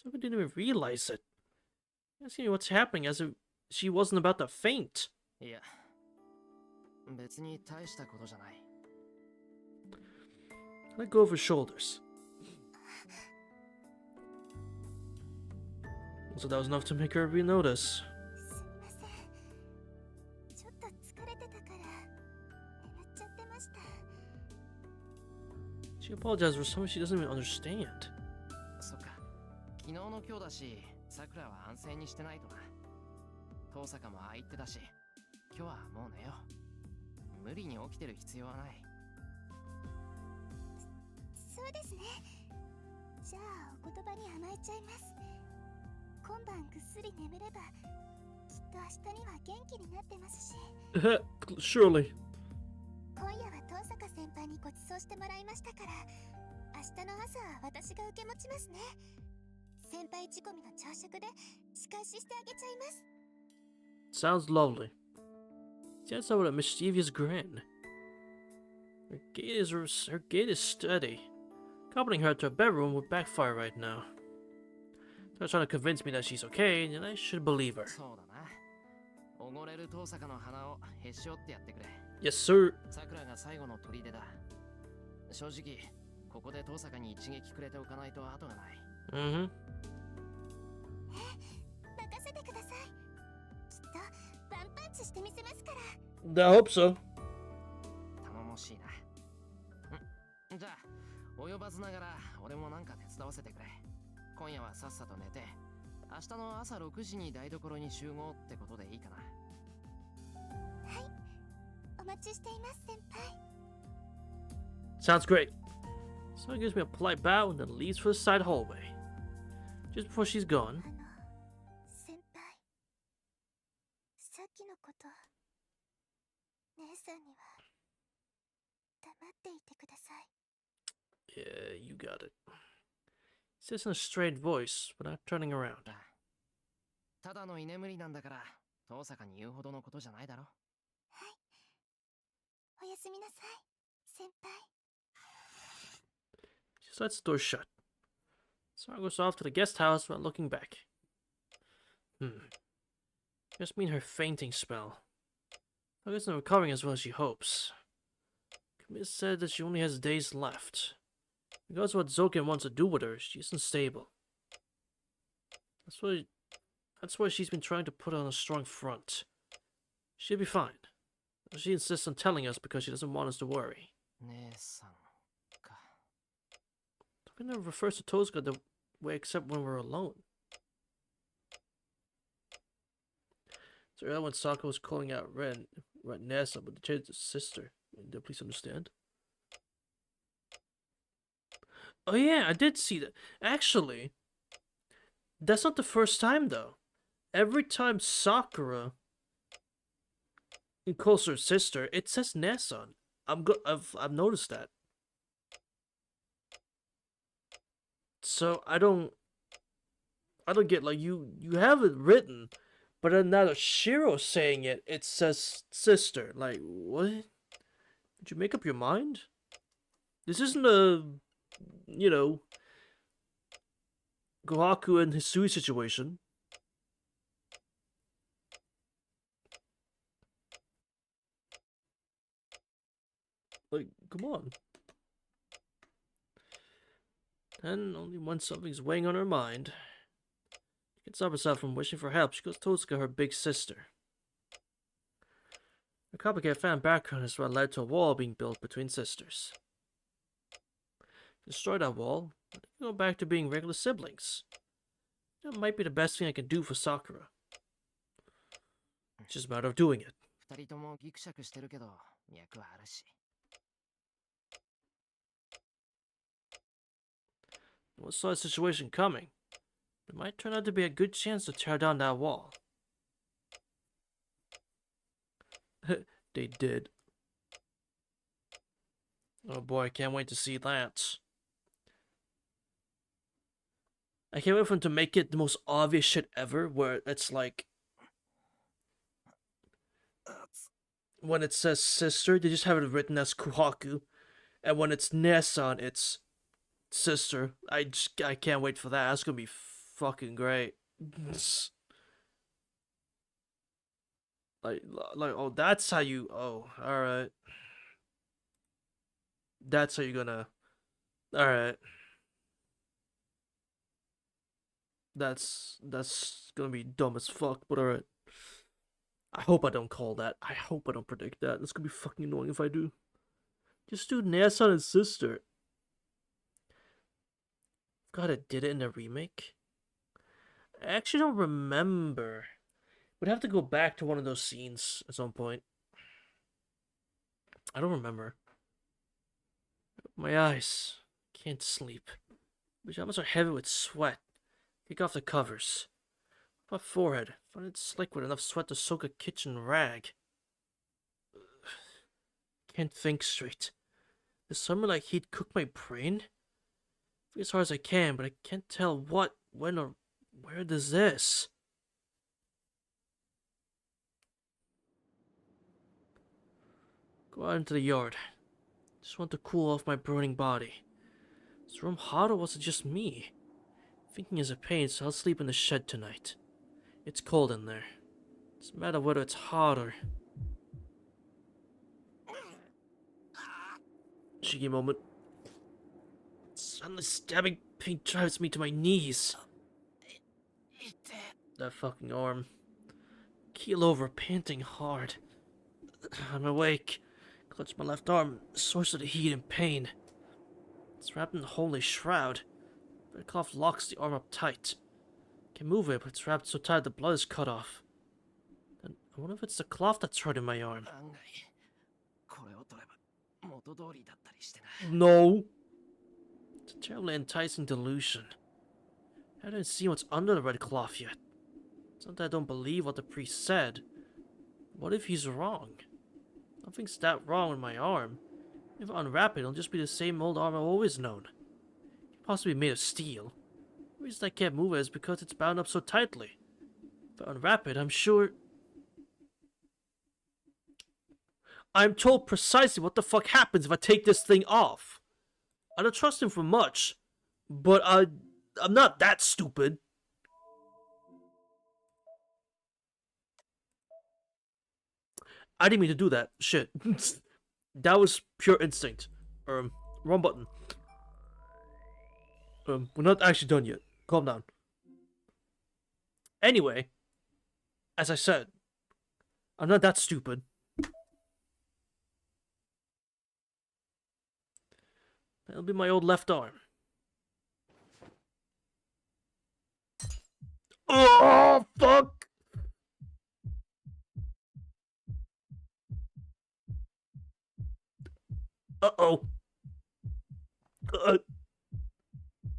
[SPEAKER 1] Saka didn't even realize it. Asking me what's happening as if she wasn't about to faint.
[SPEAKER 4] いや、別に大したことじゃない。
[SPEAKER 1] Let go of her shoulders. So that was enough to make her be notice.
[SPEAKER 3] すみませんちょっと疲れてたから眠っちゃってました。
[SPEAKER 1] She apologized for something she doesn't even understand.
[SPEAKER 4] そっか、昨日の今日だし、さくらは安静にしてないとな。遠坂もああ言ってたし、今日はもう寝よう。無理に起きてる必要はない。
[SPEAKER 3] そうですね。じゃあお言葉に甘えちゃいます。今晩ぐっすり眠ればきっと明日には元気になってますし。
[SPEAKER 1] Surely.
[SPEAKER 3] 今夜は遠坂先輩にご馳走してもらいましたから明日の朝は私が受け持ちますね。先輩仕込みの朝食で仕返ししてあげちゃいます。
[SPEAKER 1] Sounds lovely. She answers with a mischievous grin. Her gait is steady. Accompanying her to her bedroom would backfire right now. She's trying to convince me that she's okay, and I should believe her.
[SPEAKER 4] そうだな。おごれる遠坂の鼻をへし折ってやってくれ。
[SPEAKER 1] Yes, sir.
[SPEAKER 4] さくらが最後の砦だ。正直、ここで遠坂に一撃くれておかないと後がない。
[SPEAKER 1] Mm-hmm.
[SPEAKER 3] 任せてください。きっとワンパンチしてみせますから。
[SPEAKER 1] I hope so.
[SPEAKER 4] 頼もしいな。じゃあ、及ばずながら俺もなんか手伝わせてくれ。今夜はさっさと寝て、明日の朝6時に台所に集合ってことでいいかな。
[SPEAKER 3] はい、お待ちしています先輩。
[SPEAKER 1] Sounds great. So gives me a polite bow and then leaves for the side hallway. Just before she's gone,
[SPEAKER 3] 先輩さっきのこと姉さんには黙っていてください。
[SPEAKER 1] yeah, you got it. Says in a strained voice, without turning around.
[SPEAKER 4] ただの居眠りなんだから、遠坂に言うほどのことじゃないだろ。
[SPEAKER 3] はい、おやすみなさい先輩。
[SPEAKER 1] She lets the door shut. Sarah goes off to the guest house without looking back. Just mean her fainting spell. I guess not recovering as well as she hopes. Camille said that she only has days left. Regardless of what Zoken wants to do with her, she isn't stable. That's why she's been trying to put on a strong front. She'll be fine. She insists on telling us because she doesn't want us to worry.
[SPEAKER 4] 姉さんか。
[SPEAKER 1] Zoken never refers to Tozuka the way except when we're alone. So earlier when Sako was calling out Ren, Nessa, but the change his sister. Please understand. Oh yeah, I did see that. Actually, that's not the first time though. Every time Sakura calls her sister, it says Nessa. I've noticed that. So I don't get, like, you have it written, but then now that Shiro's saying it, it says sister. Like, what? Did you make up your mind? This isn't a, you know, Gohaku and Hisui situation. Like, come on. And only when something's weighing on her mind, she can stop herself from wishing for help. She goes to Tozuka, her big sister. A complicated fan background is what led to a wall being built between sisters. Destroy that wall, and go back to being regular siblings. That might be the best thing I can do for Sakura. It's just a matter of doing it.
[SPEAKER 4] 二人ともギクシャクしてるけど脈はあるし。
[SPEAKER 1] What saw the situation coming? It might turn out to be a good chance to tear down that wall. They did. Oh boy, I can't wait to see that. I can't wait for them to make it the most obvious shit ever, where it's like... When it says sister, they just have it written as Kuhaku. And when it's Nesan, it's sister. I can't wait for that. That's gonna be fucking great. like, oh, that's how you... Oh, alright. That's how you're gonna... Alright. That's gonna be dumb as fuck, but alright. I hope I don't call that. I hope I don't predict that. It's gonna be fucking annoying if I do. Just do Nesan and sister. God, I did it in a remake? I actually don't remember. We'd have to go back to one of those scenes at some point. I don't remember. My eyes. Can't sleep. Pajamas are heavy with sweat. Kick off the covers. My forehead. Find it slick with enough sweat to soak a kitchen rag. Can't think straight. Does summer like heat cook my brain? Feel as hard as I can, but I can't tell what, when, or where does this. Go out into the yard. Just want to cool off my burning body. Is the room hot or was it just me? Thinking is a pain, so I'll sleep in the shed tonight. It's cold in there. Doesn't matter whether it's hot or... Cheeky moment. Suddenly stabbing pain drives me to my knees. That fucking arm. Keel over, panting hard. I'm awake. Clutch my left arm, source of the heat and pain. It's wrapped in a holy shroud. Red cloth locks the arm up tight. Can move it, but it's wrapped so tight the blood is cut off. Then I wonder if it's the cloth that's hurting my arm. No! It's a terribly enticing delusion. I haven't seen what's under the red cloth yet. It's not that I don't believe what the priest said. What if he's wrong? Nothing's that wrong with my arm. If I unwrap it, it'll just be the same old arm I've always known. It could possibly be made of steel. The reason I can't move it is because it's bound up so tightly. If I unwrap it, I'm sure... I'm told precisely what the fuck happens if I take this thing off. I don't trust him for much, but I'm not that stupid. I didn't mean to do that. Shit. That was pure instinct. Wrong button. We're not actually done yet. Calm down. Anyway, as I said, I'm not that stupid. That'll be my old left arm. Oh, fuck! Uh-oh.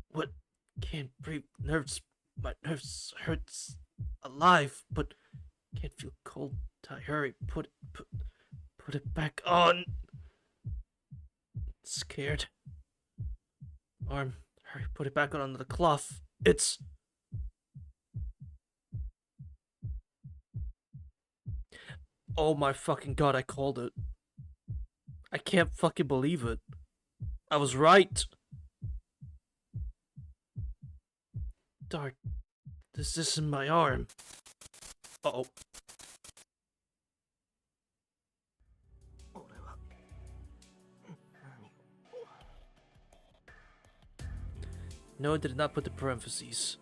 [SPEAKER 1] What? Can't breathe. Nerves. My nerves hurts. Alive, but can't feel cold. Hurry, put it back on. Scared. Arm, hurry, put it back on under the cloth. It's... Oh my fucking god, I called it. I can't fucking believe it. I was right. Dark. This isn't my arm. Uh-oh. No, it did not put the parentheses.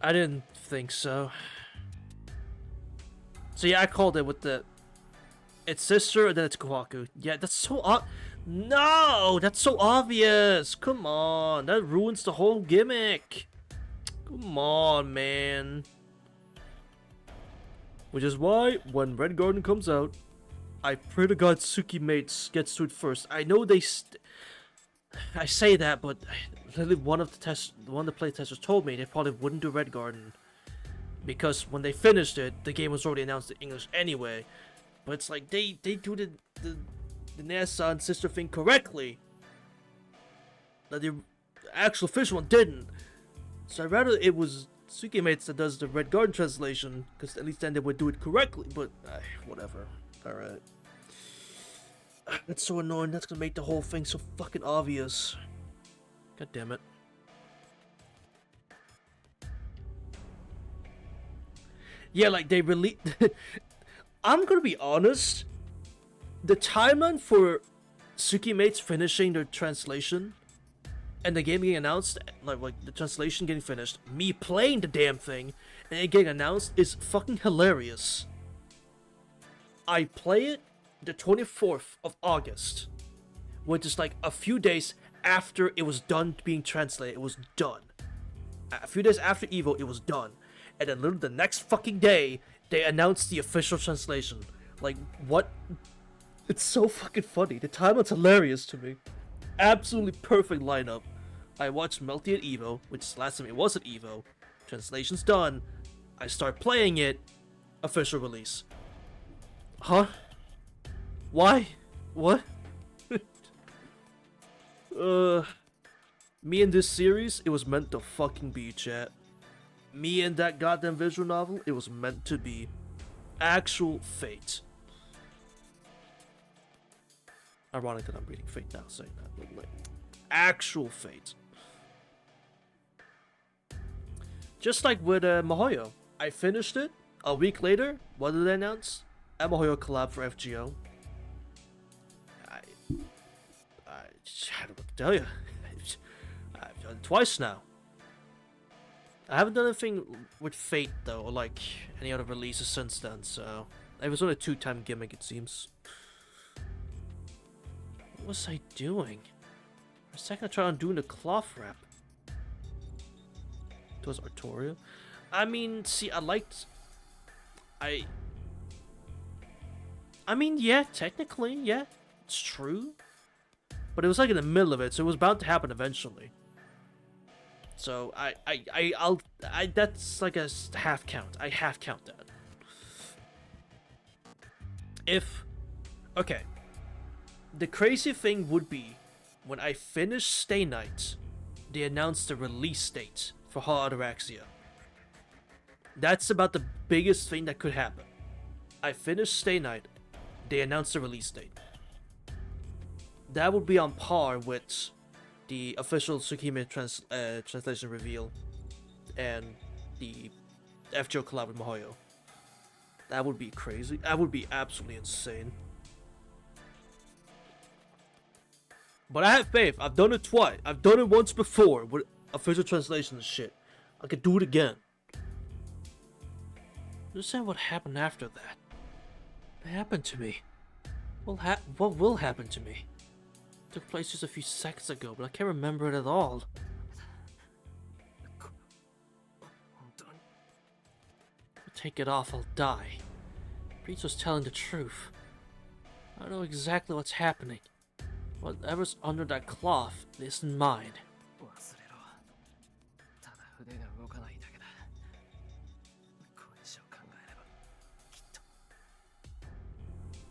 [SPEAKER 1] I didn't think so. So yeah, I called it with the... It's sister and then it's Kohaku. Yeah, that's so No! That's so obvious! Come on, that ruins the whole gimmick. Come on, man. Which is why, when Red Garden comes out, I pray to God Suki Mates gets to it first. I know I say that, but literally one of the playtesters told me they probably wouldn't do Red Garden because when they finished it, the game was already announced in English anyway. But it's like they do the NASA and sister thing correctly. That the actual official one didn't. So I'd rather it was Suki Mates that does the Red Garden translation, because at least then they would do it correctly. But whatever. All right. That's so annoying. That's gonna make the whole thing so fucking obvious. God damn it. Yeah, like they really. I'm gonna be honest. The timeline for Suki Mates finishing their translation and the game getting announced, like the translation getting finished, me playing the damn thing, and it getting announced is fucking hilarious. I play it the 24th of August, which is like a few days after it was done being translated. It was done. A few days after Evo, it was done. And then literally the next fucking day, they announced the official translation. Like, what? It's so fucking funny. The timeline's hilarious to me. Absolutely perfect lineup. I watched Melty at Evo, which is the last time it was at Evo. Translation's done. I start playing it. Official release. Huh? Why? What? Me and this series, it was meant to fucking be, chat. Me and that goddamn visual novel, it was meant to be. Actual fate. Ironic that I'm reading Fate now, saying that, but like, actual fate. Just like with Mihoyo, I finished it. A week later, what did they announce? A Mihoyo collab for FGO. I don't know what to tell you. I've done it twice now. I haven't done anything with Fate though, or like any other releases since then. So it was only a 2-time gimmick, it seems. What was I doing? For a second I tried on doing the cloth wrap. It was Artoria. I mean, see, I mean, yeah, technically, yeah, it's true. But it was like in the middle of it, so it was bound to happen eventually. So I'll that's like a half count. I half count that. Okay. The crazy thing would be, when I finish Stay Night, they announced the release date for Hall Ataraxia. That's about the biggest thing that could happen. I finished Stay Night, they announced the release date. That would be on par with the official Tsukime translation reveal and the FGO collab with Mihoyo. That would be crazy. That would be absolutely insane. But I have faith. I've done it twice. I've done it once before with official translation and shit. I could do it again. Understand what happened after that? What happened to me? What will happen to me? It took place just a few seconds ago, but I can't remember it at all. Take it off, I'll die. Breach was telling the truth. I don't know exactly what's happening. Whatever's under that cloth isn't mine.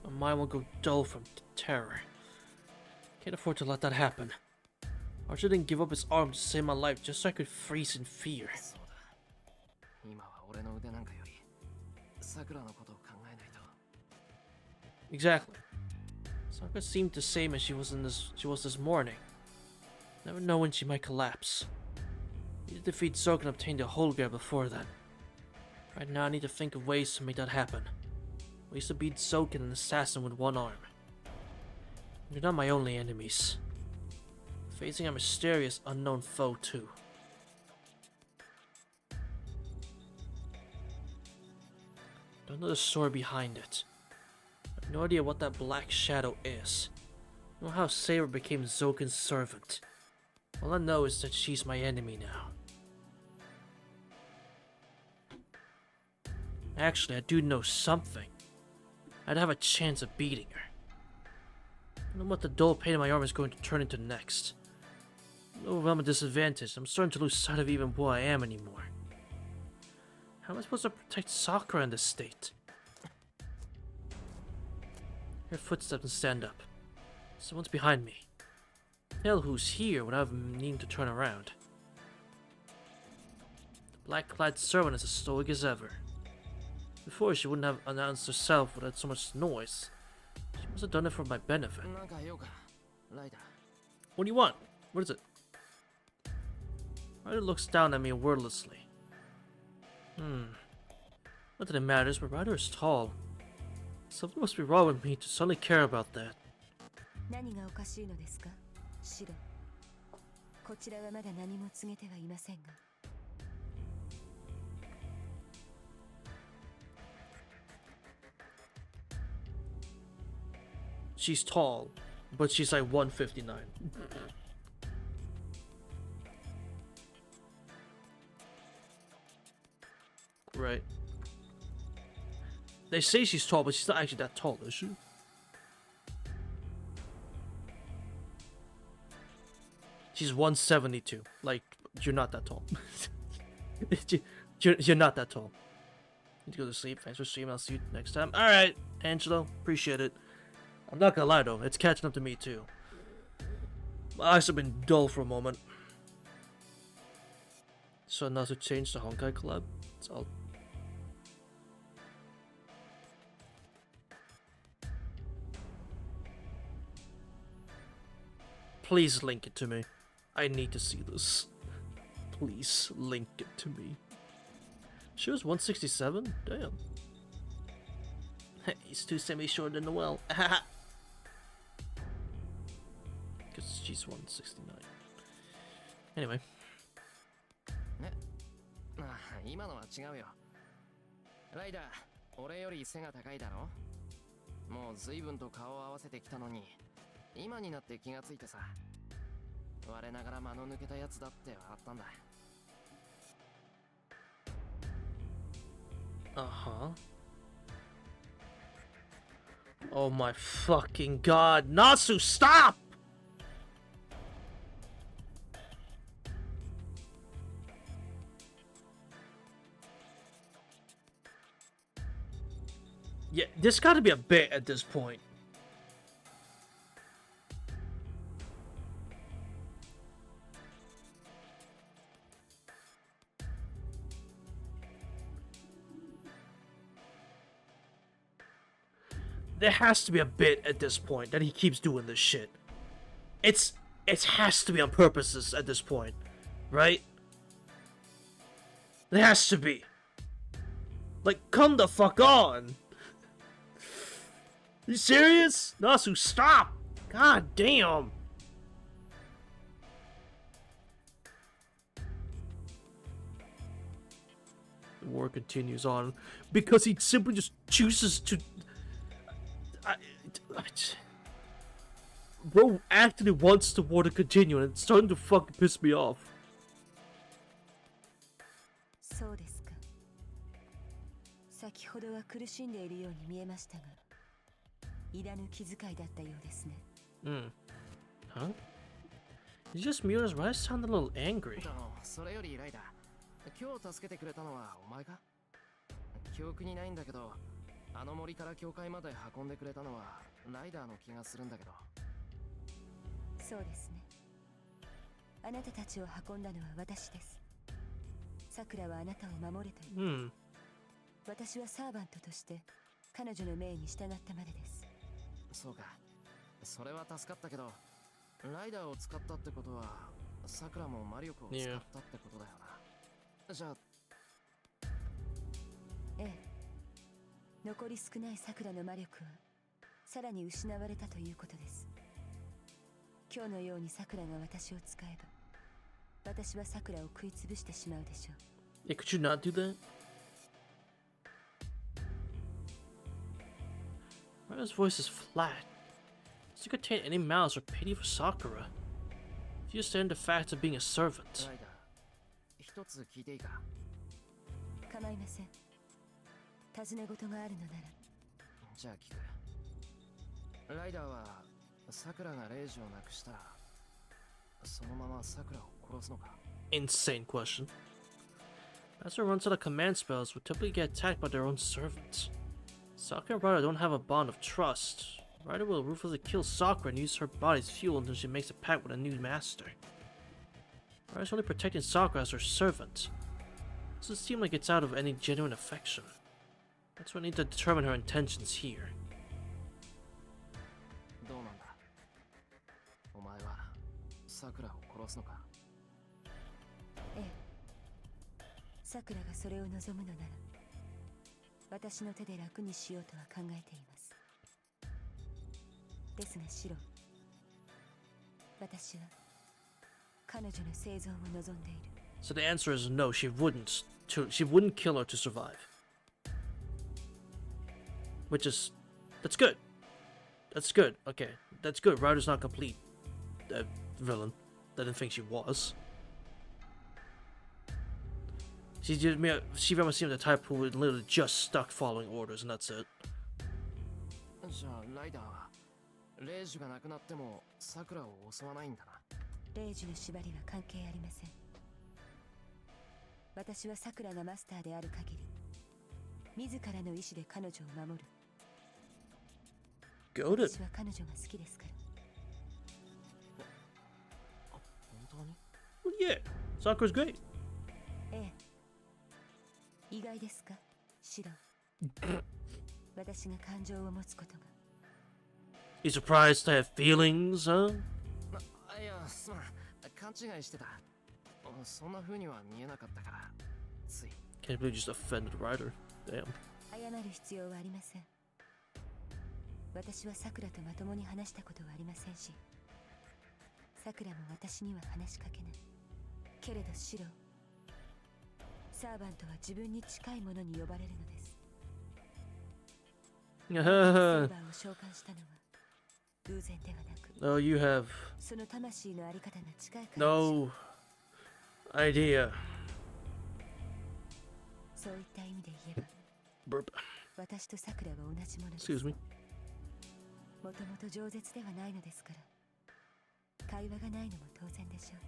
[SPEAKER 1] My mind will go dull from terror. Can't afford to let that happen. Archer didn't give up his arm to save my life just so I could freeze in fear. Exactly. Sakura seemed the same as she was this morning. Never know when she might collapse. I need to defeat Zoke and obtain the hologram before then. Right now I need to think of ways to make that happen. Ways to beat Zoke and an assassin with one arm. You're not my only enemies. Facing a mysterious unknown foe too. Don't know the story behind it. I have no idea what that black shadow is. I know how Saber became Zoken's servant. All I know is that she's my enemy now. Actually, I do know something. I'd have a chance of beating her. I don't know what the dull pain in my arm is going to turn into next. Overwhelming disadvantage. I'm starting to lose sight of even who I am anymore. How am I supposed to protect Sakura in this state? Hear footsteps and stand up. Someone's behind me. Hell, who's here without needing to turn around? The black-clad servant is as stoic as ever. Before, she wouldn't have announced herself without so much noise. She must have done it for my benefit.
[SPEAKER 4] なんか用かライダー
[SPEAKER 1] What do you want? What is it? Ryder looks down at me wordlessly. Not that it matters, but Ryder is tall. Something must be wrong with me to suddenly care about that.
[SPEAKER 7] 何がおかしいのですかシロこちらはまだ何も告げてはいませんが
[SPEAKER 1] She's tall, but she's like 159. Right. They say she's tall, but she's not actually that tall, is she? She's 172. Like, you're not that tall. you're not that tall. Need to go to sleep. Thanks for streaming. I'll see you next time. Alright, Angelo. Appreciate it. I'm not gonna lie though, it's catching up to me too. My eyes have been dull for a moment. So now to change the Honkai collab. It's all. Please link it to me. I need to see this. Please link it to me. She was 167? Damn. He's too semi-short in the well. Because she's 169. Anyway.
[SPEAKER 4] 今のは違うよライダー俺より背が高いだろもう随分と顔を合わせてきたのに今になって気がついてさ我ながら間の抜けたやつだって笑ったんだ
[SPEAKER 1] Uh-huh. Oh my fucking god. Nasu, stop! Yeah, there's gotta be a bit at this point. There has to be a bit at this point that he keeps doing this shit. It has to be on purposes at this point, right? There has to be. Like, come the fuck on. You serious? Nasu, stop! God damn. The war continues on because he simply just chooses to. Bro actually wants the war to continue and it's starting to fucking piss me off.
[SPEAKER 7] そうですか先ほどは苦しんでいるように見えましたがいらぬ気遣いだったようですね
[SPEAKER 1] Huh? You just muted us, right? I sounded a little angry.
[SPEAKER 4] それよりライダー今日助けてくれたのはお前か記憶にないんだけどあの森から教会まで運んでくれたのはライダーの気がするんだけど
[SPEAKER 7] そうですねあなたたちを運んだのは私ですさくらはあなたを守れと言う、私はサーバントとして彼女の命に従ったまでです
[SPEAKER 4] そうかそれは助かったけどライダーを使ったってことはさくらも魔力を使ったってことだよな、じゃあ
[SPEAKER 7] ええ残り少ないさくらの魔力はさらに失われたということです今日のようにさくらが私を使えば私はさくらを食いつぶしてしまうでしょう
[SPEAKER 1] Yeah, could you not do that? Ryder's voice is flat. Does it contain any malice or pity for Sakura? Do you understand the fact of being a servant?
[SPEAKER 4] ライダー一つ聞いていいか
[SPEAKER 7] 構いません尋ね事があるのなら。
[SPEAKER 4] じゃあ聞く。ライダーはさくらがレイジを亡くしたらそのままさくらを殺すのか？
[SPEAKER 1] Insane question. As who runs out of command spells would typically get attacked by their own servants. Sakura and Ryder don't have a bond of trust. Ryder will ruthlessly kill Sakura and use her body as fuel until she makes a pact with a new master. Ryder's only protecting Sakura as her servant. Doesn't seem like it's out of any genuine affection. That's why I need to determine her intentions here.
[SPEAKER 4] どうなんだ？お前はさくらを殺すのか？
[SPEAKER 7] ええ。さくらがそれを望むのなら、私の手で楽にしようとは考えています。ですがシロ、私は彼女の生存を望んでいる。
[SPEAKER 1] So the answer is no, she wouldn't. She wouldn't kill her to survive. Which is, that's good. That's good. Okay, that's good. Ryder's not complete villain. I didn't think she was. She very much seemed the type who would literally just stuck following orders, and that's it.
[SPEAKER 4] じゃあライダーはレイジが亡くなってもさくらを襲わないんだな。
[SPEAKER 7] レイジの縛りは関係ありません。私はさくらがマスターである限り、自らの意志で彼女を守る。
[SPEAKER 1] Goated.
[SPEAKER 7] 私は彼女が好きですから。
[SPEAKER 4] 本当に？
[SPEAKER 1] Well, yeah, Sakura's great.
[SPEAKER 7] ええ。意外ですか、シロ。私が感情を持つことが。
[SPEAKER 1] You surprised to have feelings, huh?
[SPEAKER 4] いや、すまん。勘違いしてた。そんな風には見えなかったから、つい。
[SPEAKER 1] Can't believe you just offended Ryder. Damn.
[SPEAKER 7] 謝る必要はありません。私はさくらとまともに話したことはありませんし、さくらも私には話しかけない。けれどシロ、サーバントは自分に近いものに呼ばれるのです。サーバーを召喚したのは偶然ではなく、
[SPEAKER 1] Oh, you have
[SPEAKER 7] その魂のあり方が近いからです。
[SPEAKER 1] no idea.
[SPEAKER 7] そういった意味で言えば、
[SPEAKER 1] Burp.
[SPEAKER 7] 私とさくらは同じものです。
[SPEAKER 1] Excuse me.
[SPEAKER 7] もともと饒舌ではないのですから、会話がないのも当然でしょう。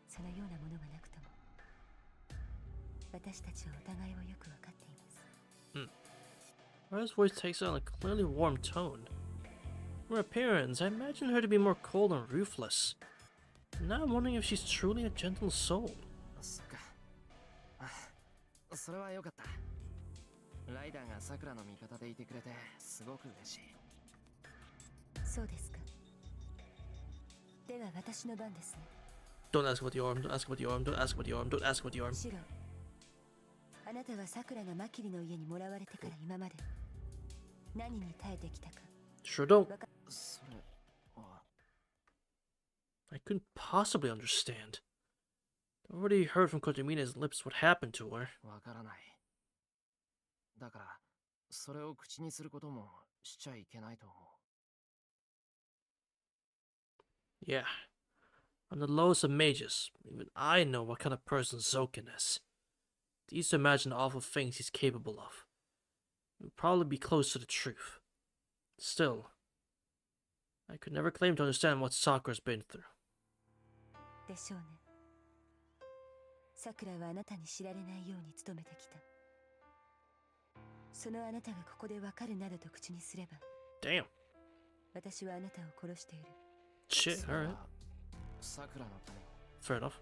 [SPEAKER 7] そのようなものがなくとも、私たちはお互いをよく分かっています。
[SPEAKER 1] Ryder's voice takes on a clearly warm tone. From her appearance, I imagine her to be more cold and ruthless. Now I'm wondering if she's truly a gentle soul.
[SPEAKER 4] そっか。それはよかった。ライダーがさくらの味方でいてくれてすごく嬉しい。
[SPEAKER 7] そうですか。では私の番ですね。
[SPEAKER 1] Don't ask about the arm, don't ask about the arm, don't ask about the arm, don't ask about the arm.
[SPEAKER 7] シロ、あなたはさくらがマキリの家にもらわれてから今まで何に耐えてきたか。
[SPEAKER 1] Sure don't.
[SPEAKER 4] それは
[SPEAKER 1] I couldn't possibly understand. I already heard from Kotomina's lips what happened to her.
[SPEAKER 4] わからない。だからそれを口にすることもしちゃいけないと思う。
[SPEAKER 1] Yeah. I'm the lowest of mages. Even I know what kind of person Zoken is. It's easy to imagine the awful things he's capable of. It would probably be close to the truth. Still, I could never claim to understand what Sakura's been through.
[SPEAKER 7] でしょうね。さくらはあなたに知られないように努めてきた。そのあなたがここでわかるなどと口にすれば、
[SPEAKER 1] Damn.
[SPEAKER 7] 私はあなたを殺している。
[SPEAKER 1] Shit,
[SPEAKER 4] それ
[SPEAKER 1] alright.
[SPEAKER 4] はさくらのために。
[SPEAKER 1] Fair enough.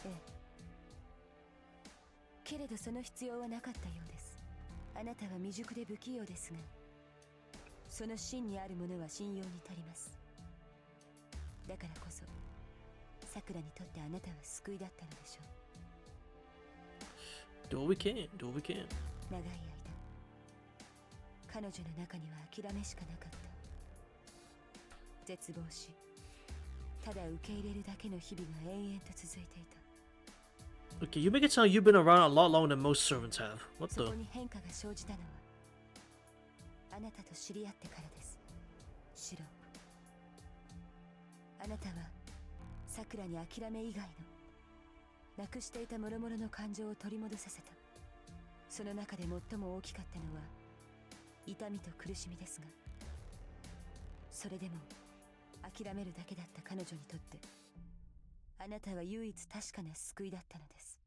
[SPEAKER 7] ええ。けれどその必要はなかったようです。あなたは未熟で不器用ですが、その真にあるものは信用に足ります。だからこそ、さくらにとってあなたは救いだったのでしょう。
[SPEAKER 1] Do what we can, do what we can.
[SPEAKER 7] 長い間、彼女の中には諦めしかなかった。絶望し、ただ受け入れるだけの日々が延々と続いていた。
[SPEAKER 1] Okay, you make it sound like you've been around a lot longer than most servants have. What
[SPEAKER 7] そ
[SPEAKER 1] the?
[SPEAKER 7] こに変化が生じたのは、あなたと知り合ってからです。シロ、あなたはさくらに諦め以外のなくしていた諸々の感情を取り戻させた。その中で最も大きかったのは痛みと苦しみですが、それでも諦めるだけだった彼女にとってあなたは唯一確かな救いだったのです。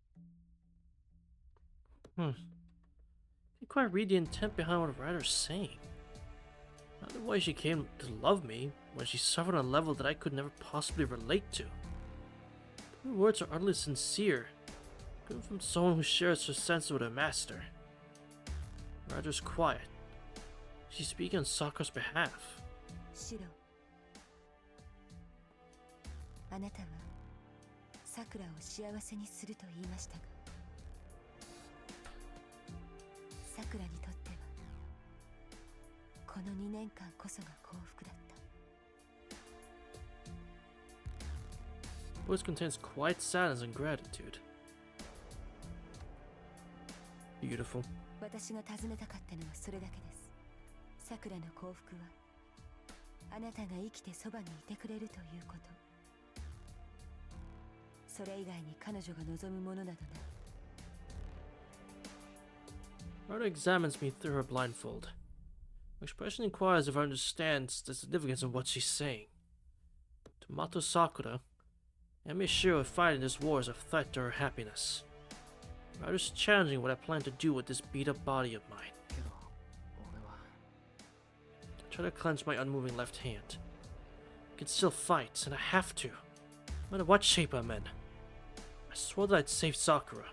[SPEAKER 1] Can't quite read the intent behind what the writer's saying. Not the way she came to love me when she suffered on a level that I could never possibly relate to. Her words are utterly sincere, coming from someone who shares her sense with a master. The writer's quiet. She's speaking on Sakura's behalf.
[SPEAKER 7] シロ、あなたはさくらを幸せにすると言いましたが、さくらにとってはこの2年間こそが幸福だった。
[SPEAKER 1] The voice contains quiet sadness and gratitude. Beautiful.
[SPEAKER 7] 私が尋ねたかったのはそれだけです。さくらの幸福はあなたが生きてそばにいてくれるということ。それ以外に彼女が望むものなどない。
[SPEAKER 1] Rada examines me through her blindfold. Her expression inquires if I understand the significance of what she's saying. To Mato Sakura, I'm sure of fighting this war is a threat to her happiness. Rada's challenging what I plan to do with this beat-up body of mine.
[SPEAKER 4] けど俺は
[SPEAKER 1] I try to clench my unmoving left hand. I can still fight, and I have to, no matter what shape I'm in. I swore that I'd save Sakura.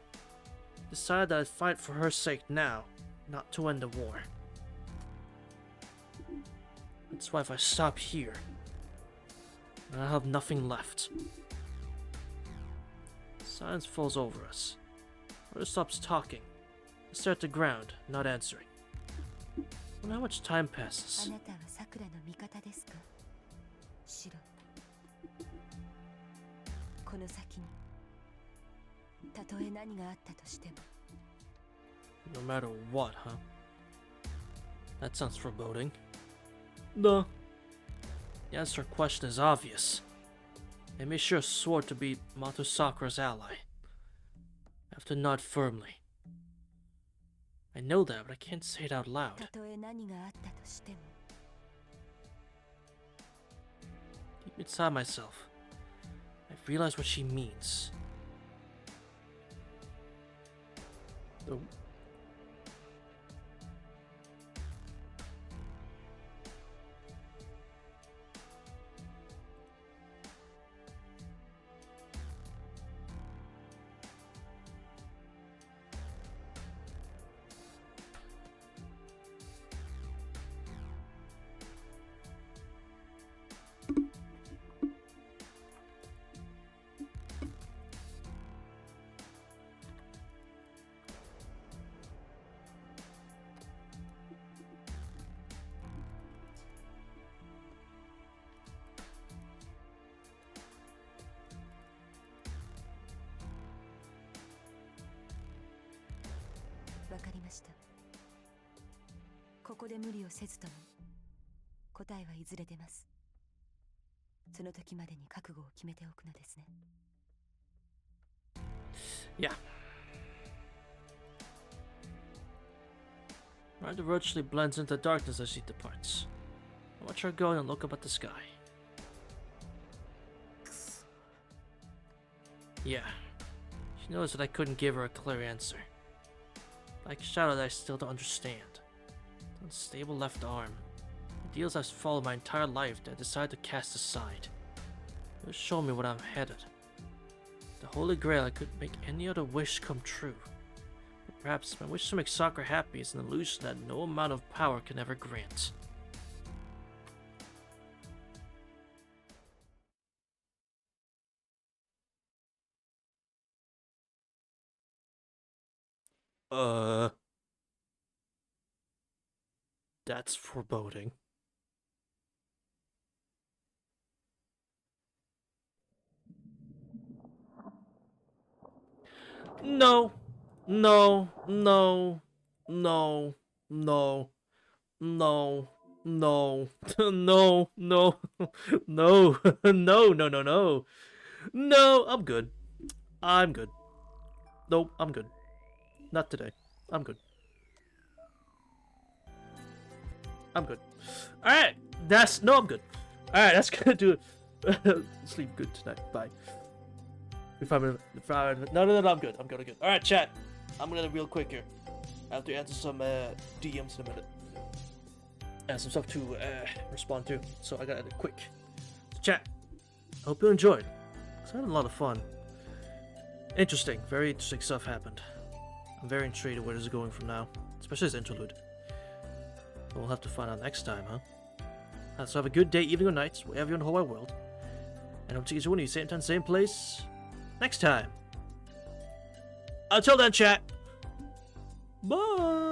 [SPEAKER 1] Decided that I'd fight for her sake now, not to end the war. That's why if I stop here, then I'll have nothing left. Silence falls over us. Rhoda stops talking. I stare at the ground, not answering. I wonder how much time
[SPEAKER 7] あ
[SPEAKER 1] passes.
[SPEAKER 7] なたはさくらの味方ですか、シロ。この先にたとえ何があったとしても。
[SPEAKER 1] No matter what, huh? That sounds foreboding. No. The answer to her question is obvious. I made sure swore to be Mato Sakura's ally. I have to nod firmly. I know that, but I can't say it out loud.
[SPEAKER 7] たとえ何があったとしても。
[SPEAKER 1] Deep inside myself, I realize what she means. The
[SPEAKER 7] わかりました。ここで無理をせずとも答えはいずれ出ます。その時までに覚悟を決めておくのですね。
[SPEAKER 1] Yeah. Rada virtually blends into darkness as she departs. I watch her go and look up at the sky. Yeah. She knows that I couldn't give her a clear answer. Like a shadow that I still don't understand. The unstable left arm. Ideals I've followed my entire life that I decided to cast aside. It will show me what I'm headed. The Holy Grail, I could make any other wish come true. But perhaps my wish to make Sakura happy is an illusion that no amount of power can ever grant. That's foreboding. No, no, no, no, no, no, no, no, no, no, no, no, no, no. No, I'm good. I'm good. Nope, I'm good. Not today. I'm good. I'm good. Alright, I'm good. Alright, that's gonna do it. Sleep good tonight. Bye. No, I'm good. I'm good. Alright, chat. I'm gonna real quick here. I have to answer some DMs in a minute. And some stuff to respond to. So I gotta end it quick. So chat. I hope you enjoyed. I had a lot of fun. Interesting. Very interesting stuff happened. I'm very intrigued where this is going from now. Especially this interlude. But we'll have to find out next time, huh? So have a good day, evening, or night, wherever you're in the whole wide world. And I'll see you one of you, same time, same place, next time. Until then, chat. Bye.